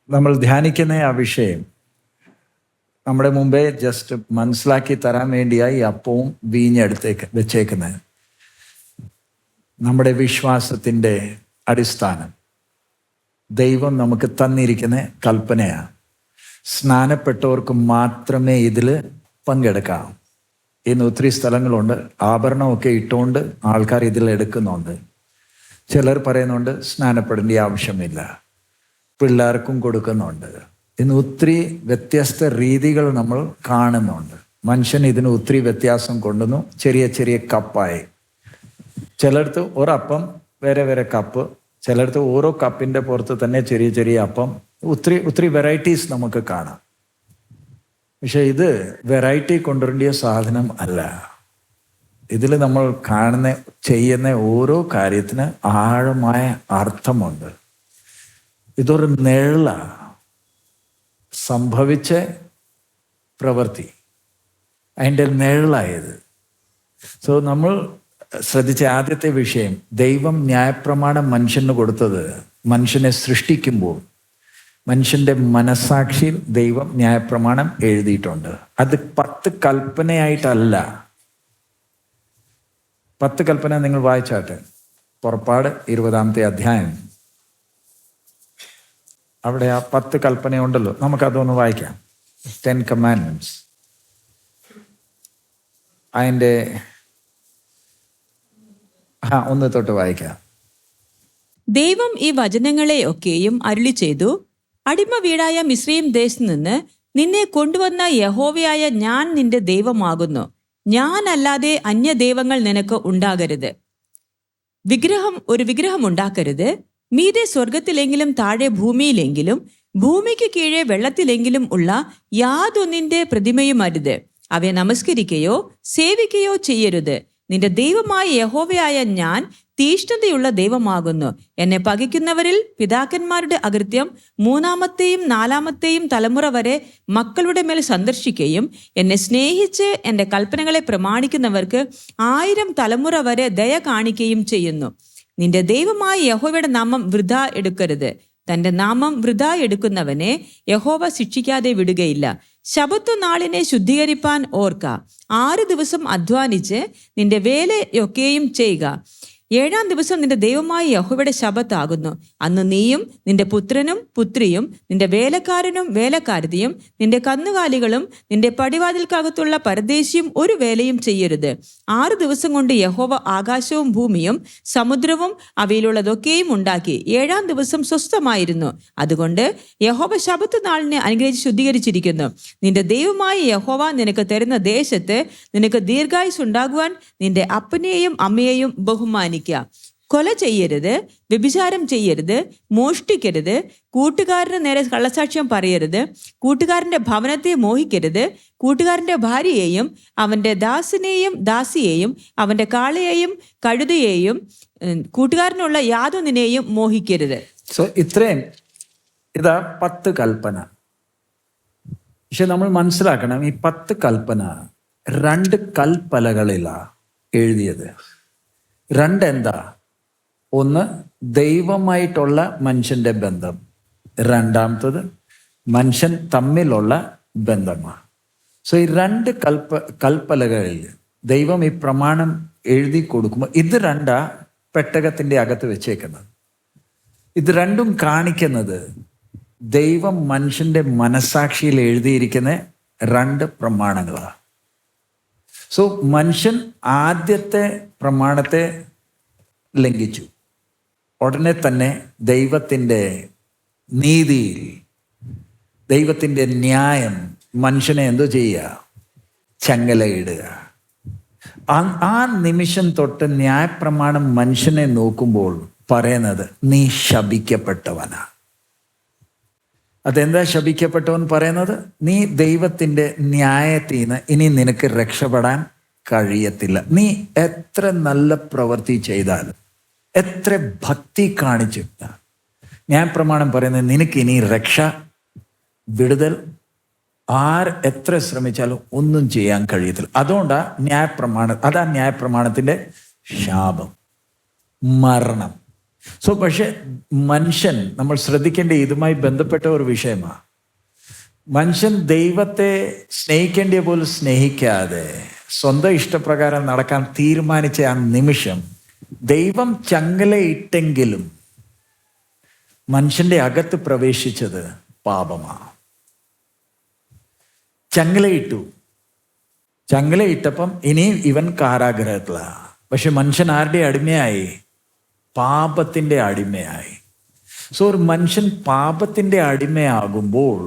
നമ്മൾ ധ്യാനിക്കുന്ന ആ വിഷയം നമ്മുടെ മുമ്പേ ജസ്റ്റ് മനസ്സിലാക്കി തരാൻ വേണ്ടിയായി അപ്പവും വീഞ്ഞെടുത്തേക്ക് വെച്ചേക്കുന്നത്. നമ്മുടെ വിശ്വാസത്തിൻ്റെ അടിസ്ഥാനം ദൈവം നമുക്ക് തന്നിരിക്കുന്ന കൽപ്പനയാണ്. സ്നാനപ്പെട്ടവർക്ക് മാത്രമേ ഇതിൽ പങ്കെടുക്കാം. ഇന്ന് ഒത്തിരി സ്ഥലങ്ങളുണ്ട്, ആഭരണമൊക്കെ ഇട്ടുകൊണ്ട് ആൾക്കാർ ഇതിൽ എടുക്കുന്നുണ്ട്. ചിലർ പറയുന്നുണ്ട് സ്നാനപ്പെടേണ്ട ആവശ്യമില്ല, പിള്ളേർക്കും കൊടുക്കുന്നുണ്ട്. ഇന്ന് ഒത്തിരി വ്യത്യസ്ത രീതികൾ നമ്മൾ കാണുന്നുണ്ട്. മനുഷ്യൻ ഇതിന് ഒത്തിരി വ്യത്യാസം കൊണ്ടുവന്നു. ചെറിയ ചെറിയ കപ്പായി, ചിലടത്ത് ഒരപ്പം വേറെ വേറെ കപ്പ്, ചിലടത്ത് ഓരോ കപ്പിൻ്റെ പുറത്ത് തന്നെ ചെറിയ ചെറിയ അപ്പം. ഒത്തിരി വെറൈറ്റീസ് നമുക്ക് കാണാം. പക്ഷെ ഇത് വെറൈറ്റി കൊണ്ടുവരേണ്ട സാധനം അല്ല. ഇതിൽ നമ്മൾ ചെയ്യുന്ന ഓരോ കാര്യത്തിന് ആഴമായ അർത്ഥമുണ്ട്. ഇതൊരു നിഴല സംഭവിച്ച പ്രവൃത്തി, അതിൻ്റെ നിഴലായത്. സോ നമ്മൾ ശ്രദ്ധിച്ച ആദ്യത്തെ വിഷയം, ദൈവം ന്യായപ്രമാണം മനുഷ്യന് കൊടുത്തത് മനുഷ്യനെ സൃഷ്ടിക്കുമ്പോൾ മനുഷ്യൻ്റെ മനസാക്ഷിയിൽ ദൈവം ന്യായപ്രമാണം എഴുതിയിട്ടുണ്ട്. അത് 10 കൽപ്പനയായിട്ടല്ല. 10 കൽപ്പന നിങ്ങൾ വായിച്ചാട്ടെ. പുറപ്പാട് 20-ാമത്തെ അധ്യായം, അവിടെ ആ 10 കൽപ്പനയുണ്ടല്ലോ, നമുക്കതൊന്ന് വായിക്കാം. 10 കമാൻഡ്മെന്റ്സ്. അതിൻ്റെ 1 തൊട്ട് വായിക്കാം. ദൈവം ഈ വചനങ്ങളെ ഒക്കെയും അരുളി ചെയ്തു, അടിമ വീടായ മിസ്രയീം ദേശത്ത് നിന്ന് നിന്നെ കൊണ്ടുവന്ന യഹോവയായ ഞാൻ നിന്റെ ദൈവമാകുന്നു. ഞാനല്ലാതെ അന്യദൈവങ്ങൾ നിനക്ക് ഉണ്ടാകരുത്. ഒരു വിഗ്രഹം ഉണ്ടാക്കരുത്. മീതെ സ്വർഗത്തിലെങ്കിലും താഴെ ഭൂമിയിലെങ്കിലും ഭൂമിക്ക് കീഴെ വെള്ളത്തിലെങ്കിലും ഉള്ള യാതൊന്നിന്റെ പ്രതിമയും അരുത്. അവയെ നമസ്കരിക്കുകയോ സേവിക്കുകയോ ചെയ്യരുത്. നിന്റെ ദൈവമായ യഹോവയായ ഞാൻ തീഷ്ണതയുള്ള ദൈവമാകുന്നു. എന്നെ പകയ്ക്കുന്നവരിൽ പിതാക്കന്മാരുടെ അകൃത്യം 3-ാമത്തെയും 4-ാമത്തെയും തലമുറ വരെ മക്കളുടെ മേൽ സന്ദർശിക്കുകയും എന്നെ സ്നേഹിച്ച് എൻ്റെ കൽപ്പനകളെ പ്രമാണിക്കുന്നവർക്ക് 1000 തലമുറ വരെ ദയ കാണിക്കുകയും ചെയ്യുന്നു. നിന്റെ ദൈവമായ യഹോവയുടെ നാമം വൃഥാ എടുക്കരുത്. തന്റെ നാമം വൃഥാ എടുക്കുന്നവനെ യഹോവ ശിക്ഷിക്കാതെ വിടുകയില്ല. ശബത്ത് നാളിനെ ശുദ്ധീകരിപ്പാൻ ഓർക്ക. 6 ദിവസം അധ്വാനിച്ച് നിന്റെ വേലയൊക്കെയും ചെയ്യുക. 7-ാം ദിവസം നിന്റെ ദൈവമായ യഹോവയുടെ ശബത്ത് ആകുന്നു. അന്ന് നീയും നിന്റെ പുത്രനും പുത്രിയും നിന്റെ വേലക്കാരനും വേലക്കാരത്തിയും നിന്റെ കന്നുകാലികളും നിന്റെ പടിവാതിൽക്കകത്തുള്ള പരദേശിയും ഒരു വേലയും ചെയ്യരുത്. 6 ദിവസം കൊണ്ട് യഹോവ ആകാശവും ഭൂമിയും സമുദ്രവും അവയിലുള്ളതൊക്കെയും ഉണ്ടാക്കി 7-ാം ദിവസം സ്വസ്ഥമായിരുന്നു. അതുകൊണ്ട് യഹോവ ശബത്ത് നാളിനെ അനുഗ്രഹിച്ച് ശുദ്ധീകരിച്ചിരിക്കുന്നു. നിന്റെ ദൈവമായ യഹോവ നിനക്ക് തരുന്ന ദേശത്ത് നിനക്ക് ദീർഘായുസ് ഉണ്ടാകുവാൻ നിന്റെ അപ്പനെയും അമ്മയെയും ബഹുമാനിക്കുക. കൊല ചെയ്യരുത്, വ്യഭിചാരം ചെയ്യരുത്, മോഷ്ടിക്കരുത്, കൂട്ടുകാരന് നേരെ കള്ളസാക്ഷ്യം പറയരുത്, കൂട്ടുകാരന്റെ ഭവനത്തെ മോഹിക്കരുത്, കൂട്ടുകാരന്റെ ഭാര്യയെയും അവന്റെ ദാസനെയും ദാസിയെയും അവന്റെ കാളയെയും കഴുതയെയും കൂട്ടുകാരനുള്ള യാതൊന്നിനെയും മോഹിക്കരുത്. സോ ഇത്രയും ഇതാ 10 കൽപ്പന. പക്ഷെ നമ്മൾ മനസ്സിലാക്കണം, ഈ 10 കൽപ്പന 2 കൽപ്പലകളിലാണ് എഴുതിയത്. 2 എന്താ? ഒന്ന് ദൈവമായിട്ടുള്ള മനുഷ്യന്റെ ബന്ധം, 2-ാമത്തത് മനുഷ്യൻ തമ്മിലുള്ള ബന്ധമാണ്. സോ ഈ 2 കൽപ്പലകളിൽ ദൈവം ഈ പ്രമാണം എഴുതി കൊടുക്കുമ്പോൾ ഇത് 2 പെട്ടകത്തിൻ്റെ അകത്ത് വെച്ചേക്കുന്നത്. ഇത് 2 കാണിക്കുന്നത് ദൈവം മനുഷ്യന്റെ മനസാക്ഷിയിൽ എഴുതിയിരിക്കുന്ന 2 പ്രമാണങ്ങളാണ്. സോ മനുഷ്യൻ ആദ്യത്തെ പ്രമാണത്തെ ലംഘിച്ചു. ഉടനെ തന്നെ ദൈവത്തിൻ്റെ നീതിയിൽ, ദൈവത്തിൻ്റെ ന്യായം മനുഷ്യനെ എന്തോ ചെയ്യുക? ചങ്ങലയിടുക. ആ നിമിഷം തൊട്ട് ന്യായപ്രമാണം മനുഷ്യനെ നോക്കുമ്പോൾ പറയുന്നത് നീ ശപിക്കപ്പെട്ടവനാ. അതെന്താ ശപിക്കപ്പെട്ടവൻ പറയുന്നത്? നീ ദൈവത്തിൻ്റെ ന്യായത്തിൽ നിന്ന് ഇനി നിനക്ക് രക്ഷപ്പെടാൻ കഴിയത്തില്ല. നീ എത്ര നല്ല പ്രവൃത്തി ചെയ്താലും, എത്ര ഭക്തി കാണിച്ചിട്ടാൽ, ന്യായപ്രമാണം പറയുന്നത് നിനക്ക് ഇനി രക്ഷ, വിടുതൽ എത്ര ശ്രമിച്ചാലും ഒന്നും ചെയ്യാൻ കഴിയത്തില്ല. അതുകൊണ്ടാണ് അതാ ന്യായപ്രമാണത്തിൻ്റെ ശാപം, മരണം. പക്ഷെ മനുഷ്യൻ, നമ്മൾ ശ്രദ്ധിക്കേണ്ട ഇതുമായി ബന്ധപ്പെട്ട ഒരു വിഷയമാണ്. മനുഷ്യൻ ദൈവത്തെ സ്നേഹിക്കേണ്ട പോലെ സ്നേഹിക്കാതെ സ്വന്തം ഇഷ്ടപ്രകാരം നടക്കാൻ തീരുമാനിച്ച ആ നിമിഷം ദൈവം ചങ്ങലയിട്ടെങ്കിലും മനുഷ്യന്റെ അകത്ത് പ്രവേശിച്ചത് പാപമാണ്. ചങ്ങലയിട്ടപ്പം ഇനി ഇവൻ കാരാഗ്രഹത്തിലാണ്. പക്ഷെ മനുഷ്യൻ ആരുടെ അടിമയായി? പാപത്തിൻ്റെ അടിമയായി. ഒരു മനുഷ്യൻ പാപത്തിൻ്റെ അടിമയാകുമ്പോൾ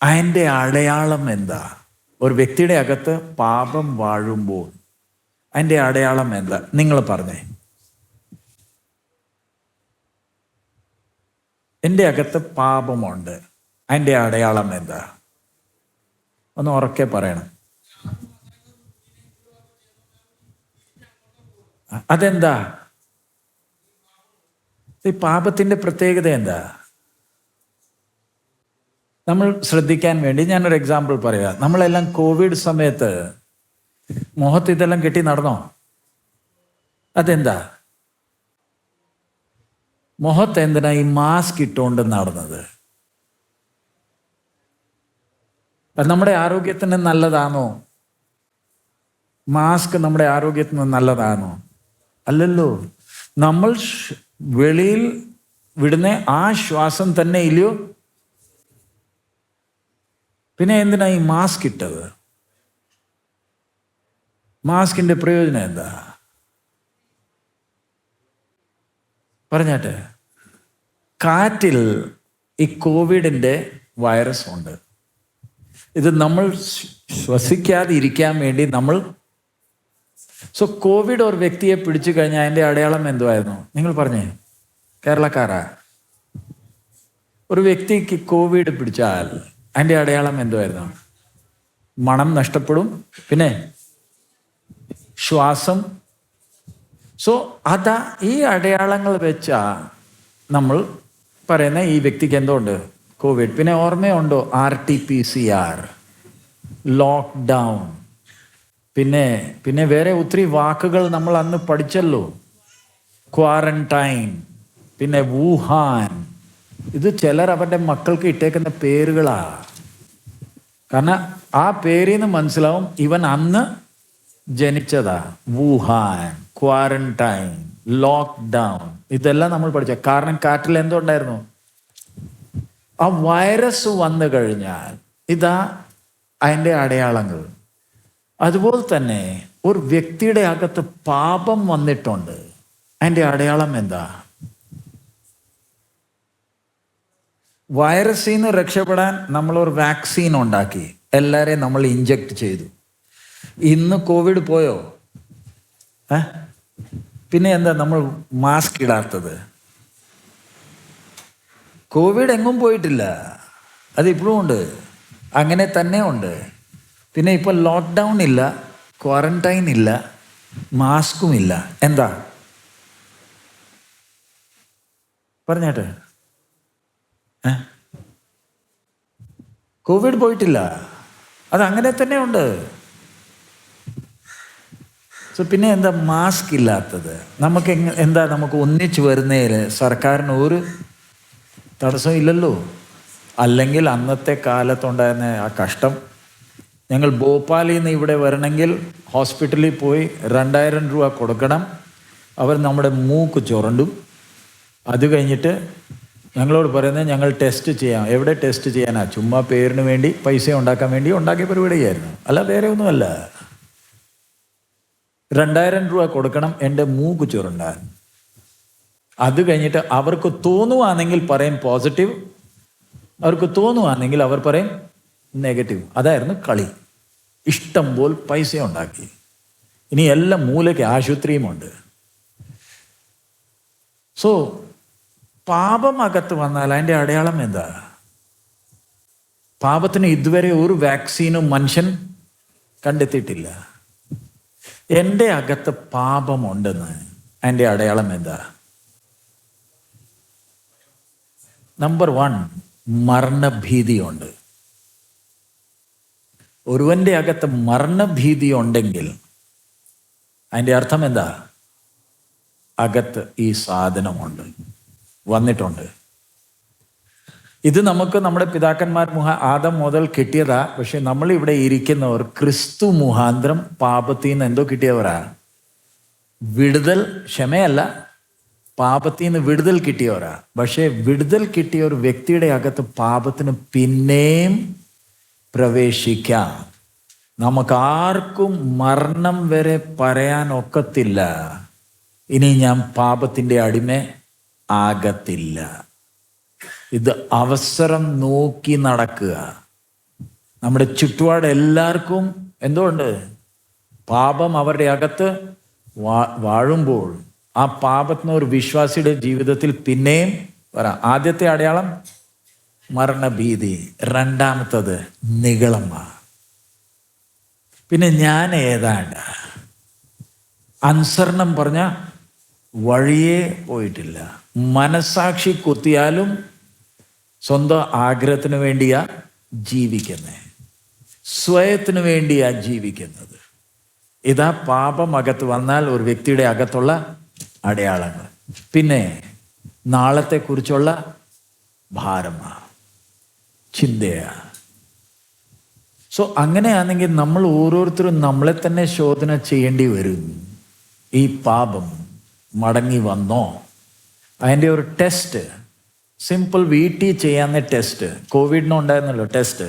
അതിൻ്റെ അടയാളം എന്താ? ഒരു വ്യക്തിയുടെ അകത്ത് പാപം വാഴുമ്പോൾ അതിൻ്റെ അടയാളം എന്താ? നിങ്ങൾ പറഞ്ഞേ. എൻ്റെ അകത്ത് പാപമുണ്ട്, അതിൻ്റെ അടയാളം എന്താ? ഒന്ന് ഉറക്കെ പറയണം. അതെന്താ? ഈ പാപത്തിൻ്റെ പ്രത്യേകത എന്താ? നമ്മൾ ശ്രദ്ധിക്കാൻ വേണ്ടി ഞാനൊരു എക്സാമ്പിൾ പറയാം. നമ്മളെല്ലാം കോവിഡ് സമയത്ത് മുഖത്ത് ഇതെല്ലാം കെട്ടി നടന്നോ? അതെന്താ? മുഖത്ത് എന്തിനാ ഈ മാസ്ക് ഇട്ടുകൊണ്ട് നടന്നത്? അത് നമ്മുടെ ആരോഗ്യത്തിന് നല്ലതാണോ? മാസ്ക് നമ്മുടെ ആരോഗ്യത്തിന് നല്ലതാണോ? അല്ലല്ലോ. നമ്മൾ വെളിയിൽ വിടുന്ന ആ ശ്വാസം തന്നെ ഇല്ലയോ? പിന്നെ എന്തിനാ ഈ മാസ്ക് ഇട്ടത്? മാസ്കിന്റെ പ്രയോജനം എന്താ? പറഞ്ഞാട്ടെ. കാറ്റിൽ ഈ കോവിഡിൻ്റെ വൈറസ് ഉണ്ട്. ഇത് നമ്മൾ ശ്വസിക്കാതെ ഇരിക്കാൻ വേണ്ടി നമ്മൾ കോവിഡ് ഒരു വ്യക്തിയെ പിടിച്ചു കഴിഞ്ഞാൽ അതിൻ്റെ അടയാളം എന്തുവായിരുന്നു? നിങ്ങൾ പറഞ്ഞേ, കേരളക്കാരാ. ഒരു വ്യക്തിക്ക് കോവിഡ് പിടിച്ചാൽ അതിൻ്റെ അടയാളം എന്തുവായിരുന്നു? മണം നഷ്ടപ്പെടും, പിന്നെ ശ്വാസം. അതാ ഈ അടയാളങ്ങൾ വെച്ചാ നമ്മൾ പറയുന്ന ഈ വ്യക്തിക്ക് എന്തുണ്ട്? കോവിഡ്. പിന്നെ ഓർമ്മയുണ്ടോ? RT-PCR, ലോക്ക്ഡൗൺ, പിന്നെ വേറെ ഒത്തിരി വാക്കുകൾ നമ്മൾ അന്ന് പഠിച്ചല്ലോ. ക്വാറന്റൈൻ, പിന്നെ വുഹാൻ. ഇത് ചിലർ അവരുടെ മക്കൾക്ക് ഇട്ടേക്കുന്ന പേരുകളാ. കാരണം ആ പേരിൽ നിന്ന് മനസ്സിലാവും ഇവൻ അന്ന് ജനിച്ചതാ. വുഹാൻ, ക്വാറന്റൈൻ, ലോക്ക്ഡൗൺ, ഇതെല്ലാം നമ്മൾ പഠിച്ച. കാരണം കാറ്റിൽ എന്തുണ്ടായിരുന്നു? ആ വൈറസ് വന്നു കഴിഞ്ഞാൽ ഇതാ അതിൻ്റെ അടയാളങ്ങൾ. അതുപോലെ തന്നെ ഒരു വ്യക്തിയുടെ അകത്ത് പാപം വന്നിട്ടുണ്ട്, അതിൻ്റെ അടയാളം എന്താ? വൈറസിൽ നിന്ന് രക്ഷപ്പെടാൻ നമ്മളൊരു വാക്സിൻ ഉണ്ടാക്കി, എല്ലാവരെയും നമ്മൾ ഇഞ്ചക്ട് ചെയ്തു. ഇന്ന് കോവിഡ് പോയോ? പിന്നെ എന്താ നമ്മൾ മാസ്ക് ഇടാത്തത്? കോവിഡ് എങ്ങും പോയിട്ടില്ല, അത് ഇപ്പോഴും ഉണ്ട്, അങ്ങനെ തന്നെ ഉണ്ട്. പിന്നെ ഇപ്പോൾ ലോക്ക്ഡൗൺ ഇല്ല, ക്വാറന്റൈൻ ഇല്ല, മാസ്കും ഇല്ല. എന്താ? പറഞ്ഞാട്ടെ. കോവിഡ് പോയിട്ടില്ല, അത് അങ്ങനെ തന്നെ ഉണ്ട്. പിന്നെ എന്താ മാസ്ക് ഇല്ലാത്തത്? നമുക്ക് എന്താ? നമുക്ക് ഒന്നിച്ചു വരുന്നതിൽ സർക്കാരിന് ഒരു തടസ്സം ഇല്ലല്ലോ. അല്ലെങ്കിൽ അന്നത്തെ കാലത്തുണ്ടായിരുന്ന ആ കഷ്ടം. ഞങ്ങൾ ഭോപ്പാലിൽ നിന്ന് ഇവിടെ വരണമെങ്കിൽ ഹോസ്പിറ്റലിൽ പോയി 2000 രൂപ കൊടുക്കണം. അവർ നമ്മുടെ മൂക്ക് ചുരണ്ടും. അത് കഴിഞ്ഞിട്ട് ഞങ്ങളോട് പറയുന്നത് ഞങ്ങൾ ടെസ്റ്റ് ചെയ്യാം. എവിടെ ടെസ്റ്റ് ചെയ്യാനാ? ചുമ്മാ പേരിന് വേണ്ടി, പൈസ ഉണ്ടാക്കാൻ വേണ്ടി ഉണ്ടാക്കിയ പരിപാടിയായിരുന്നു, അല്ല വേറെ ഒന്നുമല്ല. 2000 രൂപ കൊടുക്കണം എൻ്റെ മൂക്ക് ചുരണ്ടാൻ. അത് കഴിഞ്ഞിട്ട് അവർക്ക് തോന്നുവാണെങ്കിൽ പറയും പോസിറ്റീവ്, അവർക്ക് തോന്നുവാണെങ്കിൽ അവർ പറയും നെഗറ്റീവ്. അതായിരുന്നു കളി. ഇഷ്ടം പോലെ പൈസ ഉണ്ടാക്കി. ഇനി എല്ലാം മൂലയ്ക്ക് ആശുപത്രിയുമുണ്ട്. പാപം അകത്ത് വന്നാൽ അതിൻ്റെ അടയാളം എന്താ? പാപത്തിന് ഇതുവരെ ഒരു വാക്സിനും മനുഷ്യൻ കണ്ടെത്തിയിട്ടില്ല. എൻ്റെ അകത്ത് പാപമുണ്ടെന്ന് അതിൻ്റെ അടയാളം എന്താ? നമ്പർ 1, മരണഭീതിയുണ്ട്. ഒരുവന്റെ അകത്ത് മരണഭീതി ഉണ്ടെങ്കിൽ അതിൻ്റെ അർത്ഥം എന്താ? അകത്ത് ഈ സാധനമുണ്ട്. വന്നിട്ടുണ്ട്. ഇത് നമുക്ക് നമ്മുടെ പിതാക്കന്മാർ ആദം മുതൽ കിട്ടിയതാ. പക്ഷെ നമ്മളിവിടെ ഇരിക്കുന്നവർ ക്രിസ്തു മുഖാന്തരം പാപത്തിൽ നിന്ന് എന്തോ കിട്ടിയവരാ? വിടുതൽ. ക്ഷമയല്ല, പാപത്തിൽ നിന്ന് വിടുതൽ കിട്ടിയവരാ. പക്ഷെ വിടുതൽ കിട്ടിയ ഒരു വ്യക്തിയുടെ അകത്ത് പാപത്തിന് പിന്നെയും പ്രവേശിക്കാം. നമുക്കാർക്കും മരണം വരെ പറയാൻ ഒക്കത്തില്ല, ഇനി ഞാൻ പാപത്തിൻ്റെ അടിമ ആകത്തില്ല. ഇത് അവസരം നോക്കി നടക്കുക. നമ്മുടെ ചുറ്റുപാട് എല്ലാവർക്കും എന്തുകൊണ്ട്? പാപം അവരുടെ അകത്ത് വാഴുമ്പോൾ ആ പാപത്തിന് ഒരു വിശ്വാസിയുടെ ജീവിതത്തിൽ പിന്നെയും വരാം. ആദ്യത്തെ അടയാളം മരണഭീതി, രണ്ടാമത്തത് നിഗളമ, പിന്നെ ഞാൻ ഏതാണ്ട് അനുസരണം പറഞ്ഞ വഴിയേ പോയിട്ടില്ല. മനസാക്ഷി കുത്തിയാലും സ്വന്തം ആഗ്രഹത്തിന് വേണ്ടിയാ ജീവിക്കുന്നത്, സ്വയത്തിന് വേണ്ടിയാ ജീവിക്കുന്നത്. ഇതാ പാപം അകത്ത് വന്നാൽ ഒരു വ്യക്തിയുടെ അകത്തുള്ള അടയാളങ്ങൾ. പിന്നെ നാളത്തെക്കുറിച്ചുള്ള ഭാരമാ, ചിന്തയാ. സോ അങ്ങനെയാണെങ്കിൽ നമ്മൾ ഓരോരുത്തരും നമ്മളെ തന്നെ ശോധന ചെയ്യേണ്ടി വരും. ഈ പാപം മടങ്ങി വന്നോ? അതിൻ്റെ ഒരു ടെസ്റ്റ്, സിമ്പിൾ വീട്ടിൽ ചെയ്യാവുന്ന ടെസ്റ്റ്. കോവിഡിനുണ്ടായിരുന്നല്ലോ ടെസ്റ്റ്.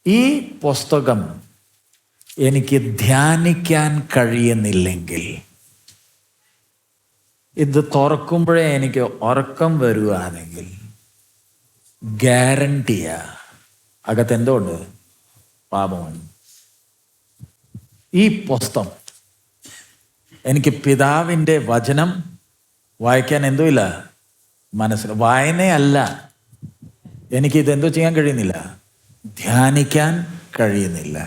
ഈ പുസ്തകം എനിക്ക് ധ്യാനിക്കാൻ കഴിയുന്നില്ലെങ്കിൽ, ഇത് തുറക്കുമ്പോഴേ എനിക്ക് ഉറക്കം വരുവാണെങ്കിൽ, ഗ്യാരണ്ടിയാ അകത്ത് എന്തോ ഉണ്ട്? പാപമാണ്. ഈ പുസ്തകം എനിക്ക് പിതാവിൻ്റെ വചനം വായിക്കാൻ എന്തോ ഇല്ല, മനസ്സിൽ വായനയല്ല, എനിക്കിതെന്തോ ചെയ്യാൻ കഴിയുന്നില്ല, ധ്യാനിക്കാൻ കഴിയുന്നില്ല.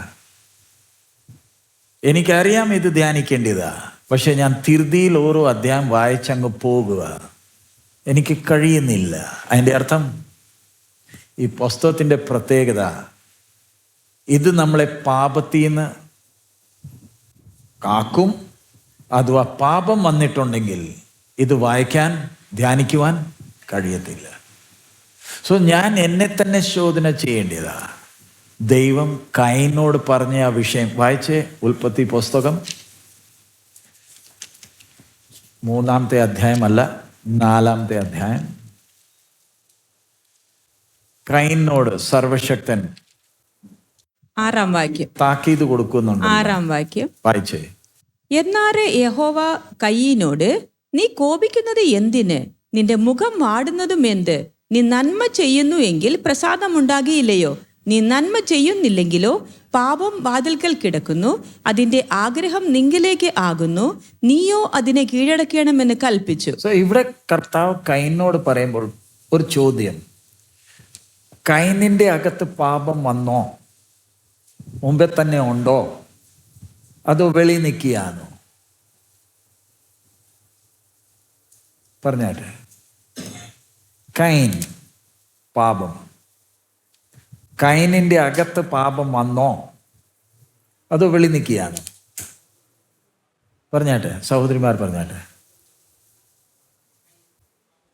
എനിക്കറിയാം ഇത് ധ്യാനിക്കേണ്ടതാ, പക്ഷെ ഞാൻ ധൃതിയിൽ ഓരോ അധ്യായം വായിച്ചങ്ങ് പോകുക, എനിക്ക് കഴിയുന്നില്ല. അതിൻ്റെ അർത്ഥം ഈ പുസ്തകത്തിൻ്റെ പ്രത്യേകത, ഇത് നമ്മളെ പാപത്തിൽ നിന്ന് കാക്കും. അഥവാ പാപം വന്നിട്ടുണ്ടെങ്കിൽ ഇത് വായിക്കാൻ, ധ്യാനിക്കുവാൻ കഴിയത്തില്ല. സോ ഞാൻ എന്നെ തന്നെ ശോധന ചെയ്യേണ്ടതാ. ദൈവം കയീനോട് പറഞ്ഞ ആ വിഷയം വായിച്ച്, ഉൽപ്പത്തി പുസ്തകം 3-ാമത്തെ അധ്യായമല്ല, 4-ാമത്തെ അധ്യായം. കയീനോട് സർവശക്തൻ 6-ാം വാക്യം താക്കീത് കൊടുക്കുന്നുണ്ട്. 6-ാം വാക്യം വായിച്ചേ. എന്നാറെ യഹോവ കയീനോട്, നീ കോപിക്കുന്നത് എന്തിന്? നിന്റെ മുഖം വാടുന്നതും എന്ത്? നീ നന്മ ചെയ്യുന്നു എങ്കിൽ പ്രസാദമുണ്ടാകിയില്ലയോ? നീ നന്മ ചെയ്യുന്നില്ലെങ്കിലോ പാപം വാതിൽക്കൽ കിടക്കുന്നു, അതിന്റെ ആഗ്രഹം നിങ്കിലേക്ക് ആകുന്നു, നീയോ അതിനെ കീഴടക്കണമെന്ന് കൽപ്പിച്ചു. സോ ഇവിടെ കർത്താവ് കയീനോട് പറയുമ്പോൾ ഒരു ചോദ്യം, കയീനിന്റെ അകത്ത് പാപം വന്നോ? മുമ്പേ തന്നെ ഉണ്ടോ? അതോ വെളി നിൽക്കുകയാണോ? പറഞ്ഞാട്ടെ. കയീൻ പാപം, കയീനിന്റെ അകത്ത് പാപം വന്നോ? അതോ വെളി നിൽക്കുകയാണോ? പറഞ്ഞാട്ടെ, സഹോദരിമാർ പറഞ്ഞാട്ടെ.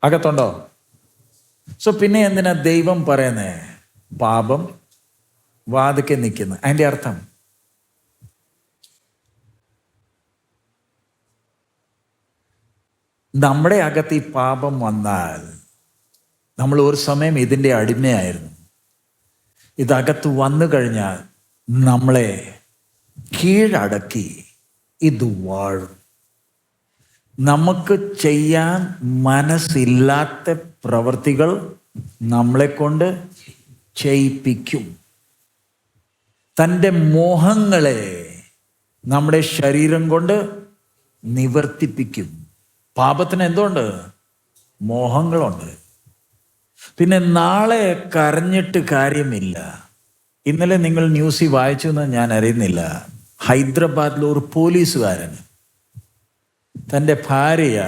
അകത്തുണ്ടോ? സോ പിന്നെ എന്തിനാ ദൈവം പറയുന്നേ പാപം വാതിക്കെ നിൽക്കുന്നു? അതിൻ്റെ അർത്ഥം നമ്മുടെ അകത്ത് ഈ പാപം വന്നാൽ, നമ്മൾ ഒരു സമയം ഇതിൻ്റെ അടിമയായിരുന്നു, ഇതകത്ത് വന്നു കഴിഞ്ഞാൽ നമ്മളെ കീഴടക്കി ഇത് വാഴും. നമുക്ക് ചെയ്യാൻ മനസ്സില്ലാത്ത പ്രവൃത്തികൾ നമ്മളെ കൊണ്ട് ചെയ്യിപ്പിക്കും. തൻ്റെ മോഹങ്ങളെ നമ്മുടെ ശരീരം കൊണ്ട് നിവർത്തിപ്പിക്കും. പാപത്തിന് എന്തുണ്ട്? മോഹങ്ങളുണ്ട്. പിന്നെ നാളെ കരഞ്ഞിട്ട് കാര്യമില്ല. ഇന്നലെ നിങ്ങൾ ന്യൂസിൽ വായിച്ചു എന്ന് ഞാൻ അറിയുന്നില്ല. ഹൈദരാബാദിലെ ഒരു പോലീസുകാരൻ തൻ്റെ ഭാര്യ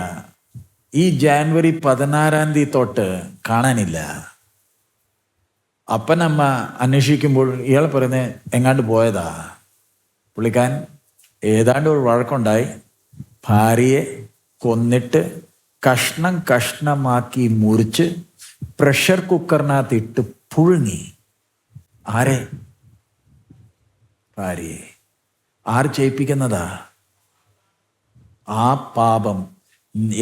ഈ ജാനുവരി 16-ാം തീയതി തൊട്ട് കാണാനില്ല. അപ്പനമ്മ അന്വേഷിക്കുമ്പോൾ ഇയാൾ പറയുന്നത് എങ്ങാണ്ട് പോയതാ. പുള്ളിക്കാരൻ ഏതാണ്ട് ഒരു വഴക്കുണ്ടായി, ഭാര്യയെ കൊന്നിട്ട് കഷ്ണം കഷ്ണമാക്കി മുറിച്ച് പ്രഷർ കുക്കറിനകത്ത് ഇട്ട് പുഴുങ്ങി. ആരെ? ഭാര്യയെ. ആര് ചെയ്യിപ്പിക്കുന്നതാ? ആ പാപം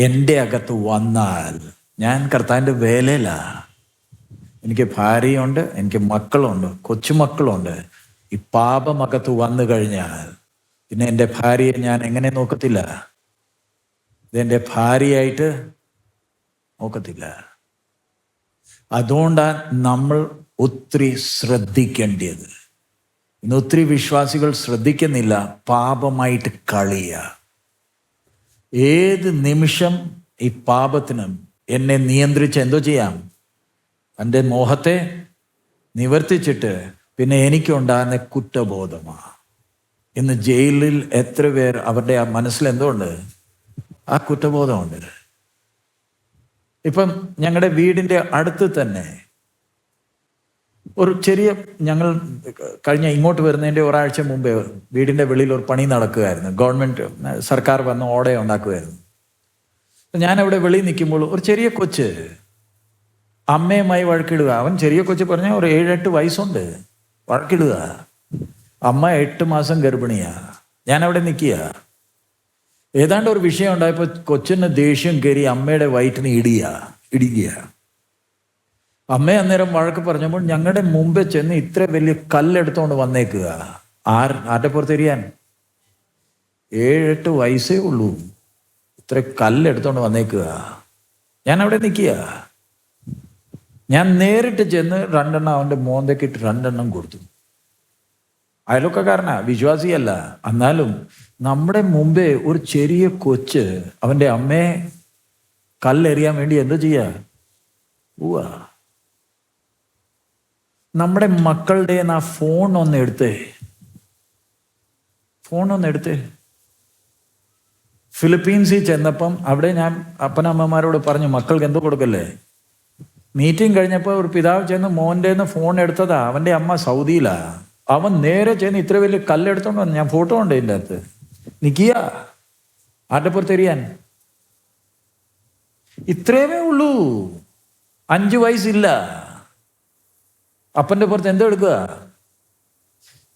എൻ്റെ അകത്ത് വന്നാൽ ഞാൻ കർത്താവിൻ്റെ വേലയിലാ. എനിക്ക് ഭാര്യയുണ്ട്, എനിക്ക് മക്കളുണ്ട്, കൊച്ചുമക്കളുണ്ട്. ഈ പാപം അകത്ത് വന്നു കഴിഞ്ഞാൽ പിന്നെ എൻ്റെ ഭാര്യയെ ഞാൻ എങ്ങനെ നോക്കത്തില്ല? ഇതെൻ്റെ ഭാര്യയായിട്ട് നോക്കത്തില്ല. അതുകൊണ്ടാണ് നമ്മൾ ഒത്തിരി ശ്രദ്ധിക്കേണ്ടത്. ഇന്ന് ഒത്തിരി വിശ്വാസികൾ ശ്രദ്ധിക്കുന്നില്ല, പാപമായിട്ട് കളിയുക. ഏത് നിമിഷം ഈ പാപത്തിനും എന്നെ നിയന്ത്രിച്ച് എന്തോ ചെയ്യാം? എൻ്റെ മോഹത്തെ നിവർത്തിച്ചിട്ട് പിന്നെ എനിക്കുണ്ടാകുന്ന കുറ്റബോധമാണ്. ഇന്ന് ജയിലിൽ എത്ര പേർ അവരുടെ ആ മനസ്സിൽ എന്തുകൊണ്ട്? ആ കുറ്റബോധമുണ്ട്. ഇപ്പം ഞങ്ങളുടെ വീടിൻ്റെ അടുത്ത് തന്നെ ഒരു ചെറിയ, ഞങ്ങൾ കഴിഞ്ഞ ഇങ്ങോട്ട് വരുന്നതിൻ്റെ ഒരാഴ്ച മുമ്പേ വീടിൻ്റെ വെളിയിൽ ഒരു പണി നടക്കുകയായിരുന്നു. ഗവൺമെൻറ്, സർക്കാർ വന്ന് ഓടെ ഉണ്ടാക്കുമായിരുന്നു. ഞാനവിടെ വെളിയിൽ നിൽക്കുമ്പോൾ ഒരു ചെറിയ കൊച്ച് അമ്മയുമായി വഴക്കിടുക. അവൻ ചെറിയ കൊച്ച് പറഞ്ഞാൽ ഒരു 7-8 വയസ്സുണ്ട്. വഴക്കിടുക. അമ്മ 8 മാസം ഗർഭിണിയാ. ഞാനവിടെ നിൽക്കുക. ഏതാണ്ട് ഒരു വിഷയം ഉണ്ടായപ്പോൾ കൊച്ചിന് ദേഷ്യം കയറി അമ്മയുടെ വയറ്റിന് ഇടിക്കുക. അമ്മ അന്നേരം വഴക്ക് പറഞ്ഞപ്പോൾ ഞങ്ങളുടെ മുമ്പേ ചെന്ന് ഇത്ര വലിയ കല്ലെടുത്തോണ്ട് വന്നേക്കുക. ആരുടെ പുറത്തെരിയാൻ? 7-8 വയസ്സേ ഉള്ളൂ. ഇത്ര കല്ലെടുത്തോണ്ട് വന്നേക്കുക. ഞാൻ അവിടെ നിൽക്കുക. ഞാൻ നേരിട്ട് ചെന്ന് 2 എണ്ണം അവൻ്റെ മോന്തക്കിട്ട് 2 എണ്ണം കൊടുത്തു. അയലൊക്കെക്കാരനാ, വിശ്വാസിയല്ല. എന്നാലും നമ്മുടെ മുമ്പേ ഒരു ചെറിയ കൊച്ച് അവൻ്റെ അമ്മയെ കല്ലെറിയാൻ വേണ്ടി എന്താ ചെയ്യുക? പോവാ. നമ്മുടെ മക്കളുടെ ആ ഫോൺ ഒന്ന് എടുത്തേ. ഫിലിപ്പീൻസിൽ ചെന്നപ്പം അവിടെ ഞാൻ അപ്പനമ്മമാരോട് പറഞ്ഞു, മക്കൾക്ക് എന്തോ കൊടുക്കല്ലേ. മീറ്റിംഗ് കഴിഞ്ഞപ്പോൾ ഒരു പിതാവ് ചെന്ന് മോൻ്റെ ഫോൺ എടുത്തതാ. അവൻ്റെ അമ്മ സൗദിയിലാ. അവൻ നേരെ ചെന്ന് ഇത്ര വലിയ കല്ലെടുത്തോണ്ട് വന്നു. ഞാൻ ഫോട്ടോ ഉണ്ട് ഇതിൻ്റെ അകത്ത്. നിൽക്കുക. ആരുടെ പുറത്തെറിയാൻ? ഇത്രയുമേ ഉള്ളൂ. 5 വയസ്സില്ല. അപ്പൻ്റെ പുറത്ത് എന്തോ എടുക്കുക?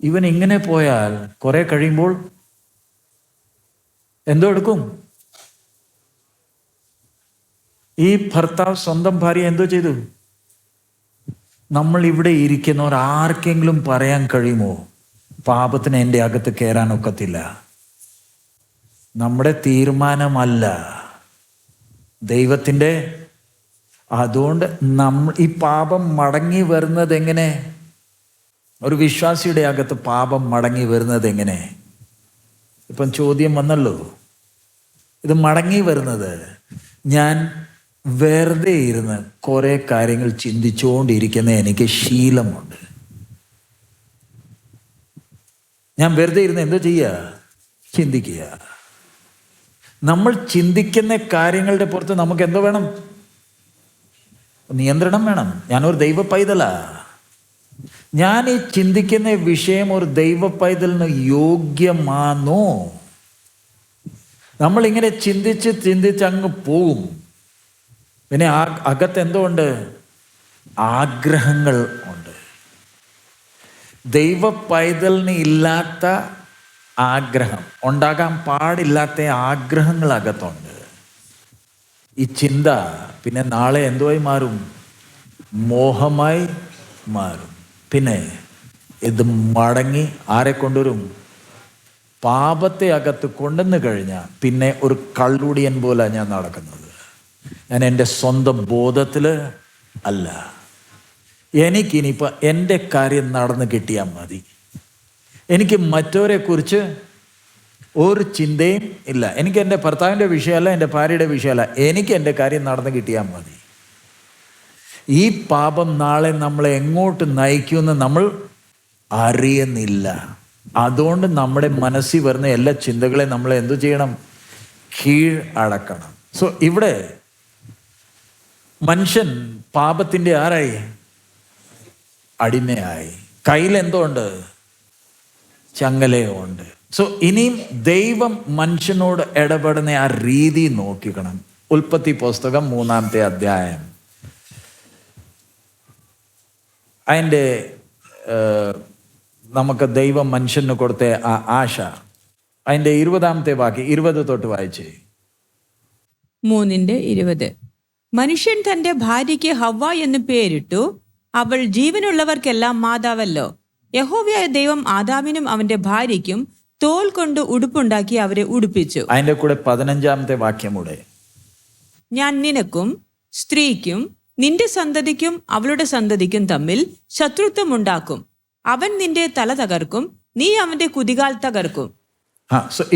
ഇവൻ ഇങ്ങനെ പോയാൽ കുറെ കഴിയുമ്പോൾ എന്തോ എടുക്കും? ഈ ഭർത്താവ് സ്വന്തം ഭാര്യ എന്തോ ചെയ്തു? നമ്മൾ ഇവിടെ ഇരിക്കുന്നവർ ആർക്കെങ്കിലും പറയാൻ കഴിയുമോ പാപത്തിന് എൻ്റെ അകത്ത് കയറാനൊക്കത്തില്ല? നമ്മുടെ തീരുമാനമല്ല, ദൈവത്തിൻ്റെ. അതുകൊണ്ട് ഈ പാപം മടങ്ങി വരുന്നത് എങ്ങനെ? ഒരു വിശ്വാസിയുടെ അകത്ത് പാപം മടങ്ങി വരുന്നത് എങ്ങനെ? ഇപ്പം ചോദ്യം വന്നല്ലോ. ഇത് മടങ്ങി വരുന്നത് ഞാൻ വെറുതെ ഇരുന്ന് കുറെ കാര്യങ്ങൾ ചിന്തിച്ചുകൊണ്ടിരിക്കുന്ന എനിക്ക് ശീലമുണ്ട്. ഞാൻ വെറുതെ ഇരുന്ന് എന്തോ ചെയ്യുക? ചിന്തിക്കുക. നമ്മൾ ചിന്തിക്കുന്ന കാര്യങ്ങളുടെ പുറത്ത് നമുക്ക് എന്തോ വേണം? നിയന്ത്രണം വേണം. ഞാനൊരു ദൈവ പൈതലാ. ഞാൻ ഈ ചിന്തിക്കുന്ന വിഷയം ഒരു ദൈവ പൈതലിന് യോഗ്യമാണോ? നമ്മളിങ്ങനെ ചിന്തിച്ച് അങ്ങ് പോകും. പിന്നെ അകത്ത് എന്തോ ഉണ്ട്? ആഗ്രഹങ്ങൾ ഉണ്ട്. ദൈവ പൈതലിന് ഇല്ലാത്ത ആഗ്രഹം, ഉണ്ടാകാൻ പാടില്ലാത്ത ആഗ്രഹങ്ങൾ അകത്തുണ്ട്. ഈ ചിന്ത പിന്നെ നാളെ എന്തുമായി മാറും? മോഹമായി മാറും. പിന്നെ ഇത് മടങ്ങി ആരെ കൊണ്ടുവരും? പാപത്തെ അകത്ത് കൊണ്ടുവന്നു കഴിഞ്ഞാൽ പിന്നെ ഒരു കള്ളുടിയൻ പോലെ ഞാൻ നടക്കുന്നത്. ഞാൻ എൻ്റെ സ്വന്തം ബോധത്തിൽ അല്ല. എനിക്കിനിയിപ്പോൾ എൻ്റെ കാര്യം നടന്ന് കിട്ടിയാൽ മതി. എനിക്ക് മറ്റവരെ കുറിച്ച് ഒരു ചിന്തയും ഇല്ല. എനിക്ക് എൻ്റെ ഭർത്താവിൻ്റെ വിഷയമല്ല, എൻ്റെ ഭാര്യയുടെ വിഷയമല്ല. എനിക്ക് എൻ്റെ കാര്യം നടന്ന് കിട്ടിയാൽ മതി. ഈ പാപം നാളെ നമ്മളെ എങ്ങോട്ട് നയിക്കുമെന്ന് നമ്മൾ അറിയുന്നില്ല. അതുകൊണ്ട് നമ്മുടെ മനസ്സിൽ വരുന്ന എല്ലാ ചിന്തകളെ നമ്മൾ എന്തു ചെയ്യണം? കീഴടക്കണം. സോ ഇവിടെ മനുഷ്യൻ പാപത്തിൻ്റെ ആരായി? അടിമയായി. കയ്യിലെന്തോ ഉണ്ട്? ചങ്ങലയുണ്ട്. സോ ഇനിയും ദൈവം മനുഷ്യനോട് ഇടപെടുന്ന ആ രീതി നോക്കിക്കണം. ഉൽപ്പത്തി പുസ്തകം 3-ാമത്തെ അധ്യായം. അതിൻ്റെ നമുക്ക് ദൈവം മനുഷ്യന് കൊടുത്ത ആ ആശ, അതിൻ്റെ 20-ാമത്തെ വാക്യം 20 തൊട്ട് വായിച്ചേ. 3:20. മനുഷ്യൻ തന്റെ ഭാര്യയ്ക്ക് ഹവ്വ എന്ന് പേരിട്ടു. അവൾ ജീവനുള്ളവർക്കെല്ലാം മാതാവല്ലോ. യഹോവയായ ദൈവം ആദാമിനും അവന്റെ ഭാര്യയ്ക്കും തോൽ കൊണ്ട് ഉടുപ്പുണ്ടാക്കി അവരെ ഉടുപ്പിച്ചു. അതിന്റെ കൂടെ 15-ാമത്തെ വാക്യം കൂടെ. ഞാൻ നിനക്കും സ്ത്രീക്കും നിന്റെ സന്തതിക്കും അവളുടെ സന്തതിക്കും തമ്മിൽ ശത്രുത്വം ഉണ്ടാക്കും. അവൻ നിന്റെ തല തകർക്കും, നീ അവന്റെ കുതികാൽ തകർക്കും.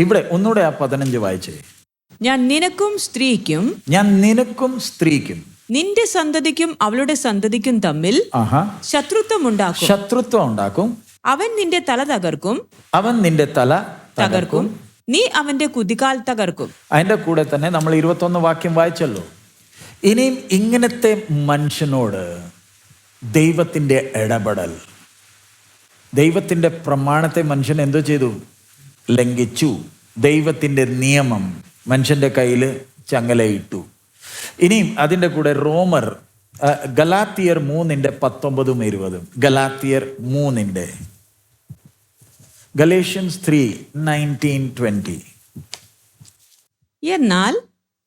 ഇവിടെ ഒന്നുകൂടെ ആ 15 വായിച്ചേ. ഞാൻ നിനക്കും സ്ത്രീക്കും നിന്റെ സന്തതിക്കും അവളുടെ സന്തതിക്കും തമ്മിൽ ശത്രുത്വം ഉണ്ടാക്കും. അവൻ നിന്റെ തല തകർക്കും, നീ അവന്റെ കുതികാൽ തകർക്കും. അതിന്റെ കൂടെ തന്നെ നമ്മൾ 21 വാക്യം വായിച്ചല്ലോ. ഇനിയും ഇങ്ങനത്തെ മനുഷ്യനോട് ദൈവത്തിന്റെ ഇടപെടൽ, ദൈവത്തിന്റെ പ്രമാണത്തെ മനുഷ്യൻ എന്തോ ചെയ്തു? ലംഘിച്ചു. ദൈവത്തിന്റെ നിയമം മനുഷ്യന്റെ കയ്യിൽ ചങ്ങലയിട്ടു. ഇനിയും അതിൻ്റെ കൂടെ ഗലാത്യർ 3:19-20. ഗലാത്യർ 3 ഗലേഷ്യൻസ് 3:19-20. എന്നാൽ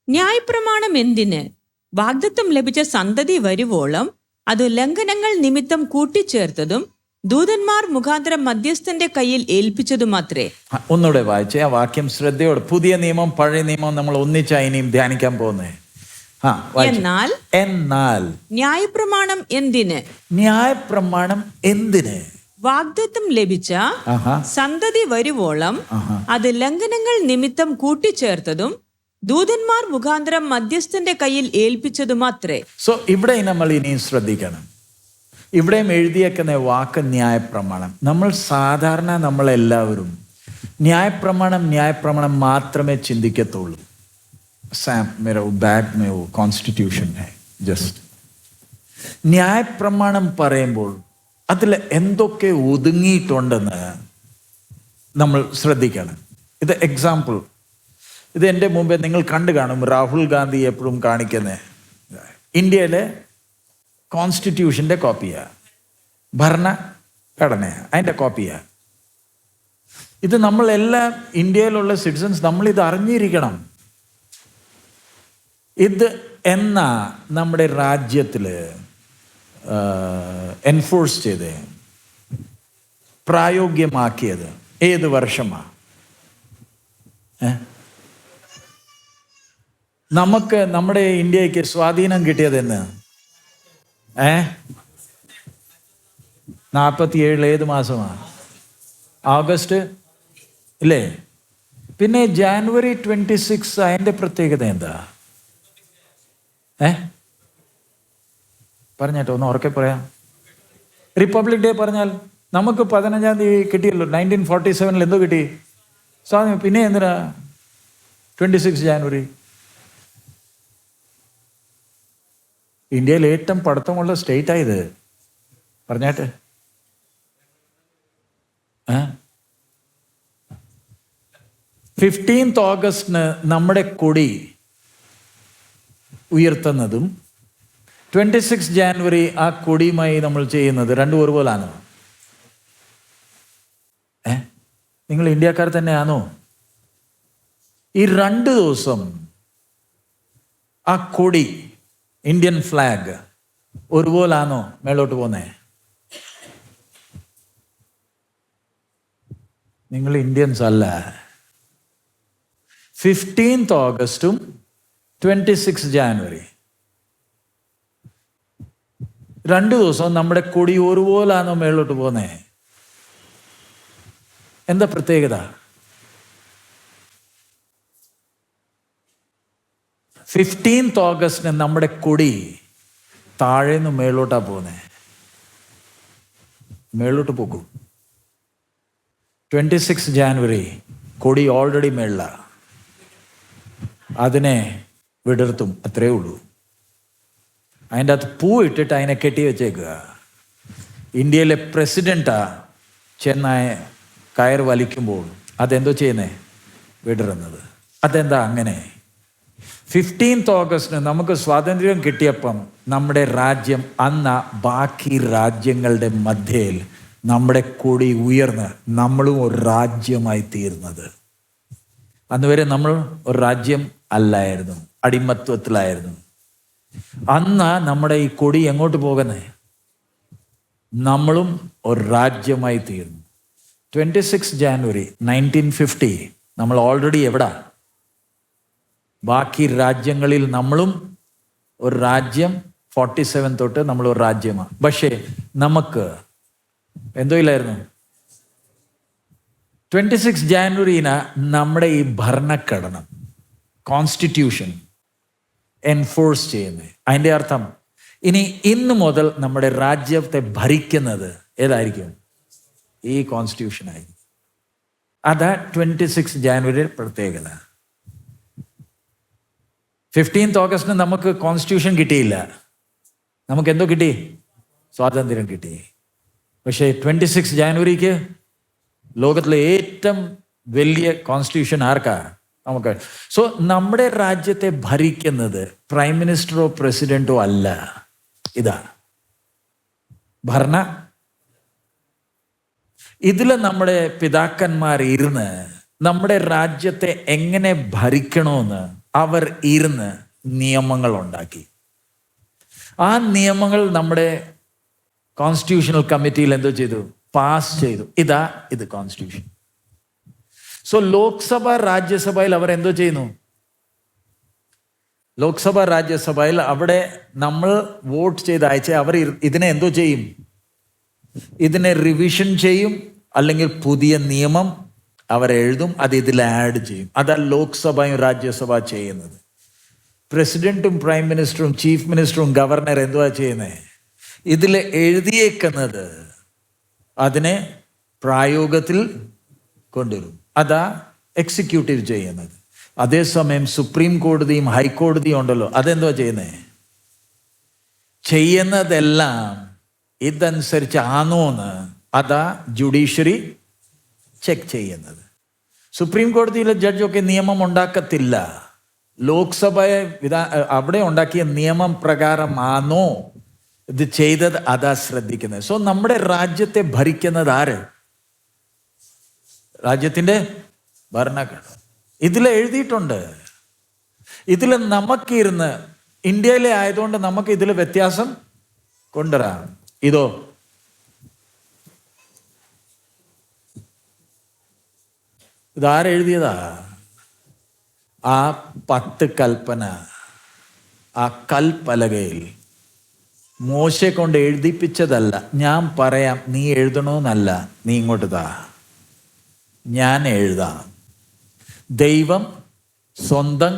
ന്യായപ്രമാണം എന്തിന്? വാഗ്ദത്തം ലഭിച്ച സന്തതി വരുവോളം അത് ലംഘനങ്ങൾ നിമിത്തം കൂട്ടിച്ചേർത്തതും ദൂതന്മാർ മുഖാന്തരം മധ്യസ്ഥന്റെ കയ്യിൽ ഏൽപ്പിച്ചതുമത്രേ. ഒന്നുകൂടെ വായിച്ചേ ആ വാക്യം ശ്രദ്ധയോടെ. പുതിയ നിയമം പഴയ നിയമം നമ്മൾ ഒന്നിച്ചാ ഇനിയും ധ്യാനിക്കാൻ പോകുന്നേ. എന്നാൽ ന്യായപ്രമാണം എന്തിന്? വാഗ്ദത്തം ലഭിച്ച സന്തതി വരുവോളം അത് ലംഘനങ്ങൾ നിമിത്തം കൂട്ടിച്ചേർത്തതും ദൂതന്മാർ മുഖാന്തരം മധ്യസ്ഥന്റെ കയ്യിൽ ഏൽപ്പിച്ചതുമത്രേ. സോ ഇവിടെ നമ്മൾ ഇനിയും ശ്രദ്ധിക്കണം. ഇവിടെയും എഴുതിയേക്കുന്ന വാക്ക് ന്യായപ്രമാണം. നമ്മളെല്ലാവരും ന്യായപ്രമാണം മാത്രമേ ചിന്തിക്കത്തുള്ളൂ. കോൺസ്റ്റിറ്റ്യൂഷൻ ജസ്റ്റ് ന്യായപ്രമാണം പറയുമ്പോൾ അതിൽ എന്തൊക്കെ ഒതുങ്ങിയിട്ടുണ്ടെന്ന് നമ്മൾ ശ്രദ്ധിക്കണം. ഇത് എക്സാമ്പിൾ, ഇത് എൻ്റെ മുമ്പേ നിങ്ങൾ കണ്ടു കാണും. രാഹുൽ ഗാന്ധി എപ്പോഴും കാണിക്കുന്നത് ഇന്ത്യയിലെ കോൺസ്റ്റിറ്റ്യൂഷൻ്റെ കോപ്പിയാണ്, ഭരണഘടന അതിൻ്റെ കോപ്പിയാണ്. ഇത് നമ്മളെല്ലാം ഇന്ത്യയിലുള്ള സിറ്റിസൺസ് നമ്മളിത് അറിഞ്ഞിരിക്കണം. ഇത് എന്നാ നമ്മുടെ രാജ്യത്തിൽ എൻഫോഴ്സ് ചെയ്ത് പ്രായോഗികമാക്കിയത് ഏത് വർഷമാണ്? നമുക്ക് നമ്മുടെ ഇന്ത്യക്ക് സ്വാധീനം കിട്ടിയതെന്ന് 47 ഏത് മാസമാണ്? ഓഗസ്റ്റ് ഇല്ലേ? പിന്നെ ജാനുവരി 26 അതിൻ്റെ പ്രത്യേകത എന്താ? പറഞ്ഞേട്ടോ, ഒന്ന് ഉറക്കെ പറയാം. റിപ്പബ്ലിക് ഡേ പറഞ്ഞാൽ നമുക്ക് 15-ാം തീയതി കിട്ടിയല്ലോ. 1947 എന്തോ കിട്ടി സ്വാതന്ത്ര്യം. പിന്നെ എന്തിനാ 26 ജാനുവരി? ഇന്ത്യയിൽ ഏറ്റവും പഠിത്തമുള്ള സ്റ്റേറ്റായത് പറഞ്ഞാട്ടെ. 15th ഓഗസ്റ്റിന് നമ്മുടെ കൊടി ഉയർത്തുന്നതും 26 ജാനുവരി ആ കൊടിയുമായി നമ്മൾ ചെയ്യുന്നത് രണ്ടും ഒരുപോലാണോ? നിങ്ങൾ ഇന്ത്യക്കാർ തന്നെയാണോ? ഈ 2 ദിവസം ആ കൊടി, ഇന്ത്യൻ ഫ്ലാഗ് ഒരുപോലാണോ മേളോട്ട് പോന്നേ? നിങ്ങൾ ഇന്ത്യൻസ് അല്ല. 15th ഓഗസ്റ്റും 26 ജാനുവരി 2 ദിവസം നമ്മുടെ കൊടി ഒരുപോലാണോ മേളോട്ട് പോന്നേ? എന്താ പ്രത്യേകത? 15th ഓഗസ്റ്റിന് നമ്മുടെ കൊടി താഴേന്ന് മേളോട്ടാ പോന്നേ, മേളോട്ട് പോകും. 26 ജാനുവരി കൊടി ഓൾറെഡി മേളില, അതിനെ വിടർത്തും, അത്രേ ഉള്ളൂ. അതിൻ്റെ അകത്ത് പൂ ഇട്ടിട്ട് അതിനെ കെട്ടി വെച്ചേക്കുക. ഇന്ത്യയിലെ പ്രസിഡൻ്റാ ചെന്നായ കയർ വലിക്കുമ്പോൾ അതെന്തോ ചെയ്യുന്നേ? വിടരുന്നത്. അതെന്താ അങ്ങനെ? 15th ഓഗസ്റ്റിന് നമുക്ക് സ്വാതന്ത്ര്യം കിട്ടിയപ്പം നമ്മുടെ രാജ്യം അന്ന് ബാക്കി രാജ്യങ്ങളുടെ മധ്യയിൽ നമ്മുടെ കൊടി ഉയർന്ന് നമ്മളും ഒരു രാജ്യമായി തീർന്നത്. അന്ന് വരെ നമ്മൾ ഒരു രാജ്യം അല്ലായിരുന്നു, അടിമത്വത്തിലായിരുന്നു. അന്ന് നമ്മുടെ ഈ കൊടി എങ്ങോട്ട് പോകുന്നേ? നമ്മളും ഒരു രാജ്യമായി തീർന്നു. 26 ജാനുവരി 1950 നമ്മൾ ഓൾറെഡി എവിടാ? ബാക്കി രാജ്യങ്ങളിൽ നമ്മളും ഒരു രാജ്യം. 47 തൊട്ട് നമ്മൾ ഒരു രാജ്യമാണ്. പക്ഷേ നമുക്ക് എന്തോ ഇല്ലായിരുന്നു. 26 ജാനുവരിന് നമ്മുടെ ഈ ഭരണഘടന, കോൺസ്റ്റിറ്റ്യൂഷൻ എൻഫോഴ്സ് ചെയ്യുന്നത്. അതിൻ്റെ അർത്ഥം ഇനി ഇന്ന് മുതൽ നമ്മുടെ രാജ്യത്തെ ഭരിക്കുന്നത് ഏതായിരിക്കും? ഈ കോൺസ്റ്റിറ്റ്യൂഷൻ ആയിരിക്കും. അതാ 26 ജാനുവരിയുടെ പ്രത്യേകത. 15th ഓഗസ്റ്റിന് നമുക്ക് കോൺസ്റ്റിറ്റ്യൂഷൻ കിട്ടിയില്ല. നമുക്ക് എന്തോ കിട്ടി? സ്വാതന്ത്ര്യം കിട്ടി. പക്ഷേ 26 ജാനുവരിക്ക് ലോകത്തിലെ ഏറ്റവും വലിയ കോൺസ്റ്റിറ്റ്യൂഷൻ ആർക്കാ? നമുക്ക്. സോ നമ്മുടെ രാജ്യത്തെ ഭരിക്കുന്നത് പ്രൈം മിനിസ്റ്ററോ പ്രസിഡന്റോ അല്ല. ഇതാ ഭരണ. ഇതിൽ നമ്മുടെ പിതാക്കന്മാർ ഇരുന്ന് നമ്മുടെ രാജ്യത്തെ എങ്ങനെ ഭരിക്കണമെന്ന് അവർ ഇരുന്ന് നിയമങ്ങൾ ഉണ്ടാക്കി. ആ നിയമങ്ങൾ നമ്മുടെ കോൺസ്റ്റിറ്റ്യൂഷണൽ കമ്മിറ്റിയിൽ എന്തോ ചെയ്തു? പാസ് ചെയ്തു. ഇത് കോൺസ്റ്റിറ്റ്യൂഷൻ. സോ ലോക്സഭ രാജ്യസഭയിൽ അവർ എന്തോ ചെയ്യുന്നു? ലോക്സഭ രാജ്യസഭയിൽ അവിടെ നമ്മൾ വോട്ട് ചെയ്ത് അയച്ച അവർ ഇതിനെ എന്തോ ചെയ്യും? ഇതിനെ റിവിഷൻ ചെയ്യും, അല്ലെങ്കിൽ പുതിയ നിയമം അവർ എഴുതും, അത് ഇതിൽ ആഡ് ചെയ്യും. അതാ ലോക്സഭയും രാജ്യസഭ ചെയ്യുന്നത്. പ്രസിഡന്റും പ്രൈം മിനിസ്റ്ററും ചീഫ് മിനിസ്റ്ററും ഗവർണർ എന്തുവാ ചെയ്യുന്നത്? ഇതിൽ എഴുതിയേക്കുന്നത് അതിനെ പ്രായോഗത്തിൽ കൊണ്ടുവരും. അതാ എക്സിക്യൂട്ടീവ് ചെയ്യുന്നത്. അതേസമയം സുപ്രീം കോടതിയും ഹൈക്കോടതിയും ഉണ്ടല്ലോ, അതെന്തുവാ ചെയ്യുന്നത്? ചെയ്യുന്നതെല്ലാം ഇതനുസരിച്ച് ആണോന്ന് അതാ ജുഡീഷ്യറി ചെക്ക് ചെയ്യുന്നത്. സുപ്രീം കോടതിയിലെ ജഡ്ജൊക്കെ നിയമം ഉണ്ടാക്കത്തില്ല. ലോക്സഭയെ അവിടെ ഉണ്ടാക്കിയ നിയമം പ്രകാരമാണോ ഇത് ചെയ്തത്, അതാ ശ്രദ്ധിക്കുന്നത്. സോ നമ്മുടെ രാജ്യത്തെ ഭരിക്കുന്നത് ആര്? രാജ്യത്തിൻ്റെ ഭരണഘടന. ഇതിൽ എഴുതിയിട്ടുണ്ട്. ഇതിൽ നമുക്കിരുന്ന് ഇന്ത്യയിലെ ആയതുകൊണ്ട് നമുക്ക് ഇതിൽ വ്യത്യാസം കൊണ്ടുവരാം. ഇതാരെഴുതിയതാ? ആ 10 കൽപ്പന ആ കൽപ്പലകയിൽ മോശെ കൊണ്ട് എഴുതിപ്പിച്ചതല്ല. ഞാൻ പറയാം, നീ എഴുതണമെന്നല്ല, നീ ഇങ്ങോട്ട് താ, ഞാൻ എഴുതാം. ദൈവം സ്വന്തം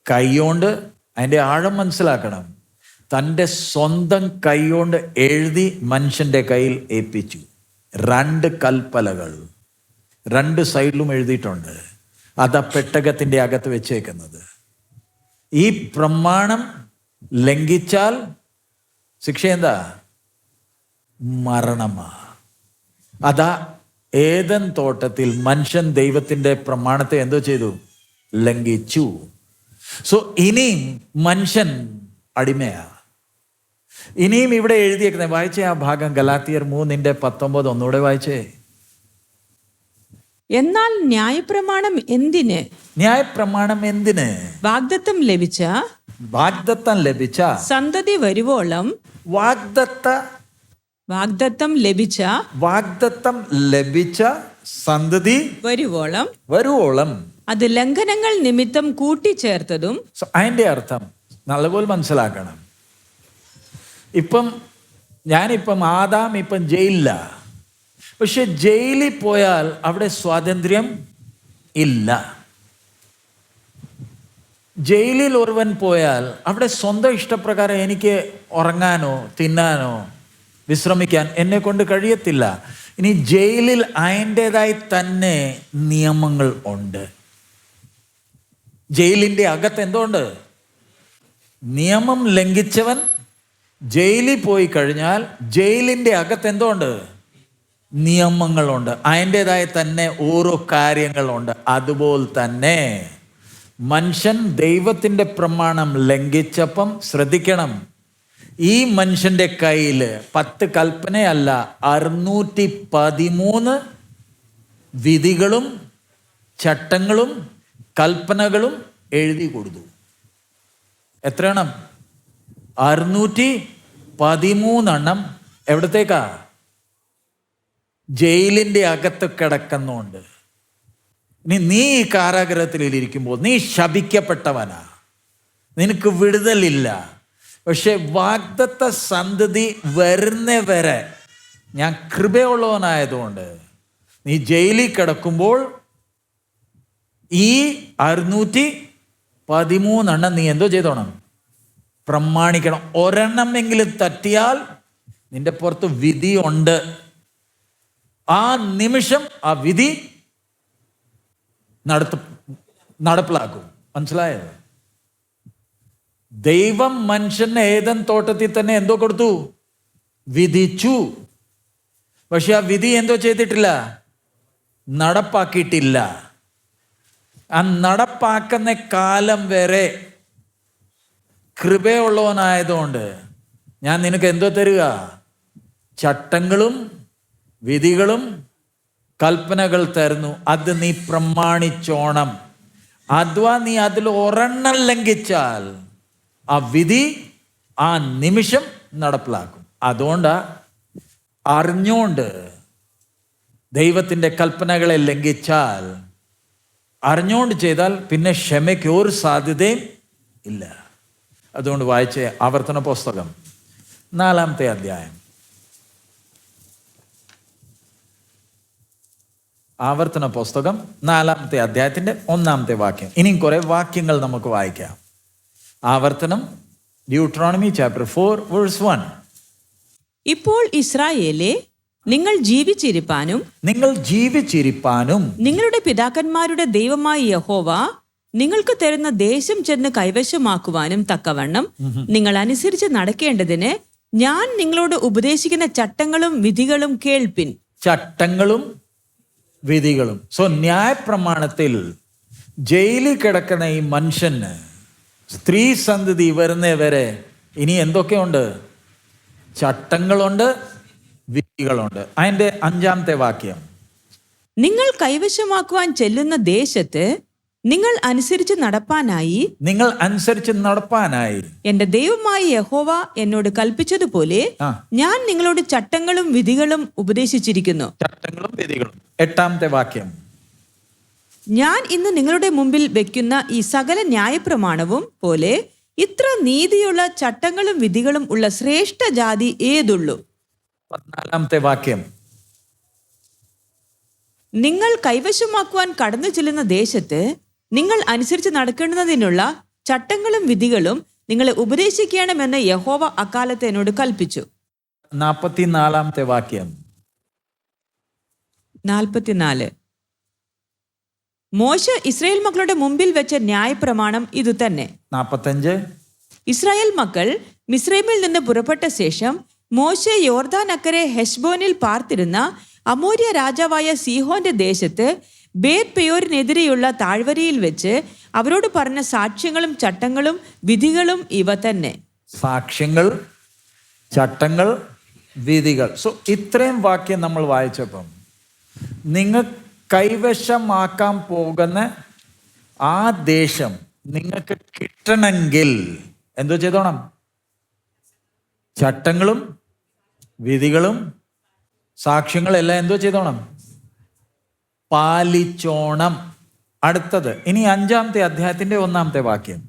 കൈകൊണ്ട്, അതിൻ്റെ ആഴം മനസ്സിലാക്കണം, തൻ്റെ സ്വന്തം കൈകൊണ്ട് എഴുതി മനുഷ്യൻ്റെ കയ്യിൽ ഏൽപ്പിച്ചു. 2 കൽപ്പലകൾ 2 സൈഡിലും എഴുതിയിട്ടുണ്ട്. അതാ പെട്ടകത്തിൻ്റെ അകത്ത് വെച്ചേക്കുന്നത്. ഈ പ്രമാണം ലംഘിച്ചാൽ ശിക്ഷ എന്താ? മരണമാ. അതാ ഏദൻ തോട്ടത്തിൽ മനുഷ്യൻ ദൈവത്തിൻ്റെ പ്രമാണത്തെ എന്തോ ചെയ്തു? ലംഘിച്ചു. സോ ഇനിയും മനുഷ്യൻ അടിമയാ. ഇനിയും ഇവിടെ എഴുതിയേക്കുന്നത്, വായിച്ചേ ആ ഭാഗം, ഗലാത്യർ 3:19 ഒന്നുകൂടെ വായിച്ചേ. എന്നാൽ ന്യായപ്രമാണം എന്തിന്? ന്യായപ്രമാണം എന്തിന്? വാഗ്ദത്തം ലഭിച്ച സന്തതി വരുവോളം, വാഗ്ദത്തം ലഭിച്ച സന്തതി വരുവോളം അത് ലംഘനങ്ങൾ നിമിത്തം കൂട്ടിച്ചേർത്തതും. അതിന്റെ അർത്ഥം നല്ലപോലെ മനസ്സിലാക്കണം. ഞാനിപ്പം ആദാം ജയിലില്ല. പക്ഷെ ജയിലിൽ പോയാൽ അവിടെ സ്വാതന്ത്ര്യം ഇല്ല. ജയിലിൽ ഒരുവൻ പോയാൽ അവിടെ സ്വന്തം ഇഷ്ടപ്രകാരം എനിക്ക് ഉറങ്ങാനോ തിന്നാനോ വിശ്രമിക്കാൻ എന്നെ കൊണ്ട് കഴിയത്തില്ല. ഇനി ജയിലിൽ അതിൻ്റെതായി തന്നെ നിയമങ്ങൾ ഉണ്ട്. ജയിലിൻ്റെ അകത്ത് എന്തുണ്ട്? നിയമം ലംഘിച്ചവൻ ജയിലിൽ പോയി കഴിഞ്ഞാൽ ജയിലിൻ്റെ അകത്ത് എന്തുണ്ട്? നിയമങ്ങളുണ്ട്. അതിൻ്റെതായ തന്നെ ഓരോ കാര്യങ്ങളുണ്ട്. അതുപോലെ തന്നെ മനുഷ്യൻ ദൈവത്തിൻ്റെ പ്രമാണം ലംഘിച്ചപ്പം ശ്രദ്ധിക്കണം, ഈ മനുഷ്യൻ്റെ കയ്യിൽ 10 കൽപ്പനയല്ല 613 വിധികളും ചട്ടങ്ങളും കൽപ്പനകളും എഴുതി കൊടുത്തു. എത്ര എണ്ണം? 613 എവിടത്തേക്കാ? ജയിലിൻ്റെ അകത്ത് കിടക്കുന്നുണ്ട്. നീ ഈ കാരാഗ്രഹത്തിൽ ഇരിക്കുമ്പോൾ നീ ശപിക്കപ്പെട്ടവനാ, നിനക്ക് വിടുതലില്ല. പക്ഷെ വാഗ്ദത്ത സന്തതി വരുന്നവരെ ഞാൻ കൃപയുള്ളവനായതുകൊണ്ട് നീ ജയിലിൽ കിടക്കുമ്പോൾ ഈ 613 നീ എന്തോ ചെയ്തോണം? പ്രമാണിക്കണം. ഒരെണ്ണമെങ്കിലും തട്ടിയാൽ നിന്റെ പുറത്ത് വിധിയുണ്ട്. ആ നിമിഷം ആ വിധി നടപ്പിലാക്കും. മനസ്സിലായോ? ദൈവം മനുഷ്യന് ഏദൻ തോട്ടത്തിൽ തന്നെ എന്തോ കൊടുത്തു? വിധിച്ചു. പക്ഷെ ആ വിധി എന്തോ ചെയ്തിട്ടില്ല? നടപ്പാക്കിയിട്ടില്ല. ആ നടപ്പാക്കുന്ന കാലം വരെ കൃപയുള്ളവനായതുകൊണ്ട് ഞാൻ നിനക്ക് എന്തോ തരിക? ചട്ടങ്ങളും വിധികളും കൽപ്പനകൾ തരുന്നു. അത് നീ പ്രമാണിച്ചോണം. അഥവാ നീ അതിൽ ഒരെണ്ണം ലംഘിച്ചാൽ ആ വിധി ആ നിമിഷം നടപ്പിലാക്കും. അതുകൊണ്ടാ അറിഞ്ഞുകൊണ്ട് ദൈവത്തിൻ്റെ കൽപ്പനകളെ ലംഘിച്ചാൽ, അറിഞ്ഞുകൊണ്ട് ചെയ്താൽ പിന്നെ ക്ഷമയ്ക്ക് ഒരു സാധ്യതയും ഇല്ല. അതുകൊണ്ട് വായിച്ച ആവർത്തന പുസ്തകം 4-ാമത്തെ അധ്യായം, ആവർത്തന പുസ്തകം 4-ാമത്തെ അധ്യായത്തിൻ്റെ 1-ാമത്തെ വാക്യം. ഇനിയും കുറെ വാക്യങ്ങൾ നമുക്ക് വായിക്കാം. ആവർത്തനം ഡ്യൂട്രോണമി ചാപ്റ്റർ 4 വേഴ്സ് 1. ഇപ്പോൾ ഇസ്രായേലേ, നിങ്ങൾ ജീവിച്ചിരിപ്പാനും നിങ്ങളുടെ പിതാക്കന്മാരുടെ ദൈവമായ യഹോവ നിങ്ങൾക്ക് തരുന്ന ദേശം ചെന്ന് കൈവശമാക്കുവാനും തക്കവണ്ണം നിങ്ങൾ അനുസരിച്ച് നടക്കേണ്ടതിന് ഞാൻ നിങ്ങളോട് ഉപദേശിക്കുന്ന ചട്ടങ്ങളും വിധികളും കേൾപ്പിൻ. ചട്ടങ്ങളും വിധികളും. സോ ന്യായപ്രമാണത്തിൽ ജയിലിൽ കിടക്കുന്ന ഈ മനുഷ്യന് സ്ത്രീ സന്തതി വരുന്നവരെ ഇനി എന്തൊക്കെയുണ്ട്? ചട്ടങ്ങളുണ്ട്, വിധികളുണ്ട്. അതിൻ്റെ 5-ാമത്തെ വാക്യം, നിങ്ങൾ കൈവശമാക്കുവാൻ ചെല്ലുന്ന ദേശത്ത് നിങ്ങൾ അനുസരിച്ച് നടപ്പാനായി എന്റെ ദൈവമായ യഹോവ എന്നോട് കൽപ്പിച്ചതുപോലെ ഞാൻ നിങ്ങളോട് ചട്ടങ്ങളും വിധികളും ഉപദേശിച്ചിരിക്കുന്നു. ചട്ടങ്ങളും വിധികളും. 8-ാമത്തെ വാക്യം, ഞാൻ ഇന്ന് നിങ്ങളുടെ മുമ്പിൽ വെക്കുന്ന ഈ സകല ന്യായപ്രമാണവും പോലെ ഇത്ര നീതിയുള്ള ചട്ടങ്ങളും വിധികളും ഉള്ള ശ്രേഷ്ഠ ജാതി ഏതുള്ളൂ? 14-ാമത്തെ വാക്യം, നിങ്ങൾ കൈവശമാക്കുവാൻ കടന്നു ചെല്ലുന്ന ദേശത്ത് നിങ്ങൾ അനുസരിച്ച് നടക്കേണ്ടതിനുള്ള ചട്ടങ്ങളും വിധികളും നിങ്ങളെ ഉപദേശിക്കണമെന്ന് യഹോവ അക്കാലത്ത് എന്നോട് കൽപ്പിച്ചു. 44-ാമത്തെ വാക്യം, 44. മോശ ഇസ്രായേൽ മക്കളുടെ മുമ്പിൽ വെച്ച ന്യായപ്രമാണം ഇതു തന്നെ. 45. ഇസ്രായേൽ മക്കൾ മിസ്രൈമിൽ നിന്ന് പുറപ്പെട്ട ശേഷം മോശ യോർദാൻ അക്കരെ ഹെശ്ബോനിൽ പാർത്തിരുന്ന അമോര്യ രാജാവായ സീഹോന്റെ ദേശത്ത് ബേത് പെയോരിനെതിരെയുള്ള താഴ്വരയിൽ വെച്ച് അവരോട് പറഞ്ഞ സാക്ഷ്യങ്ങളും ചട്ടങ്ങളും വിധികളും ഇവ തന്നെ. സാക്ഷ്യങ്ങൾ, ചട്ടങ്ങൾ, വിധികൾ. സോ ഇത്രയും വാക്യം നമ്മൾ വായിച്ചപ്പം നിങ്ങൾ കൈവശമാക്കാൻ പോകുന്ന ആ ദേശം നിങ്ങൾക്ക് കിട്ടണമെങ്കിൽ എന്തോ ചെയ്തോണം? ചട്ടങ്ങളും വിധികളും സാക്ഷ്യങ്ങളെല്ലാം എന്തോ ചെയ്തോണം? പാലിച്ചോണം. അടുത്തത് ഇനി 5-ാമത്തെ അധ്യായത്തിന്റെ 1-ാമത്തെ വാക്യം,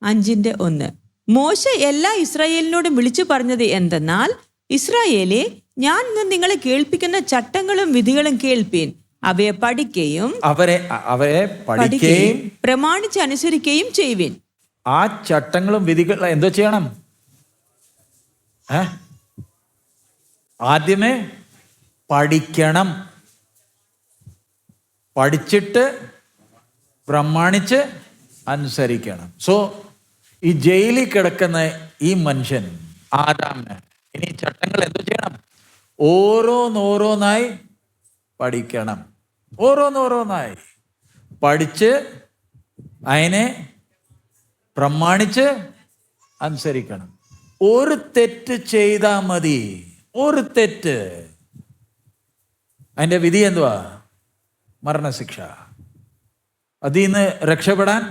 5:1. മോശ എല്ലാ ഇസ്രായേലിനോടും വിളിച്ചു പറഞ്ഞത് എന്തെന്നാൽ, ഇസ്രായേലേ, ഞാൻ ഇന്ന് നിങ്ങളെ കേൾപ്പിക്കുന്ന ചട്ടങ്ങളും വിധികളും കേൾപ്പീൻ. അവയെ പഠിക്കുകയും പ്രമാണിച്ച് അനുസരിക്കുകയും ചെയ്യുവിൻ. ആ ചട്ടങ്ങളും വിധികളും എന്തോ ചെയ്യണം? ആദ്യമേ പഠിക്കണം. പഠിച്ചിട്ട് പ്രമാണിച്ച് അനുസരിക്കണം. സോ ഈ ജയിലിൽ കിടക്കുന്ന ഈ മനുഷ്യൻ ആദാമിന് ഇനി ചട്ടങ്ങൾ എന്തോ ചെയ്യണം? ഓരോന്നോരോന്നായി പഠിക്കണം. ഓരോന്നോരോന്നായി പഠിച്ച് അതിനെ പ്രമാണിച്ച് അനുസരിക്കണം. ഒരു തെറ്റ് ചെയ്താൽ മതി, ഒരു തെറ്റ്, അതിൻ്റെ വിധി എന്തുവാ? മരണശിക്ഷ. അതിൽ നിന്ന് രക്ഷപ്പെടാൻ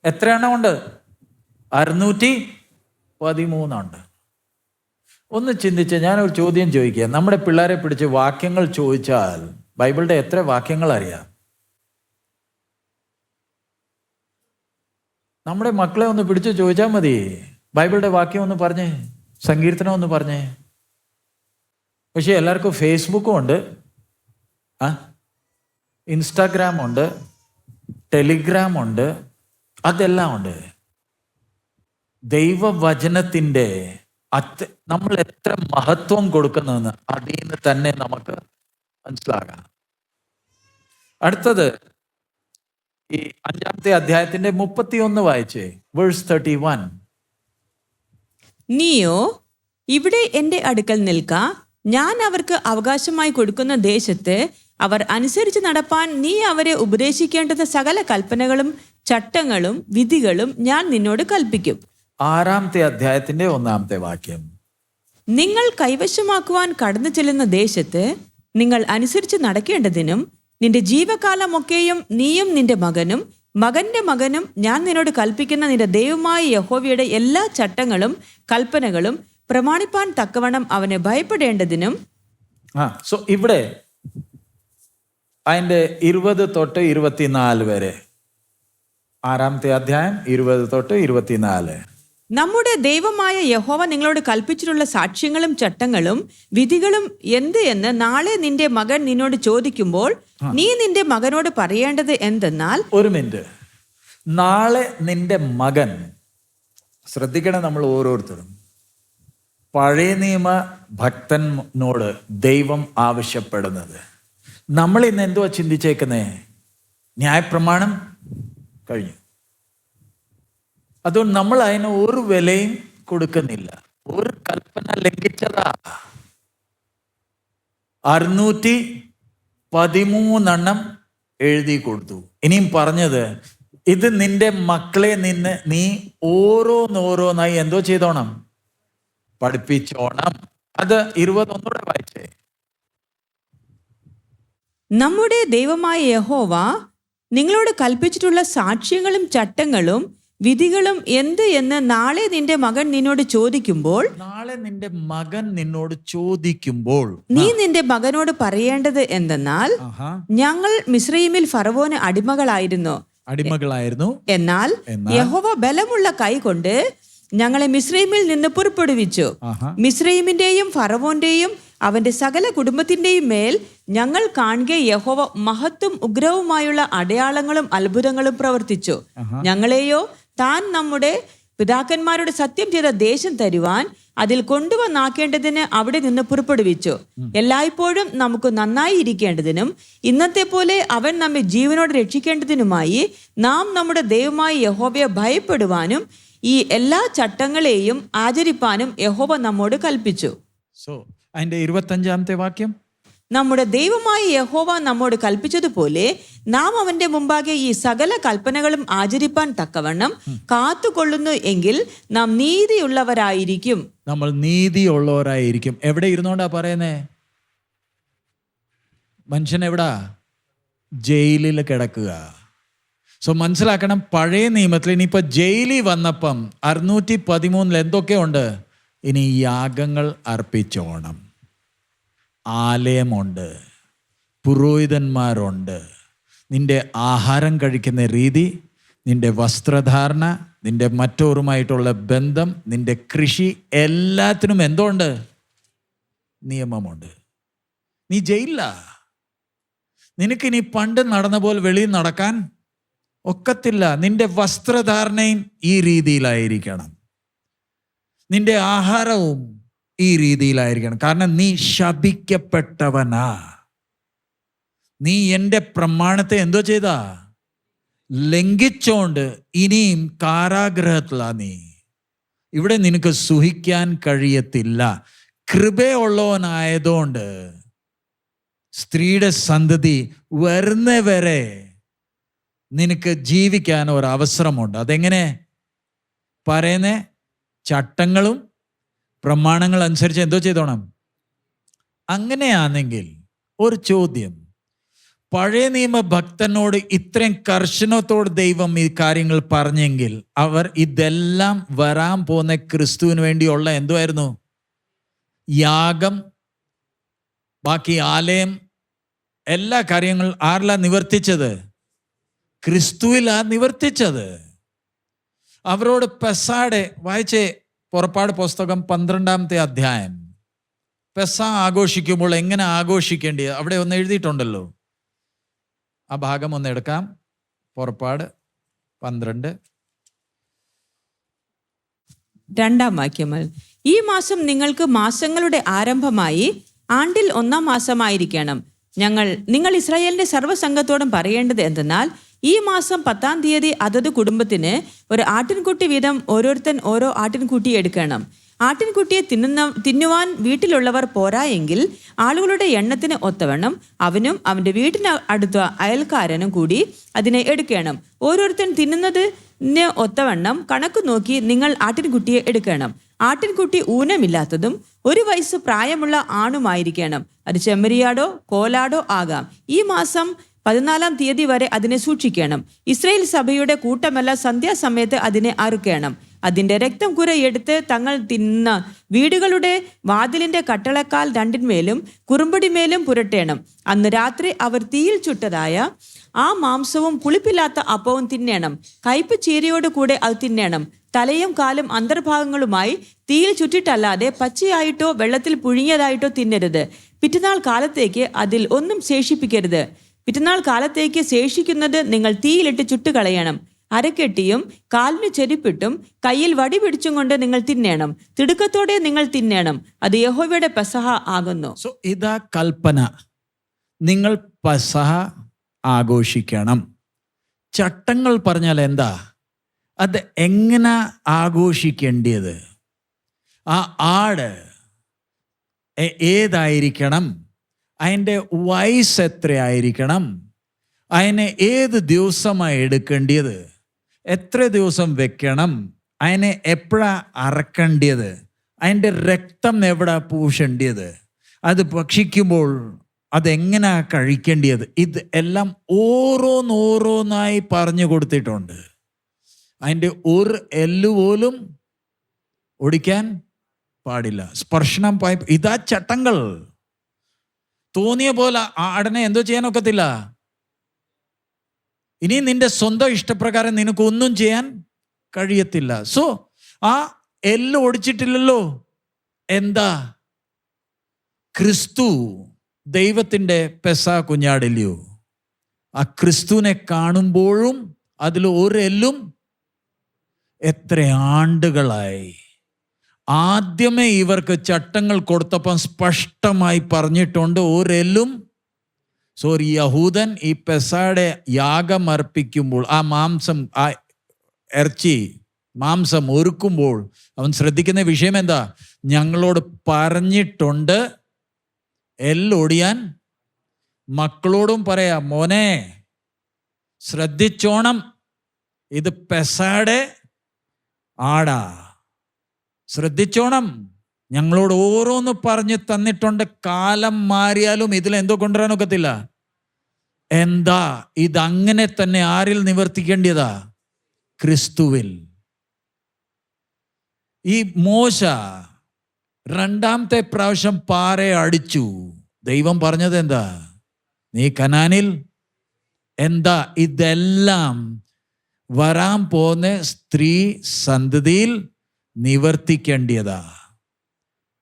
എത്ര എണ്ണമുണ്ട്? 613 ഒന്ന് ചിന്തിച്ച് ഞാനൊരു ചോദ്യം ചോദിക്കുക. നമ്മുടെ പിള്ളേരെ പിടിച്ച് വാക്യങ്ങൾ ചോദിച്ചാൽ ബൈബിളിൻ്റെ എത്ര വാക്യങ്ങൾ അറിയാം? നമ്മുടെ മക്കളെ ഒന്ന് പിടിച്ച് ചോദിച്ചാൽ മതി, ബൈബിളിൻ്റെ വാക്യം ഒന്ന് പറഞ്ഞേ, സങ്കീർത്തനം ഒന്ന് പറഞ്ഞേ. പക്ഷേ എല്ലാവർക്കും ഫേസ്ബുക്കും ഉണ്ട്, ഇൻസ്റ്റാഗ്രാം ഉണ്ട്, ടെലിഗ്രാം ഉണ്ട്, അതെല്ലാം ഉണ്ട്. ദൈവവചനത്തിൻ്റെ നമ്മൾ എത്ര മഹത്വം കൊടുക്കുന്നതെന്ന് അതിൽ നിന്ന് തന്നെ നമുക്ക് മനസ്സിലാകാം. അടുത്തത് ഈ 5-ാമത്തെ അധ്യായത്തിന്റെ 31 വായിച്ചേ, വേഴ്സ് 31. നീയോ ഇവിടെ എൻ്റെ അടുക്കൽ നിൽക്ക, ഞാൻ അവർക്ക് അവകാശമായി കൊടുക്കുന്ന ദേശത്ത് അവർ അനുസരിച്ച് നടപ്പാൻ നീ അവരെ ഉപദേശിക്കേണ്ടുന്ന സകല കൽപ്പനകളും ചട്ടങ്ങളും വിധികളും ഞാൻ നിന്നോട് കൽപ്പിക്കും. 6-ാമത്തെ അധ്യായത്തിന്റെ 1-ാമത്തെ വാക്യം. നിങ്ങൾ കൈവശമാക്കുവാൻ കടന്നു ചെല്ലുന്ന ദേശത്ത് നിങ്ങൾ അനുസരിച്ച് നടക്കേണ്ടതിനും നിന്റെ ജീവകാലമൊക്കെയും നീയും നിന്റെ മകനും മകന്റെ മകനും ഞാൻ നിന്നോട് കൽപ്പിക്കുന്ന നിന്റെ ദൈവമായ യഹോവയുടെ എല്ലാ ചട്ടങ്ങളും കൽപ്പനകളും പ്രമാണിപ്പാൻ തക്കവണ്ണം അവനെ ഭയപ്പെടേണ്ടതിനും. സോ ഇവിടെ അതിന്റെ 20 തൊട്ട് 24 വരെ, 6-ാമത്തെ അധ്യായം 20 തൊട്ട് 24. നമ്മുടെ ദൈവമായ യഹോവ നിങ്ങളോട് കൽപ്പിച്ചിട്ടുള്ള സാക്ഷ്യങ്ങളും ചട്ടങ്ങളും വിധികളും എന്ത് എന്ന് നാളെ നിന്റെ മകൻ നിന്നോട് ചോദിക്കുമ്പോൾ നീ നിന്റെ മകനോട് പറയേണ്ടത് എന്തെന്നാൽ. ഒരു മിനിറ്റ്, നാളെ നിന്റെ മകൻ, ശ്രദ്ധിക്കണം, നമ്മൾ ഓരോരുത്തരും പഴയ നിയമ ഭക്തനോട് ദൈവം ആവശ്യപ്പെടുന്നത്. നമ്മൾ ഇന്ന് എന്തുവാ ചിന്തിച്ചേക്കുന്നേ? ന്യായപ്രമാണം കഴിഞ്ഞു, അതുകൊണ്ട് നമ്മൾ അതിന് ഒരു വിലയും കൊടുക്കുന്നില്ല. ഒരു കൽപ്പന ലംഘിച്ചതാ. 613 എഴുതി കൊടുത്തു. ഇനിയും പറഞ്ഞത്, ഇത് നിന്റെ മക്കളെ നീ ഓരോന്നോരോന്നായി എന്തോ ചെയ്തോണം? പഠിപ്പിച്ചോണം. അത് 21 വായിച്ചേ. നമ്മുടെ ദൈവമായ യഹോവ നിങ്ങളോട് കൽപ്പിച്ചിട്ടുള്ള സാക്ഷ്യങ്ങളും ചട്ടങ്ങളും വിധികളും എന്ത് എന്ന് നാളെ നിന്റെ മകൻ നിന്നോട് ചോദിക്കുമ്പോൾ നീ നിന്റെ മകനോട് പറയേണ്ടത് എന്തെന്നാൽ. ഞങ്ങൾ മിസ്രയീമിൽ ഫറവോന് അടിമകളായിരുന്നു, എന്നാൽ യഹോവ ബലമുള്ള കൈ കൊണ്ട് ഞങ്ങളെ മിസ്രയീമിൽ നിന്ന് പുറപ്പെടുവിച്ചു. മിസ്രയീമിന്റെയും ഫറവോന്റെയും അവന്റെ സകല കുടുംബത്തിന്റെയും മേൽ ഞങ്ങൾ കാണുക യഹോവ മഹത്തും ഉഗ്രവുമായുള്ള അടയാളങ്ങളും അത്ഭുതങ്ങളും പ്രവർത്തിച്ചു. ഞങ്ങളെയോ താൻ നമ്മുടെ പിതാക്കന്മാരോട് സത്യം ചെയ്ത ദേശം തരുവാൻ അതിൽ കൊണ്ടുവന്നാക്കേണ്ടതിന് അവിടെ നിന്ന് പുറപ്പെടുവിച്ചു. എല്ലായ്പ്പോഴും നമുക്ക് നന്നായി ഇരിക്കേണ്ടതിനും ഇന്നത്തെ പോലെ അവൻ നമ്മെ ജീവനോട് രക്ഷിക്കേണ്ടതിനുമായി നാം നമ്മുടെ ദൈവമായ യഹോവയെ ഭയപ്പെടുവാനും ഈ എല്ലാ ചട്ടങ്ങളെയും ആചരിപ്പാനും യഹോവ നമ്മോട് കൽപ്പിച്ചു. അതിന്റെ 25-ാമത്തെ വാക്യം. നമ്മുടെ ദൈവമായ യഹോവ നമ്മോട് കൽപ്പിച്ചതുപോലെ നാം അവന്റെ മുമ്പാകെ ഈ സകല കൽപ്പനകളും ആചരിപ്പാൻ തക്കവണ്ണം കാത്തുകൊള്ളുന്നു എങ്കിൽ നാം നീതിയുള്ളവരായിരിക്കും. നമ്മൾ നീതിയുള്ളവരായിരിക്കും. എവിടെ ഇരുന്നോണ്ടാ പറയുന്നേ? മനുഷ്യൻ എവിടാ? ജയിലിൽ കിടക്കുക. സോ മനസ്സിലാക്കണം, പഴയ നിയമത്തിൽ ഇനിയിപ്പോൾ ജയിലിൽ വന്നപ്പം 613 എന്തൊക്കെയുണ്ട്? ഇനി യാഗങ്ങൾ അർപ്പിച്ചോണം, ആലയമുണ്ട്, പുരോഹിതന്മാരുണ്ട്, നിന്റെ ആഹാരം കഴിക്കുന്ന രീതി, നിന്റെ വസ്ത്രധാരണ, നിന്റെ മറ്റോരുമായിട്ടുള്ള ബന്ധം, നിന്റെ കൃഷി, എല്ലാത്തിനും എന്തുണ്ട്? നിയമമുണ്ട്. നീ ജയിലില്ല. നിനക്കിനി പണ്ട് നടന്ന പോലെ വെളിയിൽ നടക്കാൻ ഒക്കത്തില്ല. നിന്റെ വസ്ത്രധാരണയും ഈ രീതിയിലായിരിക്കണം, നിന്റെ ആഹാരവും ഈ രീതിയിലായിരിക്കണം. കാരണം നീ ശപിക്കപ്പെട്ടവനാ. നീ എൻ്റെ പ്രമാണത്തെ എന്തോ ചെയ്താ? ലംഘിച്ചോണ്ട് ഇനിയും കാരാഗ്രഹത്തിലാ നീ. ഇവിടെ നിനക്ക് സുഖിക്കാൻ കഴിയത്തില്ല. നിനക്ക് ജീവിക്കാൻ ഒരു അവസരമുണ്ട്. അതെങ്ങനെ പറയുന്ന ചട്ടങ്ങളും പ്രമാണങ്ങളും അനുസരിച്ച് എന്തോ ചെയ്തോണം. അങ്ങനെയാണെങ്കിൽ ഒരു ചോദ്യം, പഴയ നിയമ ഭക്തനോട് ഇത്രയും കർശനത്തോട് ദൈവം ഈ കാര്യങ്ങൾ പറഞ്ഞെങ്കിൽ അവർ ഇതെല്ലാം വരാൻ പോകുന്ന ക്രിസ്തുവിന് വേണ്ടിയുള്ള എന്തുമായിരുന്നു? യാഗം, ബാക്കി ആലയം, എല്ലാ കാര്യങ്ങളും ആരിലാ നിവർത്തിച്ചത്? ക്രിസ്തുവിലാ നിവർത്തിച്ചത്. അവരോട് പെസാടെ വായിച്ചേ, പുറപ്പാട് പുസ്തകം 12-ാമത്തെ അധ്യായം. പെസ ആഘോഷിക്കുമ്പോൾ എങ്ങനെ ആഘോഷിക്കേണ്ടത് അവിടെ ഒന്ന് എഴുതിയിട്ടുണ്ടല്ലോ. ആ ഭാഗം ഒന്ന് എടുക്കാം. പുറപ്പാട് 12 2-ാം വാക്യം. ഈ മാസം നിങ്ങൾക്ക് മാസങ്ങളുടെ ആരംഭമായി ആണ്ടിൽ 1-ാം മാസമായിരിക്കണം. നിങ്ങൾ ഇസ്രായേലിന്റെ സർവ്വസംഘത്തോടും പറയേണ്ടത് എന്തെന്നാൽ, ഈ മാസം 10-ാം തീയതി അതത് കുടുംബത്തിന് ഒരു ആട്ടിൻകുട്ടി വീതം ഓരോരുത്തൻ ഓരോ ആട്ടിൻകുട്ടി എടുക്കണം. ആട്ടിൻകുട്ടിയെ തിന്നുവാൻ വീട്ടിലുള്ളവർ പോരായെങ്കിൽ ആളുകളുടെ എണ്ണത്തിന് ഒത്തവണ്ണം അവനും അവൻ്റെ വീട്ടിന് അടുത്ത അയൽക്കാരനും കൂടി അതിനെ എടുക്കണം. ഓരോരുത്തൻ തിന്നുന്നതിന് ഒത്തവണ്ണം കണക്ക് നോക്കി നിങ്ങൾ ആട്ടിൻകുട്ടിയെ എടുക്കണം. ആട്ടിൻകുട്ടി ഊനമില്ലാത്തതും 1 വയസ്സ് പ്രായമുള്ള ആണുമായിരിക്കണം. അത് ചെമ്മരിയാടോ കോലാടോ ആകാം. ഈ മാസം 14-ാം തീയതി വരെ അതിനെ സൂക്ഷിക്കണം. ഇസ്രായേൽ സഭയുടെ കൂട്ടമെല്ലാം സന്ധ്യാസമയത്ത് അതിനെ അറുക്കണം. അതിൻ്റെ രക്തം കുരയെടുത്ത് തങ്ങൾ തിന്ന വീടുകളുടെ വാതിലിൻ്റെ കട്ടളക്കാൽ 2-ന്മേലും കുറുമ്പടിമേലും പുരട്ടേണം. അന്ന് രാത്രി അവർ തീയിൽ ചുട്ടതായ ആ മാംസവും പുളിപ്പില്ലാത്ത അപ്പവും തിന്നേണം. കയ്പ് ചീരയോട് കൂടെ അത് തിന്നേണം. തലയും കാലും അന്തർഭാഗങ്ങളുമായി തീയിൽ ചുറ്റിട്ടല്ലാതെ പച്ചയായിട്ടോ വെള്ളത്തിൽ പുഴുങ്ങിയതായിട്ടോ തിന്നരുത്. പിറ്റന്നാൾ കാലത്തേക്ക് അതിൽ ഒന്നും ശേഷിപ്പിക്കരുത്. പിറ്റന്നാൾ കാലത്തേക്ക് ശേഷിക്കുന്നത് നിങ്ങൾ തീയിലിട്ട് ചുട്ടുകളയണം. അരക്കെട്ടിയും കാലിന് ചെരുപ്പിട്ടും കയ്യിൽ വടി പിടിച്ചും കൊണ്ട് നിങ്ങൾ തിന്നേണം. തിടുക്കത്തോടെ നിങ്ങൾ തിന്നേണം. അത് യഹോവയുടെ പെസഹ ആകുന്നു. ഇതാ കൽപ്പന, നിങ്ങൾ പെസഹ ആഘോഷിക്കണം. ചട്ടങ്ങൾ പറഞ്ഞാൽ എന്താ? അത് എങ്ങനെ ആഘോഷിക്കേണ്ടത്? ആ ആട് ഏതായിരിക്കണം? അതിൻ്റെ വയസ്സ് എത്രയായിരിക്കണം? അതിനെ ഏത് ദിവസമായി എടുക്കേണ്ടത്? എത്ര ദിവസം വെക്കണം? അതിനെ എപ്പോഴാ അറക്കേണ്ടത്? അതിൻ്റെ രക്തം എവിടെ പൂശേണ്ടത്? അത് ഭക്ഷിക്കുമ്പോൾ അതെങ്ങനെയാ കഴിക്കേണ്ടത്? ഇത് എല്ലാം ഓരോന്നോരോന്നായി പറഞ്ഞു കൊടുത്തിട്ടുണ്ട്. അതിൻ്റെ ഒരു എല്ല് പോലും ഒടിക്കാൻ പാടില്ല. സ്പർശനം പായ ഇതാ ചട്ടങ്ങൾ. തോന്നിയ പോലെ ആടനെ എന്തോ ചെയ്യാനൊക്കത്തില്ല. ഇനി നിന്റെ സ്വന്തം ഇഷ്ടപ്രകാരം നിനക്കൊന്നും ചെയ്യാൻ കഴിയത്തില്ല. സോ ആ എല്ല് ഒടിച്ചിട്ടില്ലല്ലോ. എന്താ? ക്രിസ്തു ദൈവത്തിൻ്റെ പെസ കുഞ്ഞാടില്ലയോ? ആ ക്രിസ്തുവിനെ കാണുമ്പോഴും അതിൽ ഒരു എല്ലും എത്ര ആണ്ടുകളായി. ആദ്യമേ ഇവർക്ക് ചട്ടങ്ങൾ കൊടുത്തപ്പം സ്പഷ്ടമായി പറഞ്ഞിട്ടുണ്ട് ഒരെല്ലും. ഒരു യഹൂദൻ ഈ പെസയുടെ യാഗം അർപ്പിക്കുമ്പോൾ ആ മാംസം, ആ ഇറച്ചി മാംസം ഒരുക്കുമ്പോൾ അവൻ ശ്രദ്ധിക്കുന്ന വിഷയം എന്താ? ഞങ്ങളോട് പറഞ്ഞിട്ടുണ്ട് എല്ലൊടിയാൻ. മക്കളോടും പറയാ, മോനെ ശ്രദ്ധിച്ചോണം, ഇത് പെസയുടെ ആടാ, ശ്രദ്ധിച്ചോണം. ഞങ്ങളോട് ഓരോന്ന് പറഞ്ഞ് തന്നിട്ടുണ്ട്. കാലം മാറിയാലും ഇതിൽ എന്തോ കൊണ്ടുവരാനൊക്കത്തില്ല. എന്താ? ഇതങ്ങനെ തന്നെ ആരിൽ നിവർത്തിക്കേണ്ടതാ? ക്രിസ്തുവിൽ. ഈ മോശ 2-ാമത്തെ പ്രാവശ്യം പാറയെ അടിച്ചു. ദൈവം പറഞ്ഞത് എന്താ? നീ കനാനിൽ എന്താ? ഇതെല്ലാം വരാൻ പോന്ന സ്ത്രീ സന്തതിയിൽ നിവർത്തിക്കേണ്ടതാ.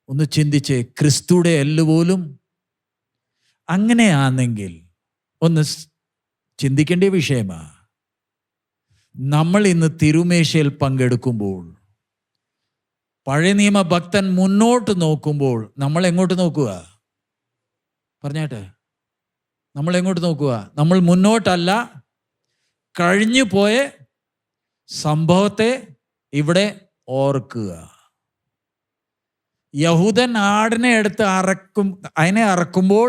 ഒന്ന് ചിന്തിച്ച്, ക്രിസ്തുയുടെ എല്ലുപോലും അങ്ങനെയാണെങ്കിൽ ഒന്ന് ചിന്തിക്കേണ്ട വിഷയമാ. നമ്മൾ ഇന്ന് തിരുമേശയിൽ പങ്കെടുക്കുമ്പോൾ, പഴയ നിയമ ഭക്തൻ മുന്നോട്ട് നോക്കുമ്പോൾ നമ്മൾ എങ്ങോട്ട് നോക്കുക? പറഞ്ഞാട്ടെ, നമ്മൾ എങ്ങോട്ട് നോക്കുക? നമ്മൾ മുന്നോട്ടല്ല, കഴിഞ്ഞു പോയ സംഭവത്തെ ഇവിടെ ഓർക്കുക. യഹൂദൻ ആടിനെ എടുത്ത് അതിനെ അറക്കുമ്പോൾ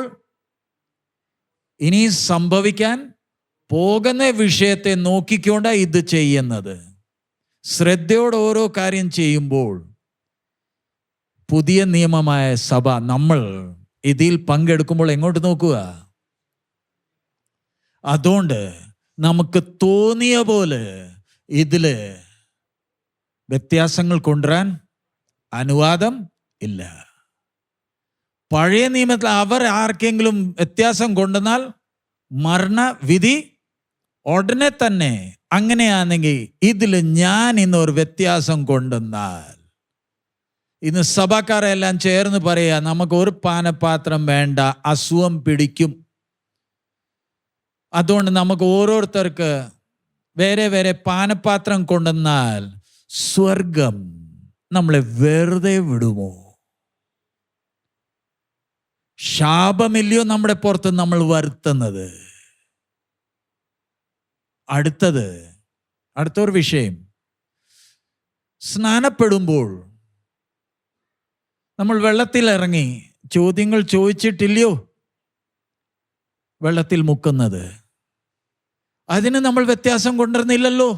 ഇനി സംഭവിക്കാൻ പോകുന്ന വിഷയത്തെ നോക്കിക്കൊണ്ടാ ഇത് ചെയ്യുന്നത്. ശ്രദ്ധയോടെ ഓരോ കാര്യം ചെയ്യുമ്പോൾ പുതിയ നിയമമായ സഭ നമ്മൾ ഇതിൽ പങ്കെടുക്കുമ്പോൾ എങ്ങോട്ട് നോക്കുക? അതുകൊണ്ട് നമുക്ക് തോന്നിയ പോലെ ഇതില് വ്യത്യാസങ്ങൾ കൊണ്ടുവരാൻ അനുവാദം ഇല്ല. പഴയ നിയമത്തിൽ അവർ ആർക്കെങ്കിലും വ്യത്യാസം കൊണ്ടുവന്നാൽ മരണവിധി ഉടനെ തന്നെ. അങ്ങനെയാണെങ്കിൽ ഇതിൽ ഞാൻ ഇന്നൊരു വ്യത്യാസം കൊണ്ടുവന്നാൽ, ഇന്ന് സഭക്കാരെല്ലാം ചേർന്ന് പറയാ നമുക്ക് ഒരു പാനപാത്രം വേണ്ട, അസുഖം പിടിക്കും. അതുകൊണ്ട് നമുക്ക് ഓരോരുത്തർക്ക് വേറെ വേറെ പാനപാത്രം കൊണ്ടുവന്നാൽ സ്വർഗം നമ്മളെ വെറുതെ വിടുമോ? ശാപമില്ലയോ നമ്മുടെ പുറത്ത് നമ്മൾ വരുത്തുന്നത്? അടുത്തൊരു വിഷയം, സ്നാനപ്പെടുമ്പോൾ നമ്മൾ വെള്ളത്തിൽ ഇറങ്ങി ചോദ്യങ്ങൾ ചോദിച്ചിട്ടില്ലയോ വെള്ളത്തിൽ മുക്കുന്നത്? അതിന് നമ്മൾ വ്യത്യാസം കൊണ്ടുവരുന്നില്ലല്ലോ.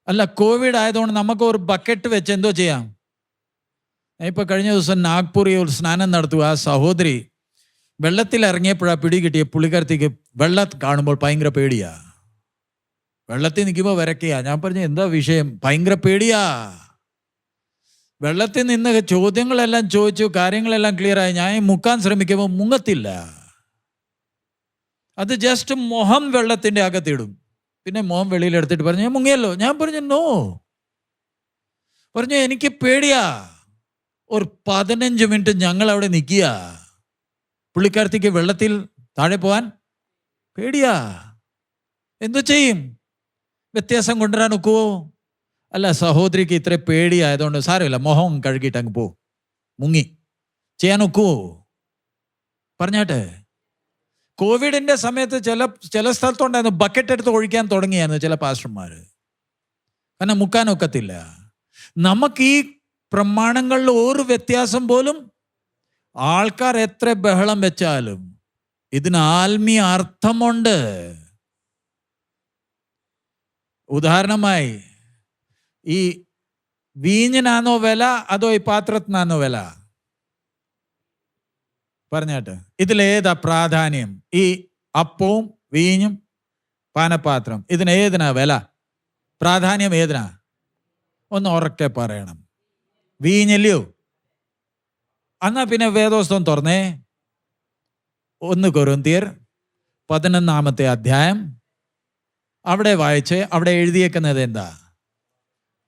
അല്ല, കോവിഡ് ആയതുകൊണ്ട് നമുക്ക് ഒരു ബക്കറ്റ് വെച്ച് എന്തോ ചെയ്യാം. ഇപ്പൊ കഴിഞ്ഞ ദിവസം നാഗ്പൂരിൽ ഒരു സ്നാനം നടത്തുക. ആ സഹോദരി വെള്ളത്തിൽ ഇറങ്ങിയപ്പോഴാണ് പിടികിട്ടിയ പുള്ളിക്കാരത്തേക്ക് വെള്ളം കാണുമ്പോൾ ഭയങ്കര പേടിയാ. വെള്ളത്തിൽ നിൽക്കുമ്പോൾ വരയ്ക്കുക. ഞാൻ പറഞ്ഞു എന്താ വിഷയം? ഭയങ്കര പേടിയാ. വെള്ളത്തിൽ നിന്ന് ചോദ്യങ്ങളെല്ലാം ചോദിച്ചു, കാര്യങ്ങളെല്ലാം ക്ലിയറായി. ഞാൻ മുക്കാൻ ശ്രമിക്കുമ്പോൾ മുങ്ങത്തില്ല. അത് ജസ്റ്റ് മുഖം വെള്ളത്തിൻ്റെ അകത്തിടും. പിന്നെ മുഖം വെളിയിലെടുത്തിട്ട് പറഞ്ഞു ഞാൻ മുങ്ങിയല്ലോ. ഞാൻ പറഞ്ഞു നോ. പറഞ്ഞു എനിക്ക് പേടിയാ. ഒരു 15 മിനിറ്റ് ഞങ്ങൾ അവിടെ നിൽക്കുക. പുള്ളിക്കാരത്തേക്ക് വെള്ളത്തിൽ താഴെ പോകാൻ പേടിയാ. എന്തു ചെയ്യും? വ്യത്യാസം കൊണ്ടുവരാൻ ഒക്കുവോ? അല്ല, സഹോദരിക്ക് ഇത്ര പേടിയായതുകൊണ്ട് സാരമില്ല, മുഖം കഴുകിയിട്ട് അങ്ങ് പോ, മുങ്ങി ചെയ്യാൻ ഒക്കുവോ? പറഞ്ഞാട്ടെ. കോവിഡിന്റെ സമയത്ത് ചില സ്ഥലത്തുണ്ടായിരുന്നു ബക്കറ്റ് എടുത്ത് ഒഴിക്കാൻ തുടങ്ങിയായിരുന്നു ചില പാസ്റ്റർമാർ. കാരണം മുക്കാൻ ഒക്കത്തില്ല. നമുക്ക് ഈ പ്രമാണങ്ങളിൽ ഒരു വ്യത്യാസം പോലും, ആൾക്കാർ എത്ര ബഹളം വെച്ചാലും ഇതിന് ആത്മീയ അർത്ഥമുണ്ട്. ഉദാഹരണമായി, ഈ വീഞ്ഞിനാണോ വില അതോ ഈ പാത്രത്തിനാണോ വില? പറഞ്ഞാട്ടെ, ഇതിലേതാ പ്രാധാന്യം? ഈ അപ്പവും വീഞ്ഞും പാനപാത്രം, ഇതിനേതിനാ വില? പ്രാധാന്യം ഏതിനാ? ഒന്ന് ഉറക്കെ പറയണം. വീഞ്ഞല്ലയോ? എന്നാ പിന്നെ വേദോസ്തം തുറന്നേ. 1 കൊരിന്ത്യർ 11 അധ്യായം. അവിടെ വായിച്ച് അവിടെ എഴുതിയേക്കുന്നത് എന്താ?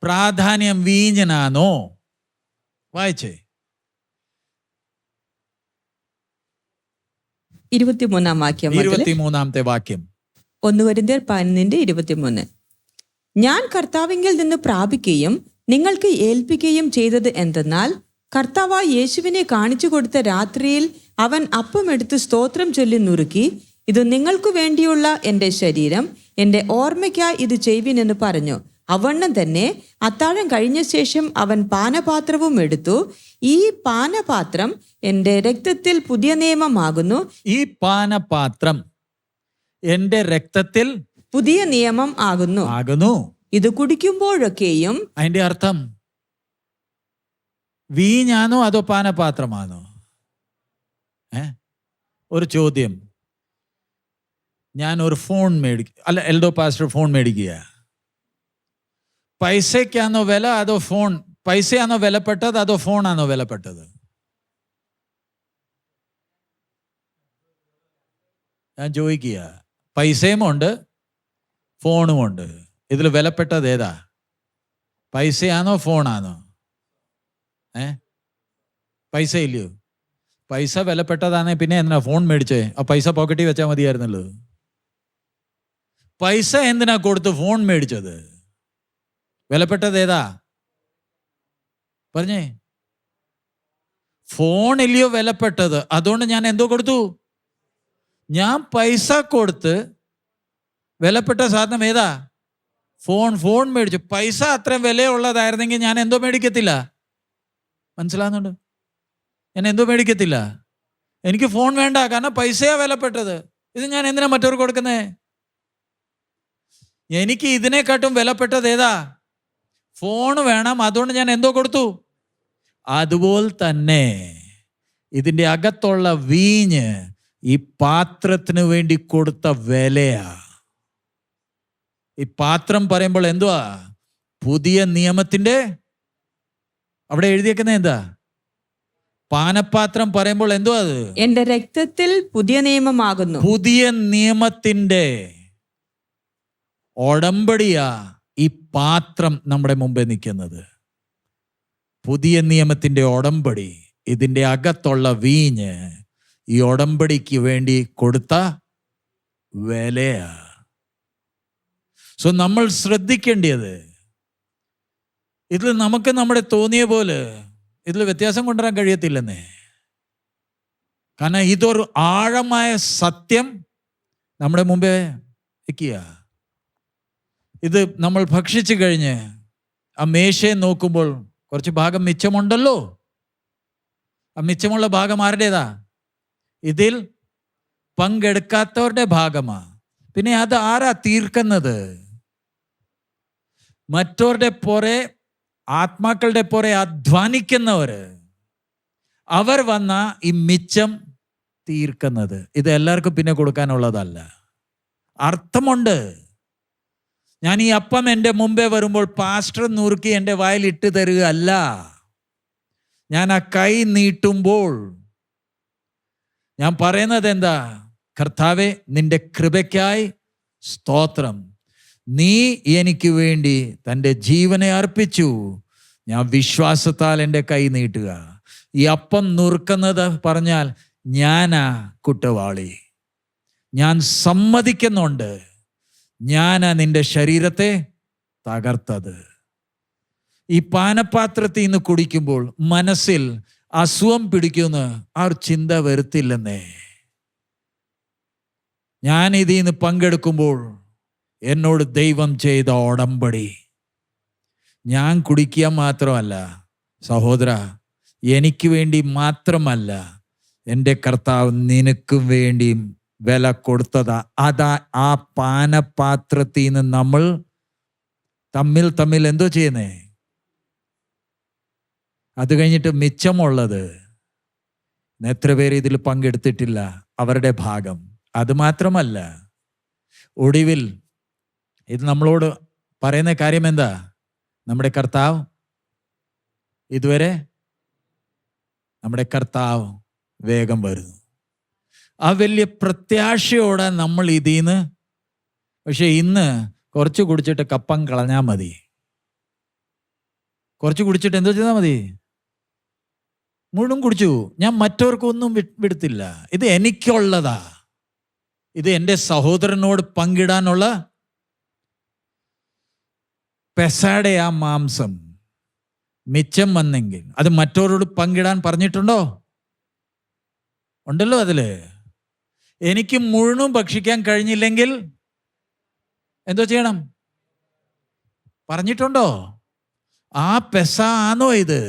പ്രാധാന്യം വീഞ്ഞിനാണോ? വായിച്ചേ. 23 വാക്യം. 23 വാക്യം. 1 കൊരിന്ത്യർ 11:23. ഞാൻ കർത്താവിങ്കിൽ നിന്ന് പ്രാപിക്കുകയും നിങ്ങൾക്ക് ഏൽപ്പിക്കുകയും ചെയ്തത് എന്തെന്നാൽ, കർത്താവായ യേശുവിനെ കാണിച്ചു കൊടുത്ത രാത്രിയിൽ അവൻ അപ്പമെടുത്ത് സ്തോത്രം ചൊല്ലി നുറുക്കി, ഇത് നിങ്ങൾക്ക് വേണ്ടിയുള്ള എൻ്റെ ശരീരം, എൻ്റെ ഓർമ്മയ്ക്കായി ഇത് ചെയ്യുവിൻ എന്ന് പറഞ്ഞു. അവണ്ണം തന്നെ അത്താഴം കഴിഞ്ഞ ശേഷം അവൻ പാനപാത്രവും എടുത്തു. ഈ പാനപാത്രം എൻ്റെ രക്തത്തിൽ പുതിയ നിയമമാകുന്നു. ഈ പാനപാത്രം എൻ്റെ രക്തത്തിൽ പുതിയ നിയമം ആകുന്നു. ഇത് കുടിക്കുമ്പോഴൊക്കെയും. അതിന്റെ അർത്ഥം വീഞ്ഞാണോ അതോ പാനപാത്രമാണോ? ഒരു ചോദ്യം. ഞാൻ ഒരു ഫോൺ അല്ല, എൽഡോ പാസ്റ്റർ ഫോൺ മേടിക്കുക. പൈസയ്ക്കാണോ വില അതോ ഫോൺ? പൈസയാണോ വിലപ്പെട്ടത് അതോ ഫോണാണോ വിലപ്പെട്ടത്? ഞാൻ ചോദിക്കുക. പൈസയും ഉണ്ട്, ഫോണും ഉണ്ട്. ഇതിൽ വിലപ്പെട്ടത് ഏതാ? പൈസയാണോ ഫോണാണോ? പൈസ ഇല്ലയോ? പൈസ വിലപ്പെട്ടതാണെ പിന്നെ എന്തിനാ ഫോൺ മേടിച്ചേ? ആ പൈസ പോക്കറ്റിൽ വെച്ചാൽ മതിയായിരുന്നല്ലോ. പൈസ എന്തിനാ കൊടുത്ത് ഫോൺ മേടിച്ചത്? വിലപ്പെട്ടത് ഏതാ? പറഞ്ഞേ. ഫോൺ ഇല്ലയോ വിലപ്പെട്ടത്? അതുകൊണ്ട് ഞാൻ എന്തോ കൊടുത്തു? ഞാൻ പൈസ കൊടുത്ത് വിലപ്പെട്ട സാധനം ഏതാ? ഫോൺ മേടിച്ചു. പൈസ അത്രയും വിലയുള്ളതായിരുന്നെങ്കിൽ ഞാൻ എന്തോ മേടിക്കത്തില്ല. മനസ്സിലാകുന്നുണ്ട്? ഞാൻ എന്തോ മേടിക്കത്തില്ല. എനിക്ക് ഫോൺ വേണ്ട, കാരണം പൈസയാ വിലപ്പെട്ടത്. ഇത് ഞാൻ എന്തിനാ മറ്റവർക്ക് കൊടുക്കുന്നേ? എനിക്ക് ഇതിനെക്കാട്ടും വിലപ്പെട്ടത് ഏതാ? ഫോൺ വേണം, അതുകൊണ്ട് ഞാൻ എന്തോ കൊടുത്തു. അതുപോലെ തന്നെ ഇതിൻ്റെ അകത്തുള്ള വീഞ്ഞ് ഈ പാത്രത്തിന് വേണ്ടി കൊടുത്ത വിലയാ. ഈ പാത്രം പറയുമ്പോൾ എന്തുവാ? പുതിയ നിയമത്തിൻ്റെ, അവിടെ എഴുതിയേക്കുന്നത് എന്താ? പാനപാത്രം പറയുമ്പോൾ എന്തുവാ അത്? എന്റെ രക്തത്തിൽ പുതിയ നിയമമാകുന്നു. പുതിയ നിയമത്തിൻ്റെ ഉടമ്പടിയാ ഈ പാത്രം നമ്മുടെ മുമ്പേ നിൽക്കുന്നത്. പുതിയ നിയമത്തിൻ്റെ ഉടമ്പടി, ഇതിൻ്റെ അകത്തുള്ള വീഞ്ഞ് ഈ ഉടമ്പടിക്ക് വേണ്ടി കൊടുത്ത വിലയാ. സോ നമ്മൾ ശ്രദ്ധിക്കേണ്ടത്, ഇതിൽ നമുക്ക് നമ്മുടെ തോന്നിയ പോലെ ഇതിൽ വ്യത്യാസം കൊണ്ടുവരാൻ കഴിയത്തില്ലെന്നേ. കാരണം ഇതൊരു ആഴമായ സത്യം നമ്മുടെ മുമ്പേ വയ്ക്കുക. ഇത് നമ്മൾ ഭക്ഷിച്ചു കഴിഞ്ഞ് ആ മേശയെ നോക്കുമ്പോൾ കുറച്ച് ഭാഗം മിച്ചമുണ്ടല്ലോ. ആ മിച്ചമുള്ള ഭാഗം ആരുടേതാ? ഇതിൽ പങ്കെടുക്കാത്തവരുടെ ഭാഗമാ. പിന്നെ അത് ആരാ തീർക്കുന്നത്? മറ്റവരുടെ പുറേ, ആത്മാക്കളുടെ പുറേ അധ്വാനിക്കുന്നവർ, അവർ വന്ന ഈ മിച്ചം തീർക്കുന്നത്. ഇത് എല്ലാവർക്കും പിന്നെ കൊടുക്കാനുള്ളതല്ല. അർത്ഥമുണ്ട്. ഞാൻ ഈ അപ്പം എൻ്റെ മുമ്പേ വരുമ്പോൾ പാസ്റ്റർ നുറുക്കി എൻ്റെ വായിൽ ഇട്ട് തരിക അല്ല. ഞാൻ ആ കൈ നീട്ടുമ്പോൾ ഞാൻ പറയുന്നത് എന്താ? കർത്താവേ, നിന്റെ കൃപയ്ക്കായി സ്തോത്രം. നീ എനിക്ക് വേണ്ടി തൻ്റെ ജീവനെ അർപ്പിച്ചു. ഞാൻ വിശ്വാസത്താൽ എൻ്റെ കൈ നീട്ടുക. ഈ അപ്പം നുറുക്കുന്നത് പറഞ്ഞാൽ ഞാനാ കുറ്റവാളി. ഞാൻ സമ്മതിക്കുന്നുണ്ട്, ഞാനാ നിന്റെ ശരീരത്തെ തകർത്തത്. ഈ പാനപാത്രത്തിൽ നിന്ന് കുടിക്കുമ്പോൾ മനസ്സിൽ അസുഖം പിടിക്കുമെന്ന് ചിന്ത വരുത്തില്ലെന്നേ. ഞാൻ ഇതിൽ നിന്ന് പങ്കെടുക്കുമ്പോൾ എന്നോട് ദൈവം ചെയ്ത ഉടമ്പടി ഞാൻ കുടിക്കുക മാത്രമല്ല സഹോദര, എനിക്ക് വേണ്ടി മാത്രമല്ല, എൻ്റെ കർത്താവ് നിനക്ക് വേണ്ടി വില കൊടുത്തതാ. അതാ ആ പാനപാത്രത്തിൽ നിന്ന് നമ്മൾ തമ്മിൽ എന്തോ ചെയ്യുന്നേ? അത് കഴിഞ്ഞിട്ട് മിച്ചമുള്ളത് എത്ര പേര് ഇതിൽ പങ്കെടുത്തിട്ടില്ല, അവരുടെ ഭാഗം. അത് മാത്രമല്ല, ഒടുവിൽ ഇത് നമ്മളോട് പറയുന്ന കാര്യം എന്താ? നമ്മുടെ കർത്താവ് ഇതുവരെ, നമ്മുടെ കർത്താവ് വേഗം വരുന്നു. ആ വലിയ പ്രത്യാശയോടെ നമ്മൾ ഇതിന്ന്, പക്ഷെ ഇന്ന് കുറച്ച് കുടിച്ചിട്ട് കപ്പം കളഞ്ഞാൽ മതി. കുറച്ച് കുടിച്ചിട്ട് എന്തോ ചെയ്താൽ മതി? മുഴുവൻ കുടിച്ചു. ഞാൻ മറ്റവർക്കൊന്നും വിടുത്തില്ല. ഇത് എനിക്കുള്ളതാ. ഇത് എൻ്റെ സഹോദരനോട് പങ്കിടാനുള്ള പെസാടെ ആ മാംസം മിച്ചം വന്നെങ്കിൽ അത് മറ്റവരോട് പങ്കിടാൻ പറഞ്ഞിട്ടുണ്ടോ? ഉണ്ടല്ലോ അതില്. എനിക്ക് മുഴുവനും ഭക്ഷിക്കാൻ കഴിഞ്ഞില്ലെങ്കിൽ എന്തോ ചെയ്യണം? പറഞ്ഞിട്ടുണ്ടോ? ആ പെസ ആണോ ഇത്?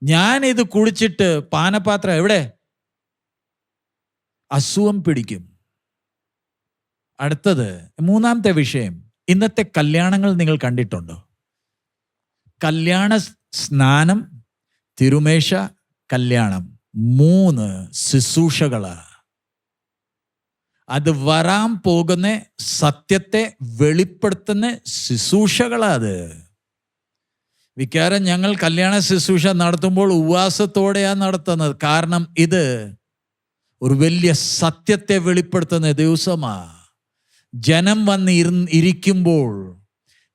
ഞാനിത് കുടിച്ചിട്ട് പാനപാത്രം എവിടെ? അസുഖം പിടിക്കും. അടുത്തത്, മൂന്നാമത്തെ വിഷയം. ഇന്നത്തെ കല്യാണങ്ങൾ നിങ്ങൾ കണ്ടിട്ടുണ്ടോ? കല്യാണ സ്നാനം, തിരുമേശ, കല്യാണം, 3 ശുശ്രൂഷകളാ. അത് വരാൻ പോകുന്ന സത്യത്തെ വെളിപ്പെടുത്തുന്ന ശുശ്രൂഷകളാ. അത് വികാരം ഞങ്ങൾ കല്യാണ ശുശ്രൂഷ നടത്തുമ്പോൾ ഉപവാസത്തോടെയാണ് നടത്തുന്നത്. കാരണം ഇത് ഒരു വലിയ സത്യത്തെ വെളിപ്പെടുത്തുന്ന ദിവസമാ. ജനം വന്ന് ഇരിക്കുമ്പോൾ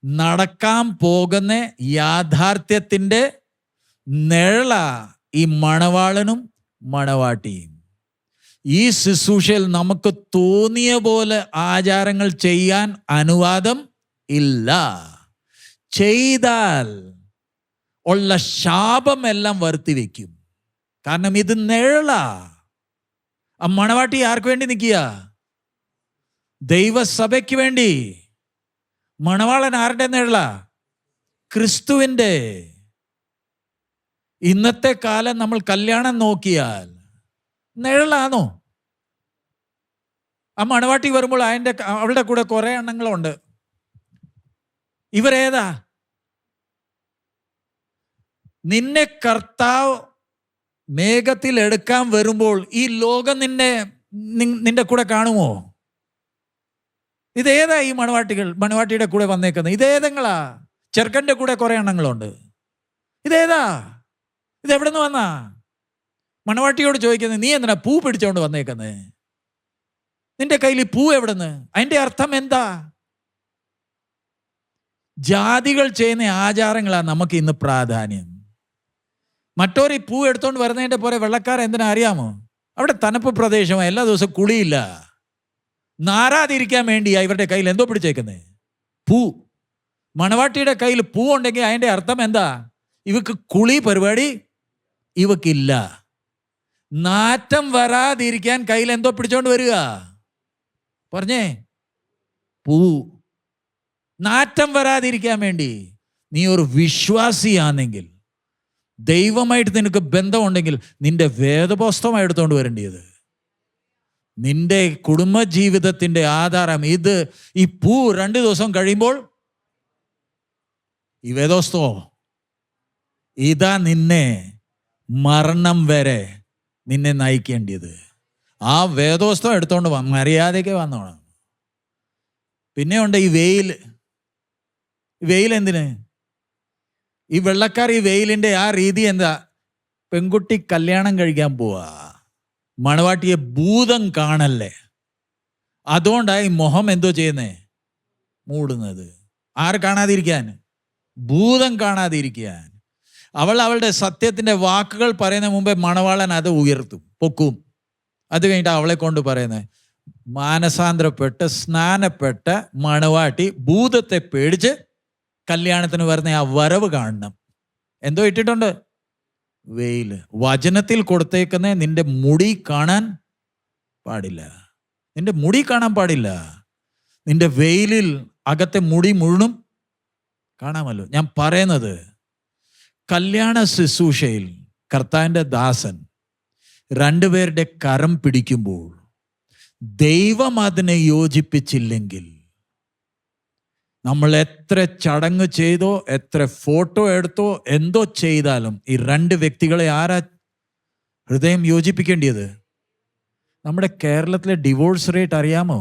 നടക്കാൻ പോകുന്ന യാഥാർത്ഥ്യത്തിൻ്റെ നിഴല ഈ മണവാളനും മണവാട്ടിയും. ഈ ശുശ്രൂഷയിൽ നമുക്ക് തോന്നിയ പോലെ ആചാരങ്ങൾ ചെയ്യാൻ അനുവാദം ഇല്ല. ചെയ്താൽ ഉള്ള ശാപമെല്ലാം വരുത്തി വയ്ക്കും. കാരണം ഇത് നിഴലാ. ആ മണവാട്ടി ആർക്ക് വേണ്ടി നിൽക്കുക? ദൈവസഭയ്ക്ക് വേണ്ടി. മണവാളൻ ആരുടെ നിഴലാ? ക്രിസ്തുവിൻ്റെ. ഇന്നത്തെ കാലം നമ്മൾ കല്യാണം നോക്കിയാൽ നിഴലാണോ? ആ മണവാട്ടി വരുമ്പോൾ അവളുടെ കൂടെ കുറെ എണ്ണങ്ങളുണ്ട്. ഇവരേതാ? നിന്നെ കർത്താവ് മേഘത്തിൽ എടുക്കാൻ വരുമ്പോൾ ഈ ലോകം നിന്റെ കൂടെ കാണുമോ? ഇതേതാ ഈ മണവാട്ടിയുടെ കൂടെ വന്നേക്കുന്നത്? ഇതേതെങ്ങളാ? ചെറുക്കൻ്റെ കൂടെ കുറെ എണ്ണങ്ങളുണ്ട്. ഇതേതാ? ഇതെവിടെ നിന്ന് വന്നാ? മണവാട്ടിയോട് ചോദിക്കുന്നത്, നീ എന്തിനാ പൂ പിടിച്ചോണ്ട് വന്നേക്കുന്നത്? നിന്റെ കയ്യിൽ ഈ പൂ എവിടെന്ന്? അതിന്റെ അർത്ഥം എന്താ? ജാതികൾ ചെയ്യുന്ന ആചാരങ്ങളാണ് നമുക്ക് ഇന്ന് പ്രാധാന്യം. മറ്റോർ ഈ പൂ എടുത്തോണ്ട് വരുന്നതിന്റെ പോലെ വെള്ളക്കാരൻ എന്തിനാ അറിയാമോ? അവിടെ തണുപ്പ് പ്രദേശമാണ്, എല്ലാ ദിവസവും കുളിയില്ല. നാരാതിരിക്കാൻ വേണ്ടിയാ ഇവരുടെ കയ്യിൽ എന്തോ പിടിച്ചേക്കുന്നത്? പൂ. മണവാട്ടിയുടെ കയ്യിൽ പൂ ഉണ്ടെങ്കിൽ അതിന്റെ അർത്ഥം എന്താ? ഇവക്ക് കുളി പരിപാടി ഇവക്കില്ല. നാറ്റം വരാതിരിക്കാൻ കയ്യിൽ എന്തോ പിടിച്ചോണ്ട് വരിക? പറഞ്ഞേ, പൂ. നാറ്റം വരാതിരിക്കാൻ വേണ്ടി. നീ ഒരു വിശ്വാസിയാണെങ്കിൽ, ദൈവമായിട്ട് നിനക്ക് ബന്ധമുണ്ടെങ്കിൽ, നിന്റെ വേദപുസ്തകം എടുത്തോണ്ട് വരേണ്ടത്. നിന്റെ കുടുംബജീവിതത്തിന്റെ ആധാരം ഇത്. ഈ പൂ 2 ദിവസം കഴിയുമ്പോൾ ഈ വേദപുസ്തകം ഇതാ നിന്നെ മരണം വരെ നിന്നെ നയിക്കേണ്ടത്. ആ വേദപുസ്തകം എടുത്തോണ്ട് മര്യാദയ്ക്ക് വന്നോണം. പിന്നെ ഉണ്ട് ഈ വെയിൽ. വെയിൽ എന്തിന്? ഈ വെള്ളക്കാർ ഈ വെയിലിന്റെ ആ രീതി എന്താ? പെൺകുട്ടി കല്യാണം കഴിക്കാൻ പോവാ, മണവാട്ടിയെ ഭൂതം കാണല്ലേ. അതുകൊണ്ടായി മുഖം എന്തോ ചെയ്യുന്നേ? മൂടുന്നത്. ആര് കാണാതിരിക്കാൻ? ഭൂതം കാണാതിരിക്കാൻ. അവളുടെ സത്യത്തിന്റെ വാക്കുകൾ പറയുന്ന മുമ്പേ മണവാളൻ അത് ഉയർത്തും, പൊക്കും. അത് കഴിഞ്ഞിട്ട് അവളെ കൊണ്ട് പറയുന്നത്, മാനസാന്തരപ്പെട്ട് സ്നാനപ്പെട്ട മണവാട്ടി ഭൂതത്തെ പേടിച്ച് കല്യാണത്തിന് വരുന്ന ആ വരവ് കാണണം. എന്തോ ഇട്ടിട്ടുണ്ട്? വെയില്. വചനത്തിൽ കൊടുത്തേക്കുന്ന നിന്റെ മുടി കാണാൻ പാടില്ല. നിന്റെ മുടി കാണാൻ പാടില്ല. നിന്റെ വെയിലിൽ അകത്തെ മുടി മുഴുവനും കാണാമല്ലോ. ഞാൻ പറയുന്നത്, കല്യാണ ശുശ്രൂഷയിൽ കർത്താവിൻ്റെ ദാസൻ 2 പേരുടെ കരം പിടിക്കുമ്പോൾ ദൈവം അതിനെ യോജിപ്പിച്ചില്ലെങ്കിൽ, നമ്മൾ എത്ര ചടങ്ങ് ചെയ്തോ, എത്ര ഫോട്ടോ എടുത്തോ, എന്തോ ചെയ്താലും ഈ 2 വ്യക്തികളെ ആരാ ഹൃദയം യോജിപ്പിക്കേണ്ടത്? നമ്മുടെ കേരളത്തിലെ ഡിവോഴ്സ് റേറ്റ് അറിയാമോ?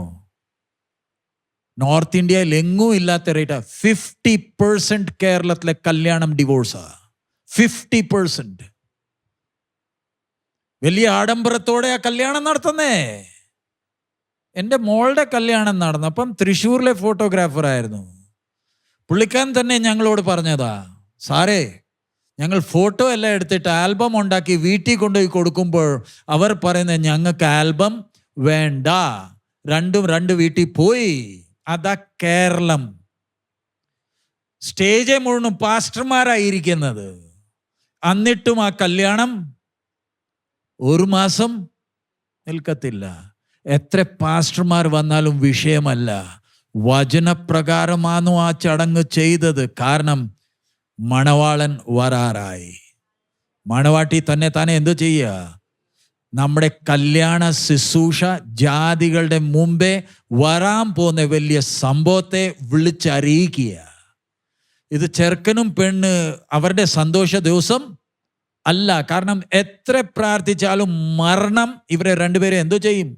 നോർത്ത് ഇന്ത്യയിൽ എങ്ങും ഇല്ലാത്ത റേറ്റാ. 50% കേരളത്തിലെ കല്യാണം ഡിവോഴ്സാ. 50%. വലിയ ആഡംബരത്തോടെ ആ കല്യാണം നടത്തുന്നേ. എൻ്റെ മോളുടെ കല്യാണം നടന്നപ്പം തൃശ്ശൂരിലെ ഫോട്ടോഗ്രാഫർ ആയിരുന്നു. പുള്ളിക്കാരൻ തന്നെ ഞങ്ങളോട് പറഞ്ഞതാ, സാറേ, ഞങ്ങൾ ഫോട്ടോ എല്ലാം എടുത്തിട്ട് ആൽബം ഉണ്ടാക്കി വീട്ടിൽ കൊണ്ടുപോയി കൊടുക്കുമ്പോൾ അവർ പറയുന്നത്, ഞങ്ങൾക്ക് ആൽബം വേണ്ട, 2 വീട്ടിൽ പോയി. അതാ കേരളം. സ്റ്റേജ് മുഴുവൻ പാസ്റ്റർമാരായിരിക്കുന്നത്. എന്നിട്ടും ആ കല്യാണം 1 മാസം നിൽക്കത്തില്ല. എത്ര പാസ്റ്റർമാർ വന്നാലും വിഷയമല്ല. വചനപ്രകാരമാണോ ആ ചടങ്ങ് ചെയ്തത്? കാരണം മണവാളൻ വരാറായി. മണവാട്ടി താനെ എന്തോ ചെയ്യുക? നമ്മുടെ കല്യാണ ശുശ്രൂഷ ജാതികളുടെ മുമ്പേ വരാൻ പോകുന്ന വലിയ സംഭവത്തെ വിളിച്ചറിയിക്കുക. ഇത് ചെറുക്കനും പെണ്ണ് അവരുടെ സന്തോഷ ദിവസം അല്ല. കാരണം എത്ര പ്രാർത്ഥിച്ചാലും മരണം ഇവരെ 2 പേരെ എന്തോ ചെയ്യും.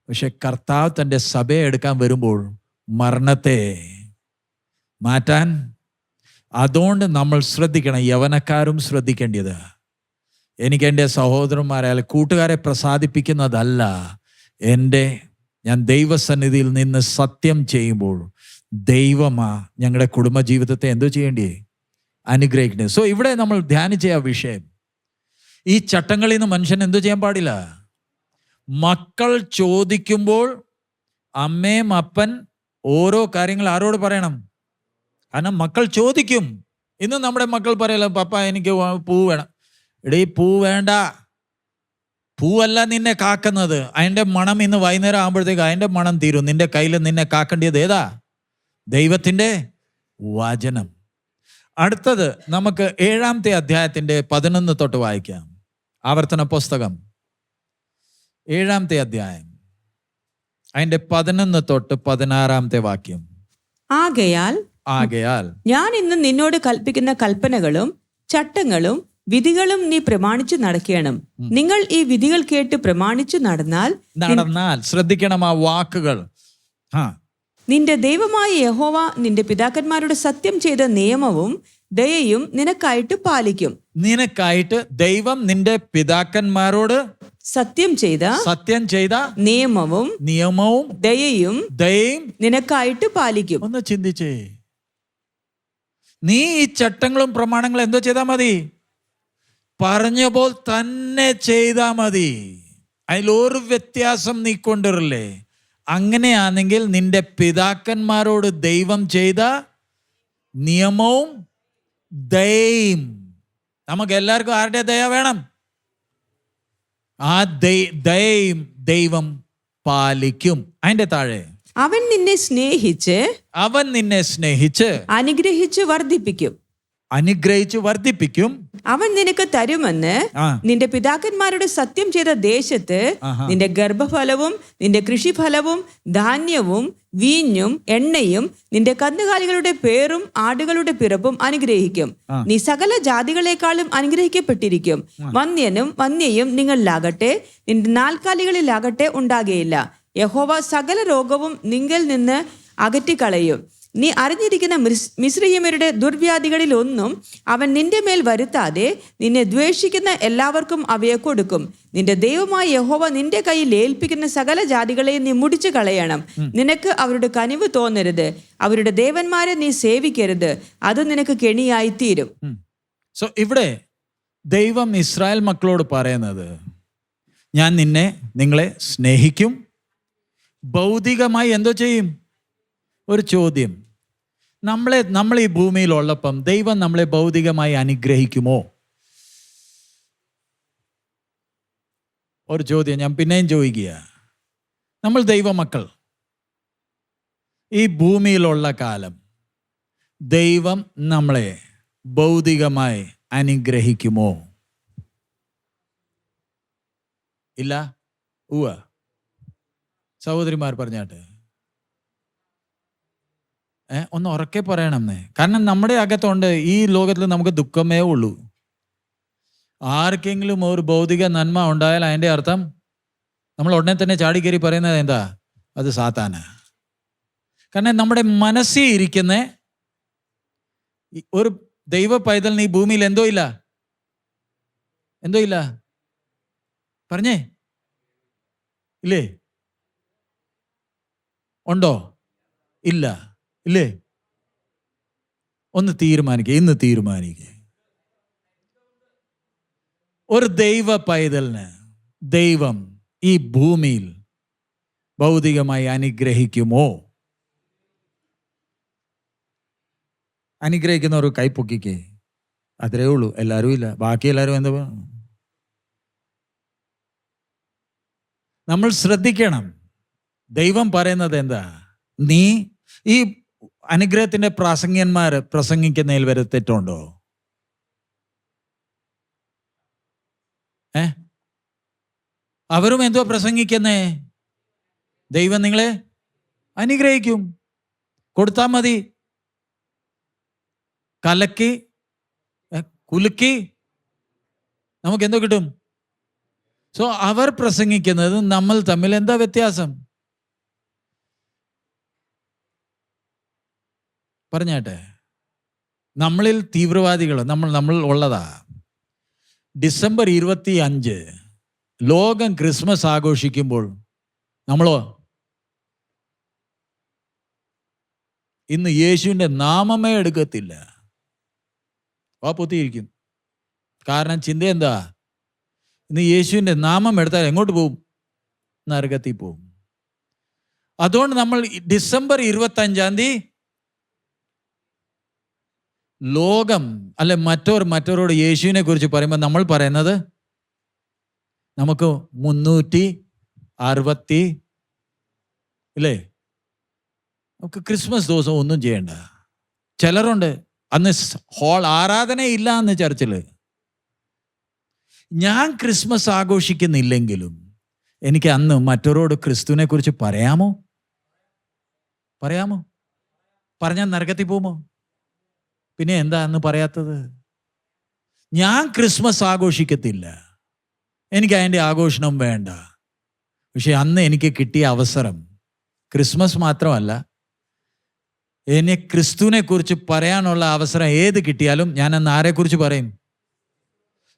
പക്ഷെ കർത്താവ് തൻ്റെ സഭയെ എടുക്കാൻ വരുമ്പോൾ മരണത്തെ മാറ്റാൻ. അതുകൊണ്ട് നമ്മൾ ശ്രദ്ധിക്കണം. യവനക്കാരും ശ്രദ്ധിക്കേണ്ടത്, എനിക്ക് എൻ്റെ സഹോദരന്മാരെ കൂട്ടുകാരെ പ്രസാദിപ്പിക്കുന്നതല്ല. ഞാൻ ദൈവസന്നിധിയിൽ നിന്ന് സത്യം ചെയ്യുമ്പോൾ ദൈവമാ ഞങ്ങളുടെ കുടുംബജീവിതത്തെ എന്തോ ചെയ്യേണ്ടേ? അനുഗ്രഹിക്കണേ. സോ ഇവിടെ നമ്മൾ ധ്യാനിച്ച ആ വിഷയം, ഈ ചട്ടങ്ങളിൽ നിന്ന് മനുഷ്യൻ എന്തോ ചെയ്യാൻ പാടില്ല. മക്കൾ ചോദിക്കുമ്പോൾ അമ്മയും അപ്പൻ ഓരോ കാര്യങ്ങൾ ആരോട് പറയണം? കാരണം മക്കൾ ചോദിക്കും. ഇന്ന് നമ്മുടെ മക്കൾ പറയല, പപ്പ എനിക്ക് പൂ വേണം. എടീ, പൂ വേണ്ട. പൂവല്ല നിന്നെ കാക്കുന്നത്. അതിൻ്റെ മണം ഇന്ന് വൈകുന്നേരം ആകുമ്പോഴത്തേക്ക് അതിൻ്റെ മണം തീരും. നിന്റെ കയ്യിൽ നിന്നെ കാക്കേണ്ടത് ഏതാ? ദൈവത്തിൻ്റെ വചനം. അടുത്തത് നമുക്ക് 7-ാമത്തെ അധ്യായത്തിൻ്റെ 11 തൊട്ട് വായിക്കാം. ആവർത്തന പുസ്തകം 7-ാമത്തെ അധ്യായം അതിന്റെ 11 തൊട്ട് 16 വാക്യം. ആകയാൽ ഞാൻ ഇന്ന് നിന്നോട് കൽപ്പിക്കുന്ന കൽപ്പനകളും ചട്ടങ്ങളും വിധികളും നീ പ്രമാണിച്ചു നടക്കണം. നിങ്ങൾ ഈ വിധികൾ കേട്ട് പ്രമാണിച്ചു നടന്നാൽ ശ്രദ്ധിക്കണം ആ വാക്കുകൾ. നിന്റെ ദൈവമായ യഹോവ നിന്റെ പിതാക്കന്മാരോട് സത്യം ചെയ്ത നിയമവും ദയയും നിനക്കായിട്ട് പാലിക്കും. നിനക്കായിട്ട് ദൈവം നിന്റെ പിതാക്കന്മാരോട് സത്യം ചെയ്ത നിയമവും ദയയും നിനക്കായിട്ട് പാലിക്കും. ഒന്ന് ചിന്തിച്ചേ, നീ ഈ ചട്ടങ്ങളും പ്രമാണങ്ങളും എന്തോ ചെയ്താൽ മതി? പറഞ്ഞ പോൽ തന്നെ ചെയ്താൽ മതി. അതിലൊരു വ്യത്യാസം നീ കൊണ്ടുവരില്ലേ? അങ്ങനെയാണെങ്കിൽ നിന്റെ പിതാക്കന്മാരോട് ദൈവം ചെയ്ത നിയമവും ദയയും, നമുക്ക് എല്ലാവർക്കും ആരുടെ ദയ വേണം? ആ ദയയും ദൈവം പാലിക്കും. അതിന്റെ താഴെ അവൻ നിന്നെ സ്നേഹിച്ച് അനുഗ്രഹിച്ചു വർദ്ധിപ്പിക്കും. അവൻ നിനക്ക് തരുമെന്ന് നിന്റെ പിതാക്കന്മാരോട് സത്യം ചെയ്ത ദേശത്ത് നിന്റെ ഗർഭഫലവും നിന്റെ കൃഷിഫലവും ധാന്യവും വീഞ്ഞും എണ്ണയും നിന്റെ കന്നുകാലികളുടെ പേരും ആടുകളുടെ പിറപ്പും അനുഗ്രഹിക്കും. നീ സകല ജാതികളെക്കാളും അനുഗ്രഹിക്കപ്പെട്ടിരിക്കും. വന്യയും നിങ്ങളിലാകട്ടെ നിന്റെ നാൽക്കാലികളിലാകട്ടെ ഉണ്ടാകുകയില്ല. യഹോവ സകല രോഗവും നിങ്ങൾ നിന്ന് അകറ്റിക്കളയും. നീ അറിഞ്ഞിരിക്കുന്ന മിസ്രയീമ്യരുടെ ദുർവ്യാധികളിൽ ഒന്നും അവൻ നിന്റെ മേൽ വരുത്താതെ നിന്നെ ദ്വേഷിക്കുന്ന എല്ലാവർക്കും അവയെ കൊടുക്കും. നിന്റെ ദൈവമായ യഹോവ നിന്റെ കയ്യിൽ ഏൽപ്പിക്കുന്ന സകല ജാതികളെയും നീ മുടിച്ചു കളയണം. നിനക്ക് അവരുടെ കനിവ് തോന്നരുത്. അവരുടെ ദേവന്മാരെ നീ സേവിക്കരുത്. അത് നിനക്ക് കെണിയായി തീരും. സോ ഇവിടെ ദൈവം ഇസ്രായേൽ മക്കളോട് പറയുന്നത്, ഞാൻ നിങ്ങളെ സ്നേഹിക്കും. ഭൗതികമായി എന്തോ ചെയ്യും? ഒരു ചോദ്യം, നമ്മൾ ഈ ഭൂമിയിലുള്ളപ്പം ദൈവം നമ്മളെ ഭൗതികമായി അനുഗ്രഹിക്കുമോ? ഒരു ചോദ്യം ഞാൻ പിന്നെയും ചോദിക്കുക. നമ്മൾ ദൈവമക്കൾ ഈ ഭൂമിയിലുള്ള കാലം ദൈവം നമ്മളെ ഭൗതികമായി അനുഗ്രഹിക്കുമോ? ഇല്ല. സഹോദരിമാർ പറഞ്ഞാട്ടെ, ഒന്ന് ഉറക്കെ പറയണമെന്നേ. കാരണം നമ്മുടെ അകത്തുണ്ട്, ഈ ലോകത്തിൽ നമുക്ക് ദുഃഖമേ ഉള്ളൂ. ആർക്കെങ്കിലും ഒരു ഭൗതിക നന്മ ഉണ്ടായാൽ അതിൻ്റെ അർത്ഥം നമ്മൾ ഉടനെ തന്നെ ചാടിക്കയറി പറയുന്നത് എന്താ? അത് സാത്താനാ. കാരണം നമ്മുടെ മനസ്സിൽ ഇരിക്കുന്ന ഒരു ദൈവ പൈതലിന് ഈ ഭൂമിയിൽ എന്തോ ഇല്ല പറഞ്ഞേ, ഇല്ലേ? ഉണ്ടോ? ഇല്ലേ? ഒന്ന് ഇന്ന് തീരുമാനിക്കുക. ഒരു ദൈവ പൈതലിന് ദൈവം ഈ ഭൂമിയിൽ ഭൗതികമായി അനുഗ്രഹിക്കുമോ? അനുഗ്രഹിക്കുന്നവർ കൈപ്പൊക്കിക്കേ. അത്രേ ഉള്ളൂ. എല്ലാവരും ഇല്ല. ബാക്കി എല്ലാവരും എന്താ? നമ്മൾ ശ്രദ്ധിക്കണം. ദൈവം പറയുന്നത് എന്താ? നീ ഈ അനുഗ്രഹത്തിന്റെ പ്രാസംഗ്യന്മാർ പ്രസംഗിക്കുന്നതിൽ വരെ തെറ്റുണ്ടോ? അവരും എന്തോ പ്രസംഗിക്കുന്നേ? ദൈവം നിങ്ങളെ അനുഗ്രഹിക്കും, കൊടുത്താൽ മതി. കലക്കി കുലുക്കി നമുക്ക് എന്തോ കിട്ടും. സോ അവർ പ്രസംഗിക്കുന്നത് നമ്മൾ തമ്മിൽ എന്താ വ്യത്യാസം? പറഞ്ഞാട്ടെ. നമ്മളിൽ തീവ്രവാദികൾ നമ്മൾ ഉള്ളതാ. ഡിസംബർ 25 ലോകം ക്രിസ്മസ് ആഘോഷിക്കുമ്പോൾ നമ്മളോ ഇന്ന് യേശുവിൻ്റെ നാമമേ എടുക്കത്തില്ല. പൊത്തിയിരിക്കും. കാരണം ചിന്ത എന്താ? ഇന്ന് യേശുവിൻ്റെ നാമം എടുത്താൽ എങ്ങോട്ട് പോവും? നരകത്തിൽ പോവും. അതുകൊണ്ട് നമ്മൾ ഡിസംബർ 25 ലോകം അല്ലെ മറ്റവരോട് യേശുവിനെ കുറിച്ച് പറയുമ്പോൾ നമ്മൾ പറയുന്നത് നമുക്ക് 360 ഇല്ലേ, നമുക്ക് ക്രിസ്മസ് ദിവസം ഒന്നും ചെയ്യണ്ട. ചിലരുണ്ട് അന്ന് ആരാധനയില്ല അന്ന് ചർച്ചിൽ. ഞാൻ ക്രിസ്മസ് ആഘോഷിക്കുന്നില്ലെങ്കിലും എനിക്ക് അന്ന് മറ്റൊരോട് ക്രിസ്തുവിനെ കുറിച്ച് പറയാമോ? പറഞ്ഞാൽ നരകത്തിൽ പോകുമോ? പിന്നെ എന്താ അന്ന് പറയാത്തത്? ഞാൻ ക്രിസ്മസ് ആഘോഷിക്കത്തില്ല, എനിക്ക് അതിൻ്റെ ആഘോഷണം വേണ്ട. പക്ഷെ അന്ന് എനിക്ക് കിട്ടിയ അവസരം ക്രിസ്മസ് മാത്രമല്ല, എന്നെ ക്രിസ്തുവിനെ കുറിച്ച് പറയാനുള്ള അവസരം ഏത് കിട്ടിയാലും ഞാൻ അന്ന് ആരെക്കുറിച്ച് പറയും?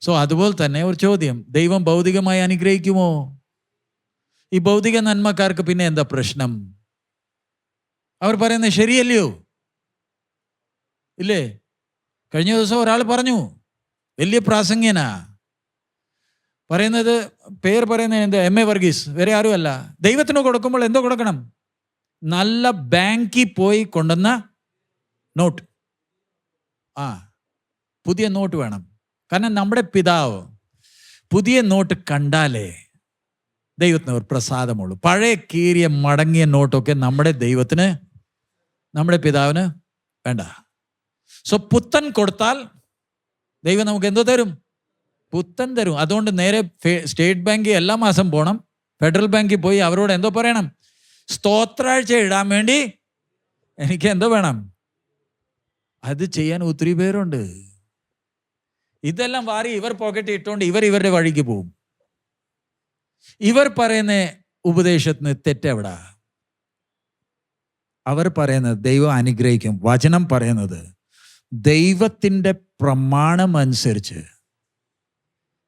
സോ അതുപോലെ തന്നെ ഒരു ചോദ്യം, ദൈവം ഭൗതികമായി അനുഗ്രഹിക്കുമോ? ഈ ഭൗതിക നന്മക്കാർക്ക് പിന്നെ എന്താ പ്രശ്നം? അവർ പറയുന്നത് ശരിയല്ലയോ? ഇല്ലേ? കഴിഞ്ഞ ദിവസം ഒരാൾ പറഞ്ഞു, വലിയ പ്രാസംഗ്യനാ, പറയുന്നത്, പേര് പറയുന്നത് എന്താ, എം എ വർഗീസ്, വേറെ ആരുമല്ല. ദൈവത്തിന് കൊടുക്കുമ്പോൾ എന്തോ കൊടുക്കണം? നല്ല ബാങ്കിൽ പോയി കൊണ്ടുവന്ന നോട്ട്, പുതിയ നോട്ട് വേണം. കാരണം നമ്മുടെ പിതാവ് പുതിയ നോട്ട് കണ്ടാലേ ദൈവത്തിന് ഒരു പ്രസാദമുള്ളൂ. പഴയ കീറിയ മടങ്ങിയ നോട്ടൊക്കെ നമ്മുടെ ദൈവത്തിന്, നമ്മുടെ പിതാവിന് വേണ്ട. സോ പുത്തൻ കൊടുത്താൽ ദൈവം നമുക്ക് എന്തോ തരും? പുത്തൻ തരും. അതുകൊണ്ട് നേരെ സ്റ്റേറ്റ് ബാങ്കിൽ എല്ലാ മാസം പോകണം, ഫെഡറൽ ബാങ്കിൽ പോയി അവരോട് എന്തോ പറയണം? സ്തോത്രാഴ്ച ഇടാൻ വേണ്ടി എനിക്ക് എന്തോ വേണം? അത് ചെയ്യാൻ ഒത്തിരി പേരുണ്ട്. ഇതെല്ലാം വാരി ഇവർ പോക്കറ്റ് ഇട്ടുകൊണ്ട് ഇവരുടെ വഴിക്ക് പോകും. ഇവർ പറയുന്ന ഉപദേശത്തിന് തെറ്റെവിടാ? അവർ പറയുന്നത് ദൈവം അനുഗ്രഹിക്കും. വചനം പറയുന്നത് ദൈവത്തിൻ്റെ പ്രമാണമനുസരിച്ച്,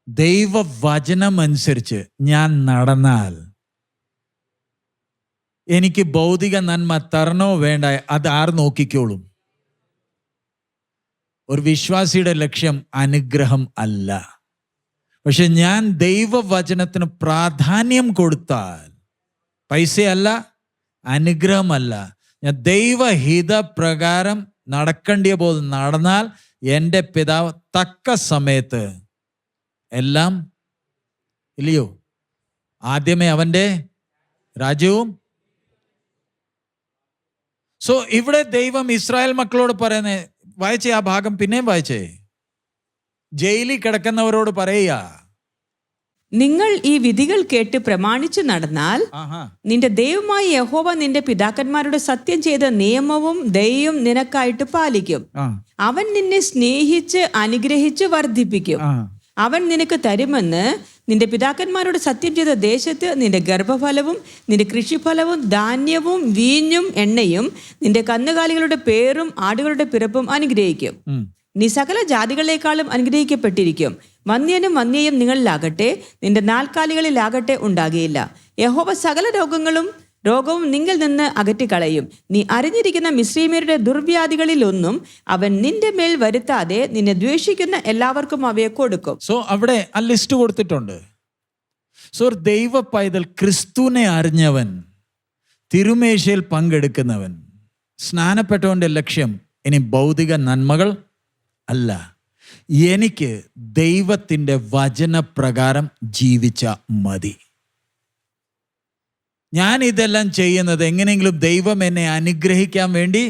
ദൈവവചനമനുസരിച്ച് ഞാൻ നടന്നാൽ എനിക്ക് ഭൗതിക നന്മ തരണോ വേണ്ട, അത് ആർ നോക്കിക്കോളും. ഒരു വിശ്വാസിയുടെ ലക്ഷ്യം അനുഗ്രഹം അല്ല. പക്ഷെ ഞാൻ ദൈവവചനത്തിന് പ്രാധാന്യം കൊടുത്താൽ, പൈസയല്ല, അനുഗ്രഹമല്ല, ഞാൻ ദൈവഹിത പ്രകാരം നടക്കേണ്ടിയ പോലെ നടന്നാൽ എൻ്റെ പിതാവ് തക്ക സമയത്ത് എല്ലാം, ഇല്ലയോ, ആദ്യമേ അവൻ്റെ രാജ്യവും. സോ ഇവിടെ ദൈവം ഇസ്രായേൽ മക്കളോട് പറയുന്നത്, വായിച്ചേ ആ ഭാഗം, പിന്നെയും വായിച്ചേ. ജയിലിൽ കിടക്കുന്നവരോട് പറയുക, നിങ്ങൾ ഈ വിധികൾ കേട്ട് പ്രമാണിച്ചു നടന്നാൽ നിന്റെ ദൈവമായ യഹോവ നിന്റെ പിതാക്കന്മാരോട് സത്യം ചെയ്ത നിയമവും ദയയും നിനക്കായിട്ട് പാലിക്കും. അവൻ നിന്നെ സ്നേഹിച്ച് അനുഗ്രഹിച്ച് വർദ്ധിപ്പിക്കും. അവൻ നിനക്ക് തരുമെന്ന് നിന്റെ പിതാക്കന്മാരോട് സത്യം ചെയ്ത ദേശത്ത് നിന്റെ ഗർഭഫലവും നിന്റെ കൃഷിഫലവും ധാന്യവും വീഞ്ഞും എണ്ണയും നിന്റെ കന്നുകാലികളുടെ പേരും ആടുകളുടെ പിറപ്പും അനുഗ്രഹിക്കും. നീ സകല ജാതികളെക്കാളും അനുഗ്രഹിക്കപ്പെട്ടിരിക്കും. വന്ധ്യനും വന്ധ്യയും നിങ്ങളിലാകട്ടെ നിന്റെ നാൽക്കാലികളിലാകട്ടെ ഉണ്ടാകുകയില്ല. യഹോവ സകല രോഗവും നിങ്ങൾ നിന്ന് അകറ്റിക്കളയും. നീ അറിഞ്ഞിരിക്കുന്ന മിസ്രീമ്യരുടെ ദുർവ്യാധികളിലൊന്നും അവൻ നിന്റെ മേൽ വരുത്താതെ നിന്നെ ദ്വേഷിക്കുന്ന എല്ലാവർക്കും അവയെ കൊടുക്കും. സോ അവിടെ ആ ലിസ്റ്റ് കൊടുത്തിട്ടുണ്ട്. സോ ദൈവ പൈതൽ, ക്രിസ്തുവിനെ അറിഞ്ഞവൻ, തിരുമേശയിൽ പങ്കെടുക്കുന്നവൻ, സ്നാനപ്പെട്ടവന്റെ ലക്ഷ്യം ഇനി ഭൗതിക നന്മകൾ അല്ല, എനിക്ക് ദൈവത്തിൻ്റെ വചനപ്രകാരം ജീവിച്ച മതി. ഞാൻ ഇതെല്ലാം ചെയ്യുന്നത് എങ്ങനെയെങ്കിലും ദൈവം എന്നെ അനുഗ്രഹിക്കാൻ വേണ്ടി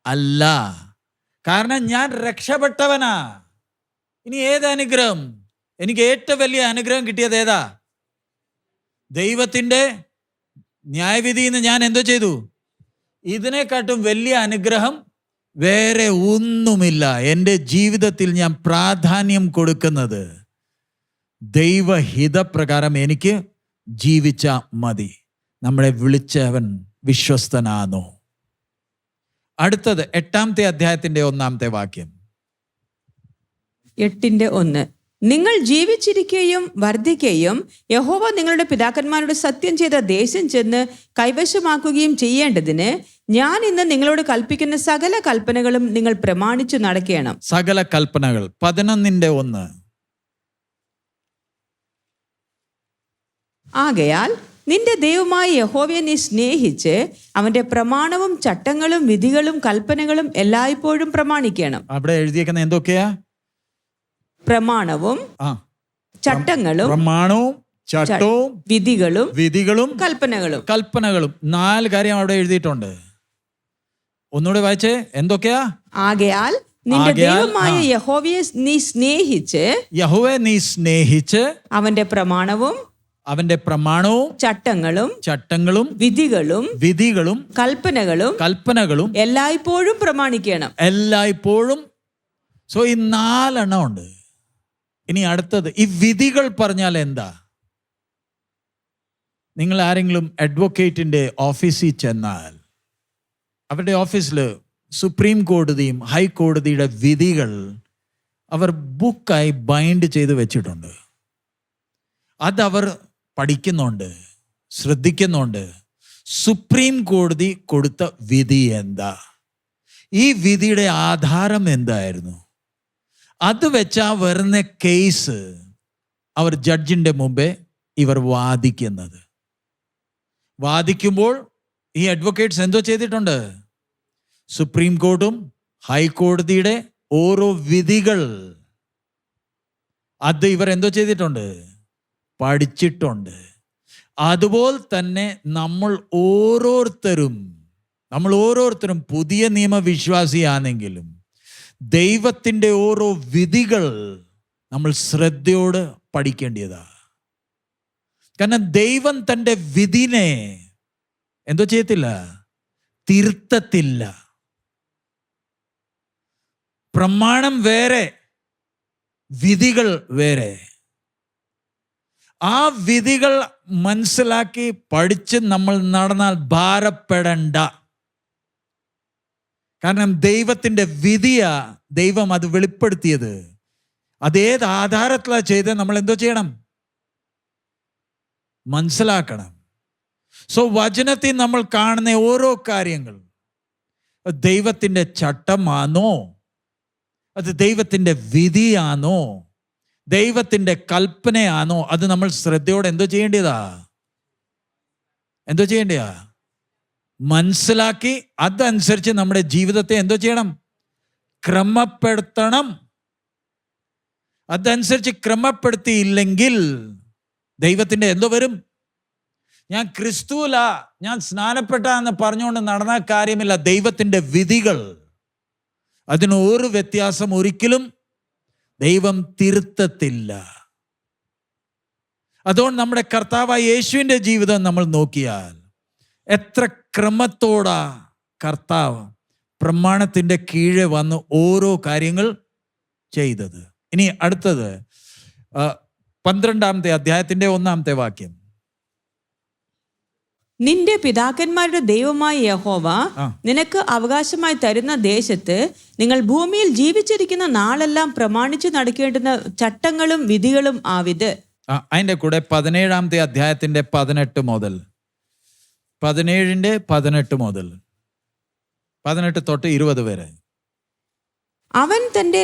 അല്ല. കാരണം ഞാൻ രക്ഷപ്പെട്ടവനാ. ഇനി ഏത് അനുഗ്രഹം? എനിക്ക് ഏറ്റവും വലിയ അനുഗ്രഹം കിട്ടിയത് ഏതാ? ദൈവത്തിൻ്റെ ന്യായവിധിന്ന് ഞാൻ എന്തോ ചെയ്തു? ഇതിനെക്കാട്ടും വലിയ അനുഗ്രഹം വേറെ ഒന്നുമില്ല. എൻ്റെ ജീവിതത്തിൽ ഞാൻ പ്രാധാന്യം കൊടുക്കുന്നത് ദൈവഹിതപ്രകാരം എനിക്ക് ജീവിച്ച മതി. നമ്മളെ വിളിച്ചവൻ വിശ്വസ്തനാണോ? അടുത്തത് 8-ാമത്തെ അധ്യായത്തിന്റെ 1-ാമത്തെ വാക്യം. 8:1 നിങ്ങൾ ജീവിച്ചിരിക്കുകയും വർദ്ധിക്കുകയും യഹോവ നിങ്ങളുടെ പിതാക്കന്മാരോട് സത്യം ചെയ്ത ദേശം ചെന്ന് കൈവശമാക്കുകയും ചെയ്യേണ്ടതിന് ഞാൻ ഇന്ന് നിങ്ങളോട് കൽപ്പിക്കുന്ന സകല കൽപ്പനകളും നിങ്ങൾ പ്രമാണിച്ചു നടക്കണം. സകല കൽപ്പനകൾ. 11:1 ആകയാൽ നിന്റെ ദൈവമായ യഹോവയെ നീ സ്നേഹിച്ച് അവന്റെ പ്രമാണവും ചട്ടങ്ങളും വിധികളും കൽപ്പനകളും എല്ലായ്പ്പോഴും പ്രമാണിക്കണം. അവിടെ എഴുതിയേക്കുന്ന എന്തൊക്കെയാ? പ്രമാണവും ചട്ടങ്ങളും, പ്രമാണവും ചട്ടവും വിധികളും കൽപ്പനകളും. 4 കാര്യം അവിടെ എഴുതിയിട്ടുണ്ട്. ഒന്നുകൂടെ വായിച്ചേ, എന്തൊക്കെയാ? ആകയാൽ നിന്റെ ദൈവമായ യഹോവയെ നീ സ്നേഹിച്ച് അവന്റെ പ്രമാണവും അവന്റെ പ്രമാണവും ചട്ടങ്ങളും വിധികളും കൽപ്പനകളും എല്ലായ്പ്പോഴും പ്രമാണിക്കണം. എല്ലായ്പ്പോഴും. സോ ഈ 4 ഉണ്ട്. ഇനി അടുത്തത്, ഈ വിധികൾ പറഞ്ഞാൽ എന്താ? നിങ്ങൾ ആരെങ്കിലും അഡ്വക്കേറ്റിന്റെ ഓഫീസിൽ ചെന്നാൽ അവരുടെ ഓഫീസിൽ സുപ്രീം കോടതിയും ഹൈക്കോടതിയുടെ വിധികൾ അവർ ബുക്കായി ബൈൻഡ് ചെയ്ത് വെച്ചിട്ടുണ്ട്. അതവർ പഠിക്കുന്നുണ്ട്, ശ്രദ്ധിക്കുന്നുണ്ട്. സുപ്രീം കോടതി കൊടുത്ത വിധി എന്താ, ഈ വിധിയുടെ ആധാരം എന്തായിരുന്നു, അത് വെച്ചാ വരുന്ന കേസ് അവർ ജഡ്ജിന്റെ മുമ്പേ ഇവർ വാദിക്കുമ്പോൾ ഈ അഡ്വക്കേറ്റ്സ് എന്തോ ചെയ്തിട്ടുണ്ട്? സുപ്രീം കോർട്ടും ഹൈക്കോടതിയുടെ ഓരോ വിധികൾ അത് ഇവർ എന്തോ ചെയ്തിട്ടുണ്ട്? പഠിച്ചിട്ടുണ്ട്. അതുപോലെ തന്നെ നമ്മൾ ഓരോരുത്തരും പുതിയ നിയമവിശ്വാസിയാണെങ്കിലും ദൈവത്തിൻ്റെ ഓരോ വിധികൾ നമ്മൾ ശ്രദ്ധയോടെ പഠിക്കേണ്ടതാ. കാരണം ദൈവം തൻ്റെ വിധിനെ എന്തോ ചെയ്യത്തില്ല, തിരുത്തത്തില്ല. പ്രമാണം വേറെ, വിധികൾ വേറെ. ആ വിധികൾ മനസ്സിലാക്കി പഠിച്ച് നമ്മൾ നടന്നാൽ ഭാരപ്പെടണ്ട. കാരണം ദൈവത്തിൻ്റെ വിധിയാ ദൈവം അത് വെളിപ്പെടുത്തിയത്. അതേത് ആധാരത്തിലാണ് ചെയ്ത് നമ്മൾ എന്തോ ചെയ്യണം? മനസ്സിലാക്കണം. സോ വചനത്തിൽ നമ്മൾ കാണുന്ന ഓരോ കാര്യങ്ങൾ ദൈവത്തിൻ്റെ ചട്ടമാണോ, അത് ദൈവത്തിൻ്റെ വിധിയാണോ, ദൈവത്തിൻ്റെ കൽപ്പനയാണോ, അത് നമ്മൾ ശ്രദ്ധയോടെ എന്തോ ചെയ്യേണ്ടതാ? മനസ്സിലാക്കി അതനുസരിച്ച് നമ്മുടെ ജീവിതത്തെ എന്തോ ചെയ്യണം? ക്രമപ്പെടുത്തണം. അതനുസരിച്ച് ക്രമപ്പെടുത്തിയില്ലെങ്കിൽ ദൈവത്തിൻ്റെ എന്തോ വരും? ഞാൻ ക്രിസ്തുവില, ഞാൻ സ്നാനപ്പെട്ടാന്ന് പറഞ്ഞുകൊണ്ട് നടന്ന കാര്യമില്ല. ദൈവത്തിൻ്റെ വിധികൾ, അതിന് ഒരു വ്യത്യാസം ഒരിക്കലും ദൈവം തിരുത്തത്തില്ല. അതുകൊണ്ട് നമ്മുടെ കർത്താവായ യേശുവിൻ്റെ ജീവിതം നമ്മൾ നോക്കിയാൽ എത്ര ക്രമത്തോടാ കർത്താവ് പ്രമാണത്തിൻ്റെ കീഴെ വന്ന് ഓരോ കാര്യങ്ങൾ ചെയ്തത്. ഇനി അടുത്തത് 12-ാമത്തെ അധ്യായത്തിൻ്റെ 1-ാമത്തെ വാക്യം. നിന്റെ പിതാക്കന്മാരുടെ ദൈവമായ യഹോവ നിനക്ക് അവകാശമായി തരുന്ന ദേശത്ത് നിങ്ങൾ ഭൂമിയിൽ ജീവിച്ചിരിക്കുന്ന നാളെല്ലാം പ്രമാണിച്ചു നടക്കേണ്ടുന്ന ചട്ടങ്ങളും വിധികളും ആവിത്. അതിൻ്റെ കൂടെ 17-ാമത്തെ അധ്യായത്തിൻ്റെ 18 മുതൽ 18 തൊട്ട് 20 വരെ. അവൻ തന്റെ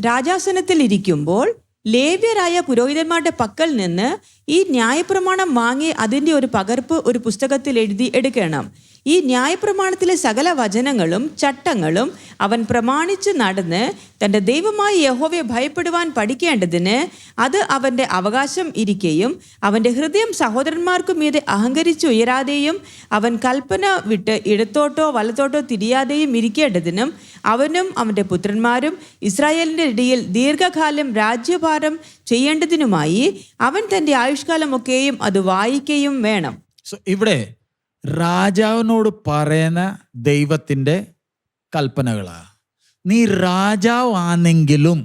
രാജാസനത്തിൽ ഇരിക്കുമ്പോൾ ലേവ്യരായ പുരോഹിതന്മാരുടെ പക്കൽ നിന്ന് ഈ ന്യായപ്രമാണം വാങ്ങി അതിൻ്റെ ഒരു പകർപ്പ് ഒരു പുസ്തകത്തിൽ എഴുതി എടുക്കണം. ഈ ന്യായപ്രമാണത്തിലെ സകല വചനങ്ങളും ചട്ടങ്ങളും അവൻ പ്രമാണിച്ച് നടന്ന് തൻ്റെ ദൈവമായ യഹോവയെ ഭയപ്പെടുവാൻ പഠിക്കേണ്ടതിന് അത് അവൻ്റെ അവകാശം ഇരിക്കുകയും അവൻ്റെ ഹൃദയം സഹോദരന്മാർക്കു മീതെ അഹങ്കരിച്ചുയരാതെയും അവൻ കൽപ്പന വിട്ട് ഇടത്തോട്ടോ വലത്തോട്ടോ തിരിയാതെയും ഇരിക്കേണ്ടതിനും അവനും അവൻ്റെ പുത്രന്മാരും ഇസ്രായേലിൻ്റെ ഇടയിൽ ദീർഘകാലം രാജ്യഭാരം ചെയ്യേണ്ടതിനുമായി അവൻ തൻ്റെ ആയുഷ്കാലമൊക്കെയും അത് വായിക്കുകയും വേണം. ഇവിടെ രാജാവിനോട് പറയുന്ന ദൈവത്തിൻ്റെ കൽപ്പനകളാ. നീ രാജാവാണെങ്കിലും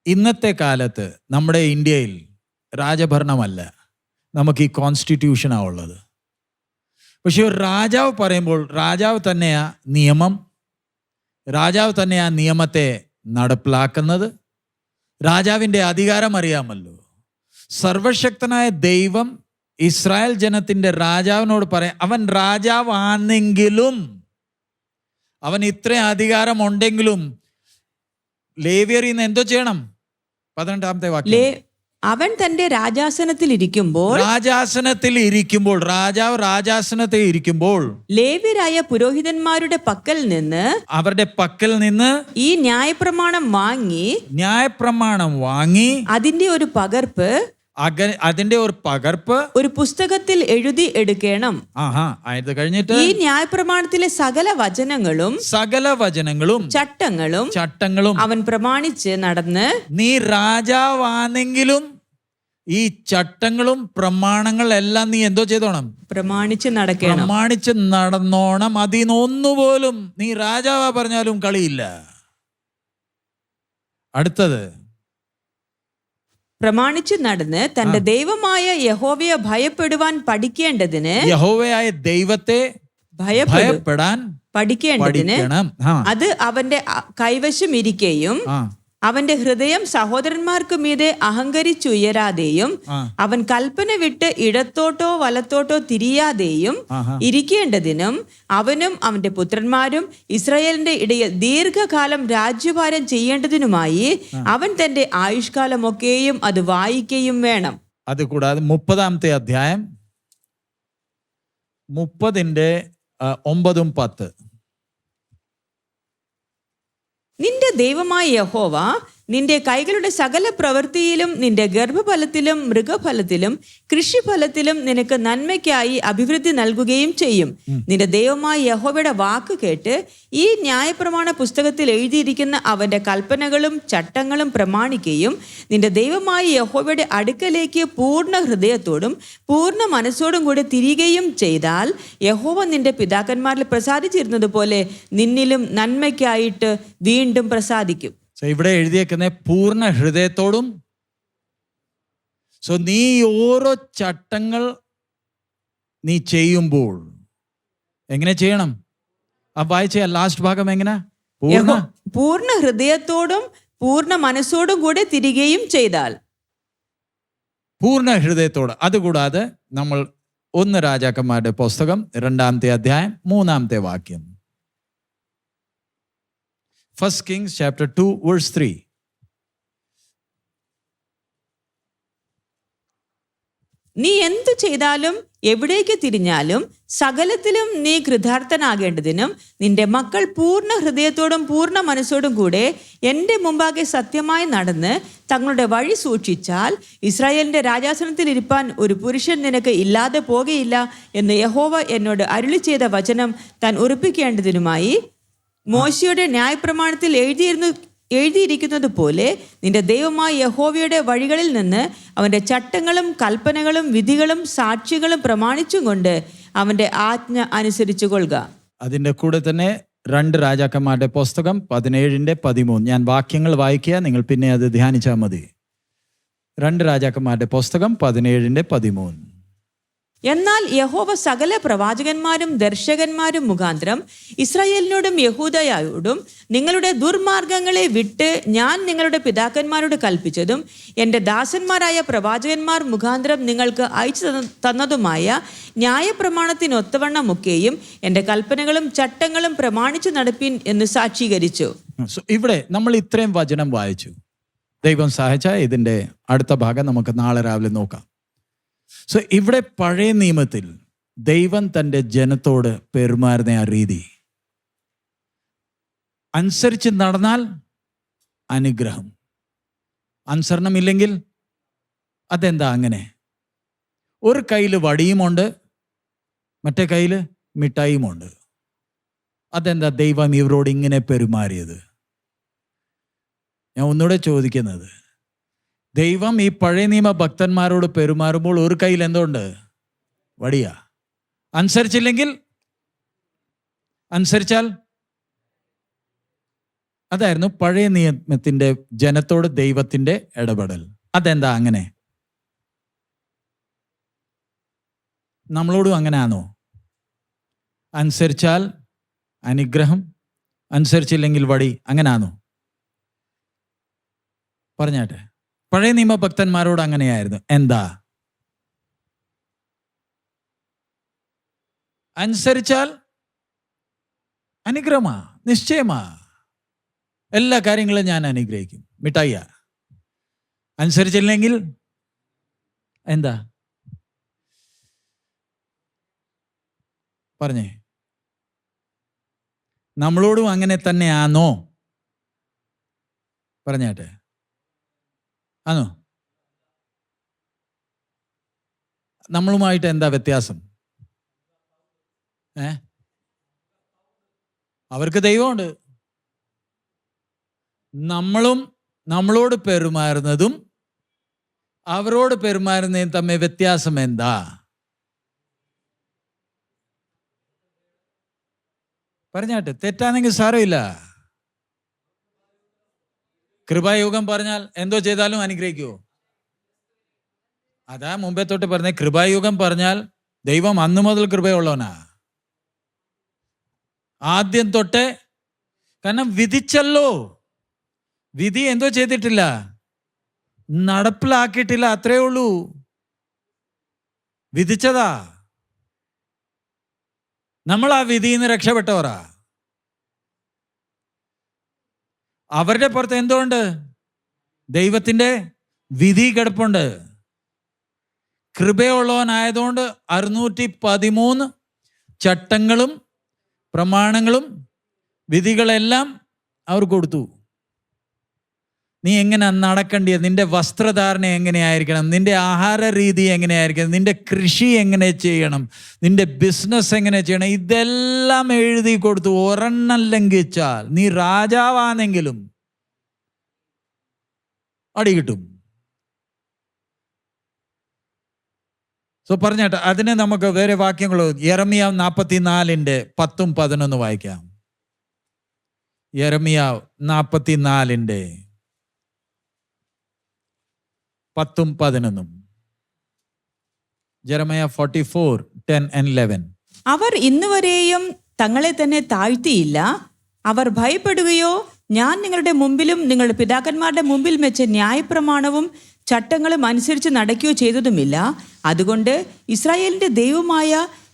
ഇന്നത്തെ കാലത്ത് നമ്മുടെ ഇന്ത്യയിൽ രാജഭരണമല്ല, നമുക്ക് ഈ കോൺസ്റ്റിറ്റ്യൂഷനാണ് ഉള്ളത്. പക്ഷെ ഒരു രാജാവ് പറയുമ്പോൾ രാജാവ് തന്നെയാ നിയമം, രാജാവ് തന്നെയാ നിയമത്തെ നടപ്പിലാക്കുന്നത്. രാജാവിൻ്റെ അധികാരം അറിയാമല്ലോ. സർവശക്തനായ ദൈവം ഇസ്രായേൽ ജനത്തിൻ്റെ രാജാവിനോട് പറയാം, അവൻ രാജാവാണെങ്കിലും, അവൻ ഇത്രയും അധികാരം ഉണ്ടെങ്കിലും ലേവ്യർ ഇന്ന് എന്തോ ചെയ്യണം? 18-ാമത്തെ വാക്യം. അവൻ തന്റെ രാജാസനത്തിൽ ഇരിക്കുമ്പോൾ രാജാസനത്തിൽ ഇരിക്കുമ്പോൾ ലേവ്യരായ പുരോഹിതന്മാരുടെ പക്കൽ നിന്ന് അവരുടെ പക്കൽ നിന്ന് ഈ ന്യായപ്രമാണം വാങ്ങി അതിന്റെ ഒരു പകർപ്പ് ഒരു പുസ്തകത്തിൽ എഴുതി എടുക്കണം. അത് കഴിഞ്ഞിട്ട് ഈ ന്യായപ്രമാണത്തിലെ സകല വചനങ്ങളും ചട്ടങ്ങളും അവൻ പ്രമാണിച്ച് നടന്ന് നീ രാജാവാണെങ്കിലും ഈ ചട്ടങ്ങളും പ്രമാണങ്ങളെല്ലാം നീ എന്തോ ചെയ്തോണം? പ്രമാണിച്ച് നടക്കണം. പ്രമാണിച്ച് നടന്നോണം. അതിനൊന്നുപോലും നീ രാജാവാ പറഞ്ഞാലും കളിയില്ല. അടുത്തത്, പ്രമാണിച്ചു നടന്ന് തന്റെ ദൈവമായ യഹോവയെ ഭയപ്പെടുവാൻ പഠിക്കേണ്ടതിന്, യഹോവയായ ദൈവത്തെ ഭയപ്പെടാൻ പഠിക്കേണ്ടതിന് പഠിക്കണം. അത് അവന്റെ കൈവശം ഇരിക്കുകയും അവന്റെ ഹൃദയം സഹോദരന്മാർക്ക് മീതെ അഹങ്കരിച്ചുയരാതെയും അവൻ കൽപ്പന വിട്ട് ഇടത്തോട്ടോ വലത്തോട്ടോ തിരിയാതെയും ഇരിക്കേണ്ടതിനും അവനും അവന്റെ പുത്രന്മാരും ഇസ്രായേലിന്റെ ഇടയിൽ ദീർഘകാലം രാജ്യഭാരം ചെയ്യേണ്ടതിനുമായി അവൻ തന്റെ ആയുഷ്കാലമൊക്കെയും അത് വായിക്കുകയും വേണം. അതുകൂടാതെ 30-ാമത്തെ അധ്യായം 30-9-10. നിന്റെ ദൈവമായ യഹോവ നിന്റെ കൈകളുടെ സകല പ്രവൃത്തിയിലും നിന്റെ ഗർഭഫലത്തിലും മൃഗഫലത്തിലും കൃഷിഫലത്തിലും നിനക്ക് നന്മയ്ക്കായി അഭിവൃദ്ധി നൽകുകയും ചെയ്യും. നിന്റെ ദൈവമായ യഹോവയുടെ വാക്ക് കേട്ട് ഈ ന്യായപ്രമാണ പുസ്തകത്തിൽ എഴുതിയിരിക്കുന്ന അവന്റെ കൽപ്പനകളും ചട്ടങ്ങളും പ്രമാണിക്കുകയും നിന്റെ ദൈവമായ യഹോവയുടെ അടുക്കലേക്ക് പൂർണ്ണ ഹൃദയത്തോടും പൂർണ്ണ മനസ്സോടും കൂടി തിരികെയും ചെയ്താൽ യഹോവ നിന്റെ പിതാക്കന്മാരിൽ പ്രസാദിച്ചിരുന്നത് പോലെ നിന്നിലും നന്മയ്ക്കായിട്ട് വീണ്ടും പ്രസാദിക്കും. ഇവിടെ എഴുതിയേക്കുന്ന പൂർണ്ണ ഹൃദയത്തോടും. നീ ഓരോ ചട്ടങ്ങൾ നീ ചെയ്യുമ്പോൾ എങ്ങനെ ചെയ്യണം? വായിച്ച ലാസ്റ്റ് ഭാഗം എങ്ങനെ? പൂർണ്ണ ഹൃദയത്തോടും പൂർണ്ണ മനസ്സോടും കൂടെ തിരികെയും ചെയ്താൽ. പൂർണ്ണ ഹൃദയത്തോട്. അതുകൂടാതെ നമ്മൾ 1 രാജാക്കന്മാരുടെ പുസ്തകം 2-ാമത്തെ അധ്യായം 3-ാമത്തെ വാക്യം. 1 Kings chapter 2 verse 3. നീ എന്തു ചെയ്താലും എവിടേക്ക് തിരിഞ്ഞാലും സകലത്തിലും നീ കൃതാർത്ഥനാകേണ്ടതിനും നിന്റെ മക്കൾ പൂർണ്ണ ഹൃദയത്തോടും പൂർണ്ണ മനസ്സോടും കൂടെ എൻ്റെ മുമ്പാകെ സത്യമായി നടന്ന് തങ്ങളുടെ വഴി സൂക്ഷിച്ചാൽ ഇസ്രായേലിന്റെ രാജാസനത്തിൽ ഇരിപ്പാൻ ഒരു പുരുഷൻ നിനക്ക് ഇല്ലാതെ പോകുകയില്ല എന്ന് യഹോവ എന്നോട് അരുളി ചെയ്ത വചനം താൻ ഉറപ്പിക്കേണ്ടതിനുമായി മോശയുടെ ന്യായപ്രമാണത്തിൽ എഴുതിയിരിക്കുന്നത് പോലെ നിന്റെ ദൈവമായ യഹോവയുടെ വഴികളിൽ നിന്ന് അവന്റെ ചട്ടങ്ങളും കൽപ്പനകളും വിധികളും സാക്ഷികളും പ്രമാണിച്ചും കൊണ്ട് അവന്റെ ആജ്ഞ അനുസരിച്ചു കൊള്ളുക. അതിൻ്റെ കൂടെ തന്നെ 2 രാജാക്കന്മാരുടെ പുസ്തകം 17-13. ഞാൻ വാക്യങ്ങൾ വായിക്കുക, നിങ്ങൾ പിന്നെ അത് ധ്യാനിച്ചാൽ മതി. 2 രാജാക്കന്മാരുടെ പുസ്തകം 17-13. എന്നാൽ യഹോവ സകല പ്രവാചകന്മാരും ദർശകന്മാരും മുഖാന്തരം ഇസ്രായേലിനോടും യഹൂദയോടും നിങ്ങളുടെ ദുർമാർഗങ്ങളെ വിട്ട് ഞാൻ നിങ്ങളുടെ പിതാക്കന്മാരോട് കൽപ്പിച്ചതും എൻ്റെ ദാസന്മാരായ പ്രവാചകന്മാർ മുഖാന്തരം നിങ്ങൾക്ക് അയച്ചു തന്നതുമായ ന്യായപ്രമാണത്തിനൊത്തവണ്ണമൊക്കെയും എൻ്റെ കൽപ്പനകളും ചട്ടങ്ങളും പ്രമാണിച്ചു നടപ്പിൻ എന്ന് സാക്ഷീകരിച്ചു. ഇവിടെ നമ്മൾ ഇത്രയും വചനം വായിച്ചു. ദൈവം സഹായിച്ചാൽ ഇതിൻ്റെ അടുത്ത ഭാഗം നമുക്ക് നാളെ രാവിലെ നോക്കാം. ഇവിടെ പഴയ നിയമത്തിൽ ദൈവം തൻ്റെ ജനത്തോട് പെരുമാറുന്ന ആ രീതി അനുസരിച്ച് നടന്നാൽ അനുഗ്രഹം, അനുസരണമില്ലെങ്കിൽ അതെന്താ അങ്ങനെ? ഒരു കയ്യിൽ വടിയുമുണ്ട്, മറ്റേ കയ്യിൽ മിഠായിയുമുണ്ട്. അതെന്താ ദൈവം ഇവരോട് ഇങ്ങനെ പെരുമാറിയത്? ഞാൻ ഒന്നുകൂടെ ചോദിക്കുന്നത്, ദൈവം ഈ പഴയ നിയമ ഭക്തന്മാരോട് പെരുമാറുമ്പോൾ ഒരു കയ്യിൽ എന്തുണ്ട്? വടിയാ. അനുസരിച്ചാൽ അതായിരുന്നു പഴയ നിയമത്തിൻ്റെ ജനത്തോട് ദൈവത്തിൻ്റെ ഇടപെടൽ. അതെന്താ അങ്ങനെ? നമ്മളോടും അങ്ങനെയാണോ? അനുസരിച്ചാൽ അനുഗ്രഹം, അനുസരിച്ചില്ലെങ്കിൽ വടി, അങ്ങനെയാണോ? പറഞ്ഞാട്ടെ. പഴയ നിയമ ഭക്തന്മാരോട് അങ്ങനെയായിരുന്നു. എന്താ? അനുസരിച്ചാൽ അനുഗ്രഹമാ, നിശ്ചയമാ, എല്ലാ കാര്യങ്ങളും ഞാൻ അനുഗ്രഹിക്കും, മിഠായിയാ. അനുസരിച്ചില്ലെങ്കിൽ എന്താ? പറഞ്ഞേ. നമ്മളോടും അങ്ങനെ തന്നെയാണോ? പറഞ്ഞാട്ടെ. ആണോ? നമ്മളുമായിട്ട് എന്താ വ്യത്യാസം? അവർക്ക് ദൈവമുണ്ട്. നമ്മളോട് പെരുമാറുന്നതും അവരോട് പെരുമാറുന്നതും തമ്മിൽ വ്യത്യാസം എന്താ? പറഞ്ഞാട്ടെ, തെറ്റാണെങ്കിൽ സാരമില്ല. കൃപായുഗം പറഞ്ഞാൽ എന്തോ ചെയ്താലും അനുഗ്രഹിക്കുമോ? അതാ മുമ്പേ തൊട്ട് പറഞ്ഞ, കൃപായുഗം പറഞ്ഞാൽ ദൈവം അന്നു മുതൽ കൃപയുള്ളവനാ. ആദ്യം തൊട്ടേ, കാരണം വിധിച്ചല്ലോ. വിധി എന്തോ ചെയ്തിട്ടില്ല, നടപ്പിലാക്കിയിട്ടില്ല, അത്രേ ഉള്ളൂ. വിധിച്ചതാ. നമ്മൾ ആ വിധിയിൽ നിന്ന് രക്ഷപ്പെട്ടവരാ. അവരുടെ പുറത്ത് എന്തുകൊണ്ട്? ദൈവത്തിൻ്റെ വിധി കിടപ്പുണ്ട്. കൃപയുള്ളവനായതുകൊണ്ട് 613 ചട്ടങ്ങളും പ്രമാണങ്ങളും വിധികളെല്ലാം അവർ കൊടുത്തു. നീ എങ്ങനെ നടക്കേണ്ടത്, നിന്റെ വസ്ത്രധാരണ എങ്ങനെയായിരിക്കണം, നിന്റെ ആഹാര രീതി എങ്ങനെയായിരിക്കണം, നിന്റെ കൃഷി എങ്ങനെ ചെയ്യണം, നിന്റെ ബിസിനസ് എങ്ങനെ ചെയ്യണം, ഇതെല്ലാം എഴുതി കൊടുത്തു. ഒരെണ്ണം ലംഘിച്ചാൽ നീ രാജാവാണെങ്കിലും അടി കിട്ടും. സോ പറഞ്ഞാട്ടെ, അതിന് നമുക്ക് വേറെ വാക്യങ്ങൾ യെരമ്യാവ് 44:10-11 വായിക്കാം. യെരമ്യാവ് 44:10-11. ജെറമയ 44:10-11. അവർ ഇന്നുവരെയും തങ്ങളെ തന്നെ താഴ്ത്തിയില്ല. അവർ ഭയപ്പെടുകയോ ഞാൻ നിങ്ങളുടെ മുമ്പിലും നിങ്ങളുടെ പിതാക്കന്മാരുടെ മുമ്പിൽ വെച്ച ന്യായപ്രമാണവും ചട്ടങ്ങളും അനുസരിച്ച് നടക്കുകയോ ചെയ്തതുമില്ല. അതുകൊണ്ട് ഇസ്രായേലിന്റെ ദൈവമായ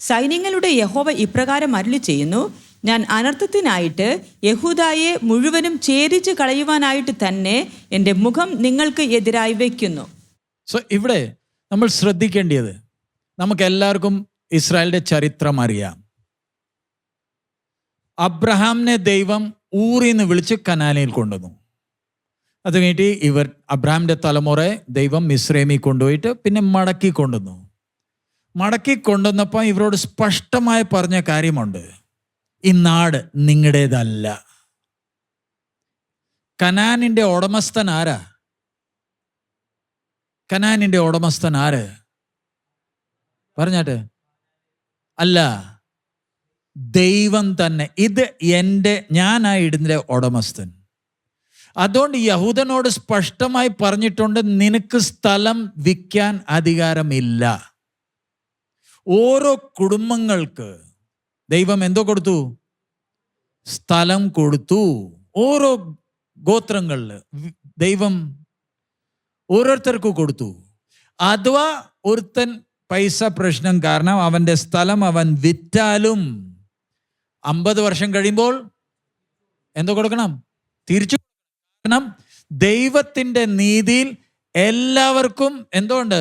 സൈന്യങ്ങളുടെ യഹോവ ഇപ്രകാരം അരുളി ചെയ്യുന്നു, ഞാൻ അനർത്ഥത്തിനായിട്ട് യഹൂദായെ മുഴുവനും ഛേദിച്ച് കളയുവാനായിട്ട് തന്നെ എൻ്റെ മുഖം നിങ്ങൾക്ക് എതിരായി വയ്ക്കുന്നു. സോ ഇവിടെ നമ്മൾ ശ്രദ്ധിക്കേണ്ടത്, നമുക്ക് എല്ലാവർക്കും ഇസ്രായേലിന്റെ ചരിത്രം അറിയാം. അബ്രഹാമിനെ ദൈവം ഊറിന്ന് വിളിച്ച് കനാനിൽ കൊണ്ടുവന്നു. അത് കഴിഞ്ഞിട്ട് അബ്രഹാമിന്റെ തലമുറയെ ദൈവം മിസ്രൈമിൽ കൊണ്ടുപോയിട്ട് പിന്നെ മടക്കി കൊണ്ടുവന്നു. മടക്കി കൊണ്ടുവന്നപ്പോൾ ഇവരോട് സ്പഷ്ടമായി പറഞ്ഞ കാര്യമുണ്ട്, ഈ നാട് നിങ്ങളുടേതല്ല. കനാനിന്റെ ഉടമസ്ഥൻ ആരാ? കനാനിന്റെ ഉടമസ്ഥൻ ആര്? പറഞ്ഞാട്ടെ. അല്ല, ദൈവം തന്നെ. ഇത് ഞാനായി ഇതിൻ്റെ ഉടമസ്ഥൻ. അതുകൊണ്ട് യഹൂദനോട് സ്പഷ്ടമായി പറഞ്ഞിട്ടുണ്ട്, നിനക്ക് സ്ഥലം വിൽക്കാൻ അധികാരമില്ല. ഓരോ കുടുംബങ്ങൾക്ക് ദൈവം എന്തോ കൊടുത്തു? സ്ഥലം കൊടുത്തു. ഓരോ ഗോത്രങ്ങളിൽ ദൈവം ഓരോരുത്തർക്കും കൊടുത്തു. അഥവാ ഒരുത്തൻ പൈസ പ്രശ്നം കാരണം അവൻ്റെ സ്ഥലം അവൻ വിറ്റാലും 50 വർഷം കഴിയുമ്പോൾ എന്തോ കൊടുക്കണം? തിരിച്ചു കൊടുക്കണം. ദൈവത്തിൻ്റെ നീതിയിൽ എല്ലാവർക്കും എന്തുകൊണ്ട്?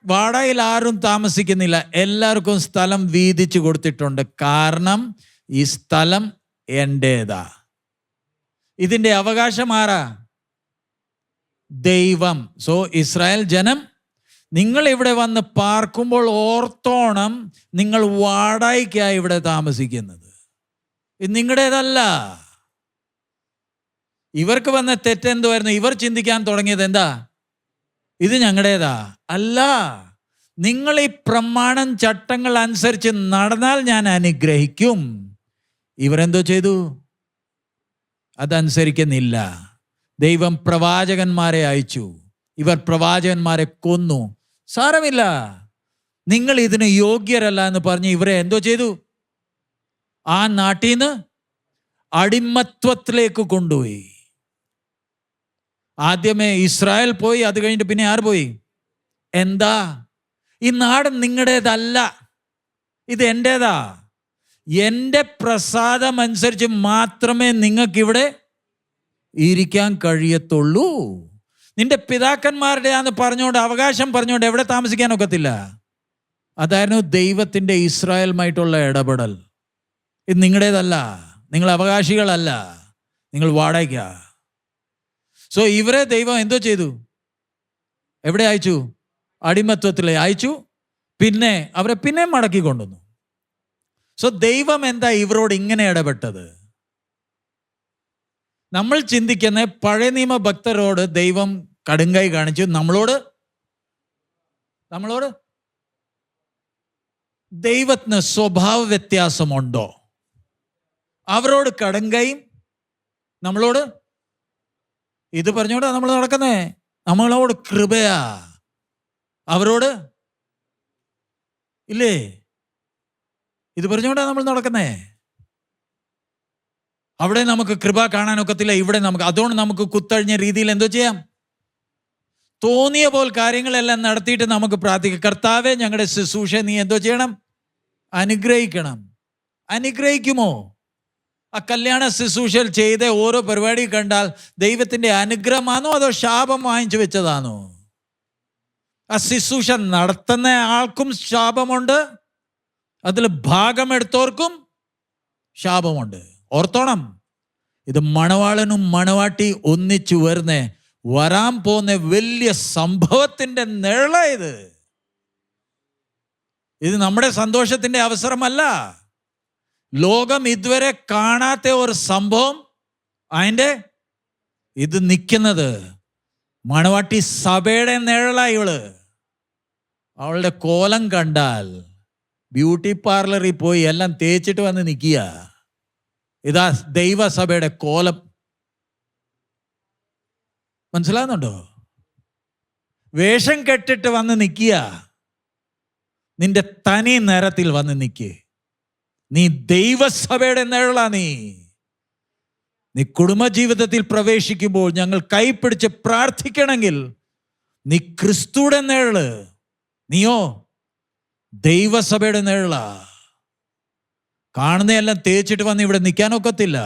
വാടകയിൽ ആരും താമസിക്കുന്നില്ല, എല്ലാവർക്കും സ്ഥലം വീതിച്ചു കൊടുത്തിട്ടുണ്ട്. കാരണം ഈ സ്ഥലം എൻ്റേതാ. ഇതിൻ്റെ അവകാശം ആരാ? ദൈവം. സോ ഇസ്രായേൽ ജനം, നിങ്ങൾ ഇവിടെ വന്ന് പാർക്കുമ്പോൾ ഓർത്തോണം, നിങ്ങൾ വാടകയ്ക്കായി ഇവിടെ താമസിക്കുന്നത്. ഇത് നിങ്ങളുടേതല്ല. ഇവർക്ക് വന്ന തെറ്റെന്തുവായിരുന്നു? ഇവർ ചിന്തിക്കാൻ തുടങ്ങിയത് എന്താ? ഇത് ഞങ്ങളുടേതാ. അല്ല, നിങ്ങൾ ഈ പ്രമാണം ചട്ടങ്ങൾ അനുസരിച്ച് നടന്നാൽ ഞാൻ അനുഗ്രഹിക്കും. ഇവരെന്തോ ചെയ്തു? അതനുസരിക്കുന്നില്ല. ദൈവം പ്രവാചകന്മാരെ അയച്ചു, ഇവർ പ്രവാചകന്മാരെ കൊന്നു. സാരമില്ല, നിങ്ങൾ ഇതിന് യോഗ്യരല്ല എന്ന് പറഞ്ഞ് ഇവരെ എന്തോ ചെയ്തു? ആ നാട്ടിൽ നിന്ന് അടിമത്വത്തിലേക്ക് കൊണ്ടുപോയി. ആദ്യമേ ഇസ്രായേൽ പോയി, അത് കഴിഞ്ഞിട്ട് പിന്നെ ആര് പോയി? എന്താ? ഈ നാട് നിങ്ങളുടേതല്ല, ഇത് എൻ്റേതാ. എൻ്റെ പ്രസാദം അനുസരിച്ച് മാത്രമേ നിങ്ങൾക്കിവിടെ ഇരിക്കാൻ കഴിയത്തുള്ളൂ. നിന്റെ പിതാക്കന്മാരുടെയാന്ന് പറഞ്ഞുകൊണ്ട്, അവകാശം പറഞ്ഞുകൊണ്ട് എവിടെ താമസിക്കാൻ ഒക്കത്തില്ല. അതായിരുന്നു ദൈവത്തിൻ്റെ ഇസ്രായേലുമായിട്ടുള്ള ഇടപെടൽ. ഇത് നിങ്ങളുടേതല്ല, നിങ്ങൾ അവകാശികളല്ല, നിങ്ങൾ വാടകയ്ക്കാ. സോ ഇവരെ ദൈവം എന്തോ ചെയ്തു? എവിടെ അയച്ചു? അടിമത്വത്തിൽ അയച്ചു. പിന്നെ അവരെ പിന്നെ മടക്കി കൊണ്ടുവന്നു. സോ ദൈവം എന്താ ഇവരോട് ഇങ്ങനെ ഇടപെട്ടത്? നമ്മൾ ചിന്തിക്കുന്ന പഴയ നിയമ ഭക്തരോട് ദൈവം കടുങ്കൈ കാണിച്ചു. നമ്മളോട് ദൈവത്തിന് സ്വഭാവ വ്യത്യാസമുണ്ടോ? അവരോട് കടുങ്കൈയും നമ്മളോട് ഇത് പറഞ്ഞോണ്ടാ നമ്മൾ നടക്കുന്നേ. നമ്മളോട് കൃപയാ, അവരോട് ഇല്ലേ? ഇത് പറഞ്ഞോണ്ടാ നമ്മൾ നടക്കുന്നേ. അവിടെ നമുക്ക് കൃപ കാണാനൊക്കത്തില്ല, ഇവിടെ നമുക്ക്. അതുകൊണ്ട് നമുക്ക് കുത്തഴിഞ്ഞ രീതിയിൽ എന്തോ ചെയ്യാം? തോന്നിയ പോൽ കാര്യങ്ങളെല്ലാം നടത്തിയിട്ട് നമുക്ക് പ്രാർത്ഥിക്കാം, കർത്താവേ ഞങ്ങളുടെ ശുശ്രൂഷ നീ എന്തോ ചെയ്യണം? അനുഗ്രഹിക്കണം. അനുഗ്രഹിക്കുമോ? ആ കല്യാണ ശുശ്രൂഷയിൽ ചെയ്ത ഓരോ പരിപാടി കണ്ടാൽ ദൈവത്തിൻ്റെ അനുഗ്രഹമാണോ അതോ ശാപം വാങ്ങിച്ചു വെച്ചതാണോ? ആ ശുശ്രൂഷ നടത്തുന്ന ആൾക്കും ശാപമുണ്ട്, അതിൽ ഭാഗമെടുത്തവർക്കും ശാപമുണ്ട്. ഓർത്തോണം, ഇത് മണവാളനും മണവാട്ടി ഒന്നിച്ചു വരാൻ പോകുന്ന വലിയ സംഭവത്തിൻ്റെ നിഴലായത്. ഇത് നമ്മുടെ സന്തോഷത്തിൻ്റെ അവസരമല്ല. ലോകം ഇതുവരെ കാണാത്ത ഒരു സംഭവം അതിൻ്റെ ഇത് നിൽക്കുന്നത്. മണവാട്ടി സഭയുടെ നിഴലായി ഇവള്. അവളുടെ കോലം കണ്ടാൽ ബ്യൂട്ടി പാർലറിൽ പോയി എല്ലാം തേച്ചിട്ട് വന്ന് നിൽക്കുക. ഇതാ ദൈവസഭയുടെ കോലം. മനസ്സിലാകുന്നുണ്ടോ? വേഷം കെട്ടിട്ട് വന്ന് നിൽക്കുക. നിന്റെ തനി നിറത്തിൽ വന്ന് നിൽക്കുക. നീ ദൈവസഭയുടെ നിഴലാ. നീ കുടുംബജീവിതത്തിൽ പ്രവേശിക്കുമ്പോൾ ഞങ്ങൾ കൈപ്പിടിച്ച് പ്രാർത്ഥിക്കണമെങ്കിൽ നീ ക്രിസ്തുയുടെ നിഴല്, നീയോ ദൈവസഭയുടെ നിഴലാ. കാണുന്നതെല്ലാം തേച്ചിട്ട് വന്ന് ഇവിടെ നിൽക്കാനൊക്കത്തില്ല.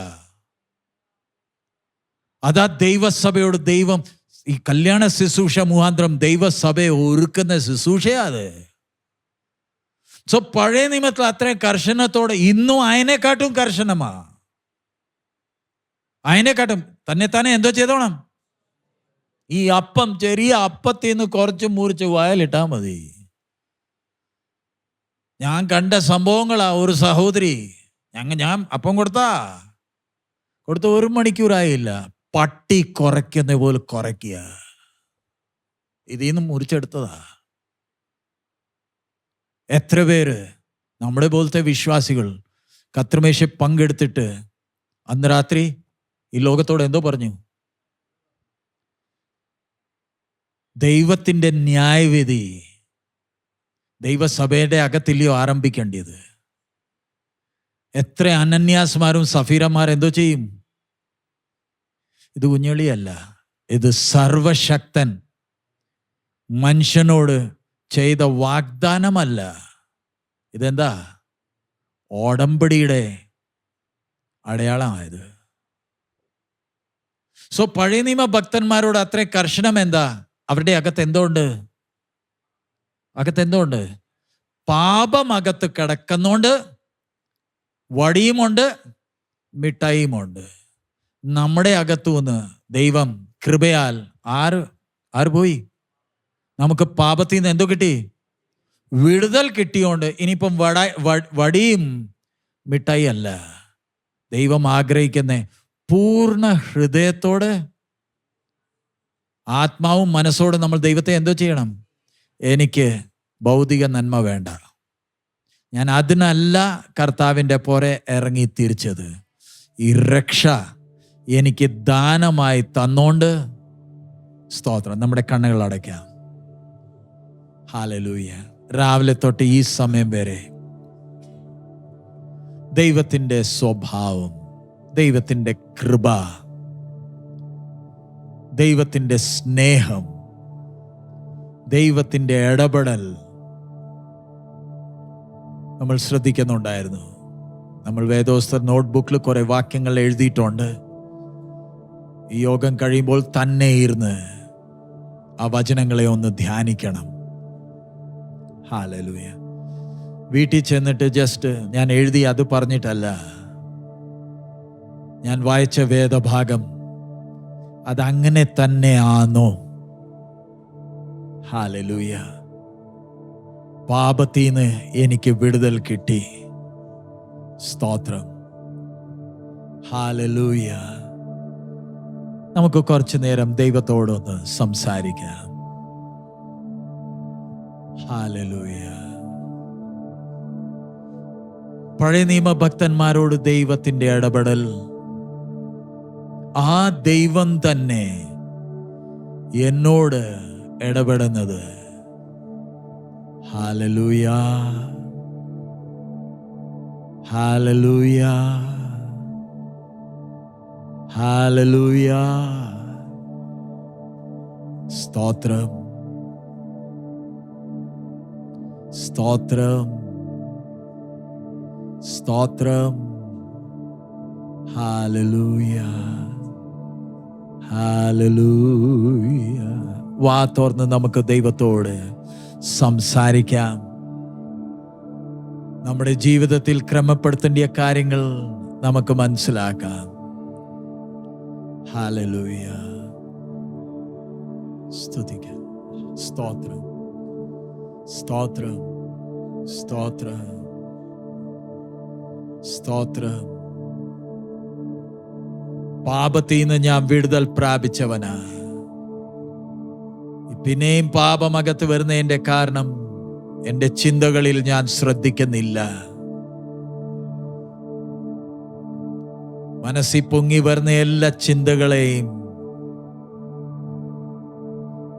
അതാ ദൈവസഭയോട് ദൈവം ഈ കല്യാണ ശുശ്രൂഷ മുഖാന്തരം ദൈവസഭയെ ഒരുക്കുന്ന ശുശ്രൂഷയാ അത്. സോ പഴയ നിയമത്തിൽ അത്രയും കർശനത്തോടെ ഇന്നും അതിനെക്കാട്ടും കർശനമാ. അതിനെക്കാട്ടും തന്നെ എന്തോ ചെയ്തോണം? ഈ അപ്പം, ചെറിയ അപ്പത്തിൽ നിന്ന് കുറച്ച് മുറിച്ച് വയലിട്ടാൽ മതി. ഞാൻ കണ്ട സംഭവങ്ങളാ. ഒരു സഹോദരി ഞാൻ അപ്പം കൊടുത്ത 1 മണിക്കൂറായില്ല, പട്ടി കുറയ്ക്കുന്ന പോലെ കുറയ്ക്കുക. ഇതിൽ നിന്ന് മുറിച്ചെടുത്തതാ. എത്ര പേര് നമ്മുടെ പോലത്തെ വിശ്വാസികൾ കർത്തൃമേശ പങ്കെടുത്തിട്ട് അന്ന് രാത്രി ഈ ലോകത്തോട് എന്തോ പറഞ്ഞു? ദൈവത്തിൻ്റെ ന്യായവിധി ദൈവസഭയുടെ അകത്തില്ലയോ ആരംഭിക്കേണ്ടത്? എത്ര അനന്യാസ്മാരും സഫീരന്മാരും എന്തോ ചെയ്യും? ഇത് കുഞ്ഞളിയല്ല, ഇത് സർവശക്തൻ മനുഷ്യനോട് ചെയ്ത വാഗ്ദാനമല്ല. ഇതെന്താ? ഉടമ്പടിയുടെ അടയാളമായത്. സോ പഴയ നിയമ ഭക്തന്മാരോട് അത്ര കർശനം എന്താ? അവരുടെ അകത്ത് എന്തുകൊണ്ട്? പാപം അകത്ത് കിടക്കുന്നോണ്ട് വടിയുമുണ്ട്, മിഠായിയുമുണ്ട്. നമ്മുടെ അകത്തു നിന്ന് ദൈവം കൃപയാൽ ആര് പോയി? നമുക്ക് പാപത്തിൽ നിന്ന് എന്തോ കിട്ടി? വിടുതൽ കിട്ടിയോണ്ട് ഇനിയിപ്പം വടിയും മിഠായി അല്ല. ദൈവം ആഗ്രഹിക്കുന്ന പൂർണ്ണ ഹൃദയത്തോടെ ആത്മാവും മനസ്സോടെ നമ്മൾ ദൈവത്തെ എന്തോ ചെയ്യണം? എനിക്ക് ഭൗതിക നന്മ വേണ്ട, ഞാൻ അതിനല്ല കർത്താവിൻ്റെ പോരെ ഇറങ്ങി തിരിച്ചത്. ഈ രക്ഷ എനിക്ക് ദാനമായി തന്നോണ്ട് സ്തോത്രം. നമ്മുടെ കണ്ണുകൾ അടയ്ക്കാം. ഹല്ലേലൂയ. രാവിലെ തൊട്ട് ഈ സമയം വരെ ദൈവത്തിൻ്റെ സ്വഭാവം, ദൈവത്തിൻ്റെ കൃപ, ദൈവത്തിൻ്റെ സ്നേഹം, ദൈവത്തിൻ്റെ ഇടപെടൽ നമ്മൾ ശ്രദ്ധിക്കുന്നുണ്ടായിരുന്നു. നമ്മൾ വേദോസ്തർ നോട്ട്ബുക്കിൽ കുറെ വാക്യങ്ങൾ എഴുതിയിട്ടുണ്ട്. ഈ യോഗം കഴിയുമ്പോൾ തന്നെ ഇരുന്ന് ആ വചനങ്ങളെ ഒന്ന് ധ്യാനിക്കണം. ഹല്ലേലൂയ. വീട്ടിൽ ചെന്നിട്ട് ജസ്റ്റ് ഞാൻ എഴുതി അത് പറഞ്ഞിട്ടല്ല, ഞാൻ വായിച്ച വേദഭാഗം അതങ്ങനെ തന്നെ ആണോ? ഹല്ലേലൂയ. പാപത്തിൽ നിന്ന് എനിക്ക് വിടുതൽ കിട്ടി. സ്തോത്രം. ഹല്ലേലൂയ. നമുക്ക് കുറച്ചു നേരം ദൈവത്തോടൊന്ന് സംസാരിക്കാം. ഹല്ലേലൂയ. പഴയ നിയമ ഭക്തന്മാരോട് ദൈവത്തിന്റെ ഇടപെടൽ, ആ ദൈവം തന്നെ എന്നോട് ഇടപെടുന്നത്. Hallelujah, hallelujah, hallelujah. സ്തോത്രം, സ്തോത്രം, സ്തോത്രം. Hallelujah, hallelujah. വാ തുറന്ന് നമുക്ക് ദൈവത്തോട് സംസാരിക്കാം. നമ്മുടെ ജീവിതത്തിൽ ക്രമപ്പെടുത്തേണ്ട കാര്യങ്ങൾ നമുക്ക് മനസ്സിലാക്കാം. ഹല്ലേലൂയ. സ്തുതിക്കാം. സ്തോത്രം, സ്തോത്രം, സ്തോത്രം, സ്തോത്രം. പാപത്തിൽ നിന്ന് ഞാൻ വിടുതൽ പ്രാപിച്ചവനാ. പിന്നെയും പാപമകത്ത് വരുന്നതിന്റെ കാരണം എൻ്റെ ചിന്തകളിൽ ഞാൻ ശ്രദ്ധിക്കുന്നില്ല. മനസ്സിൽ പൊങ്ങി വരുന്ന എല്ലാ ചിന്തകളെയും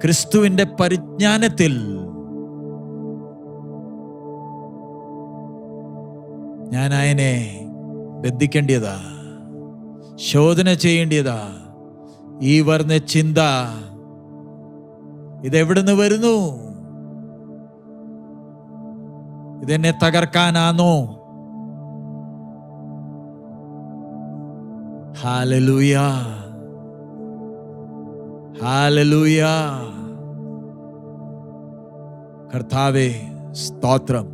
ക്രിസ്തുവിന്റെ പരിജ്ഞാനത്തിൽ ഞാൻ അതിനെ ബന്ധിക്കേണ്ടതാ, ശോധന ചെയ്യേണ്ടതാ. ഈ വരുന്ന ചിന്ത ഇതെവിടുന്ന് വരുന്നു? ഇതെന്നെ തകർക്കാനാണോ? Hallelujah, hallelujah. കർത്താവേ സ്തോത്രം,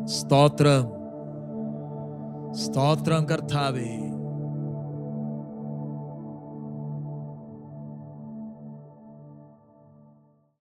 സ്തോത്രം, സ്തോത്രം കർത്താവേ.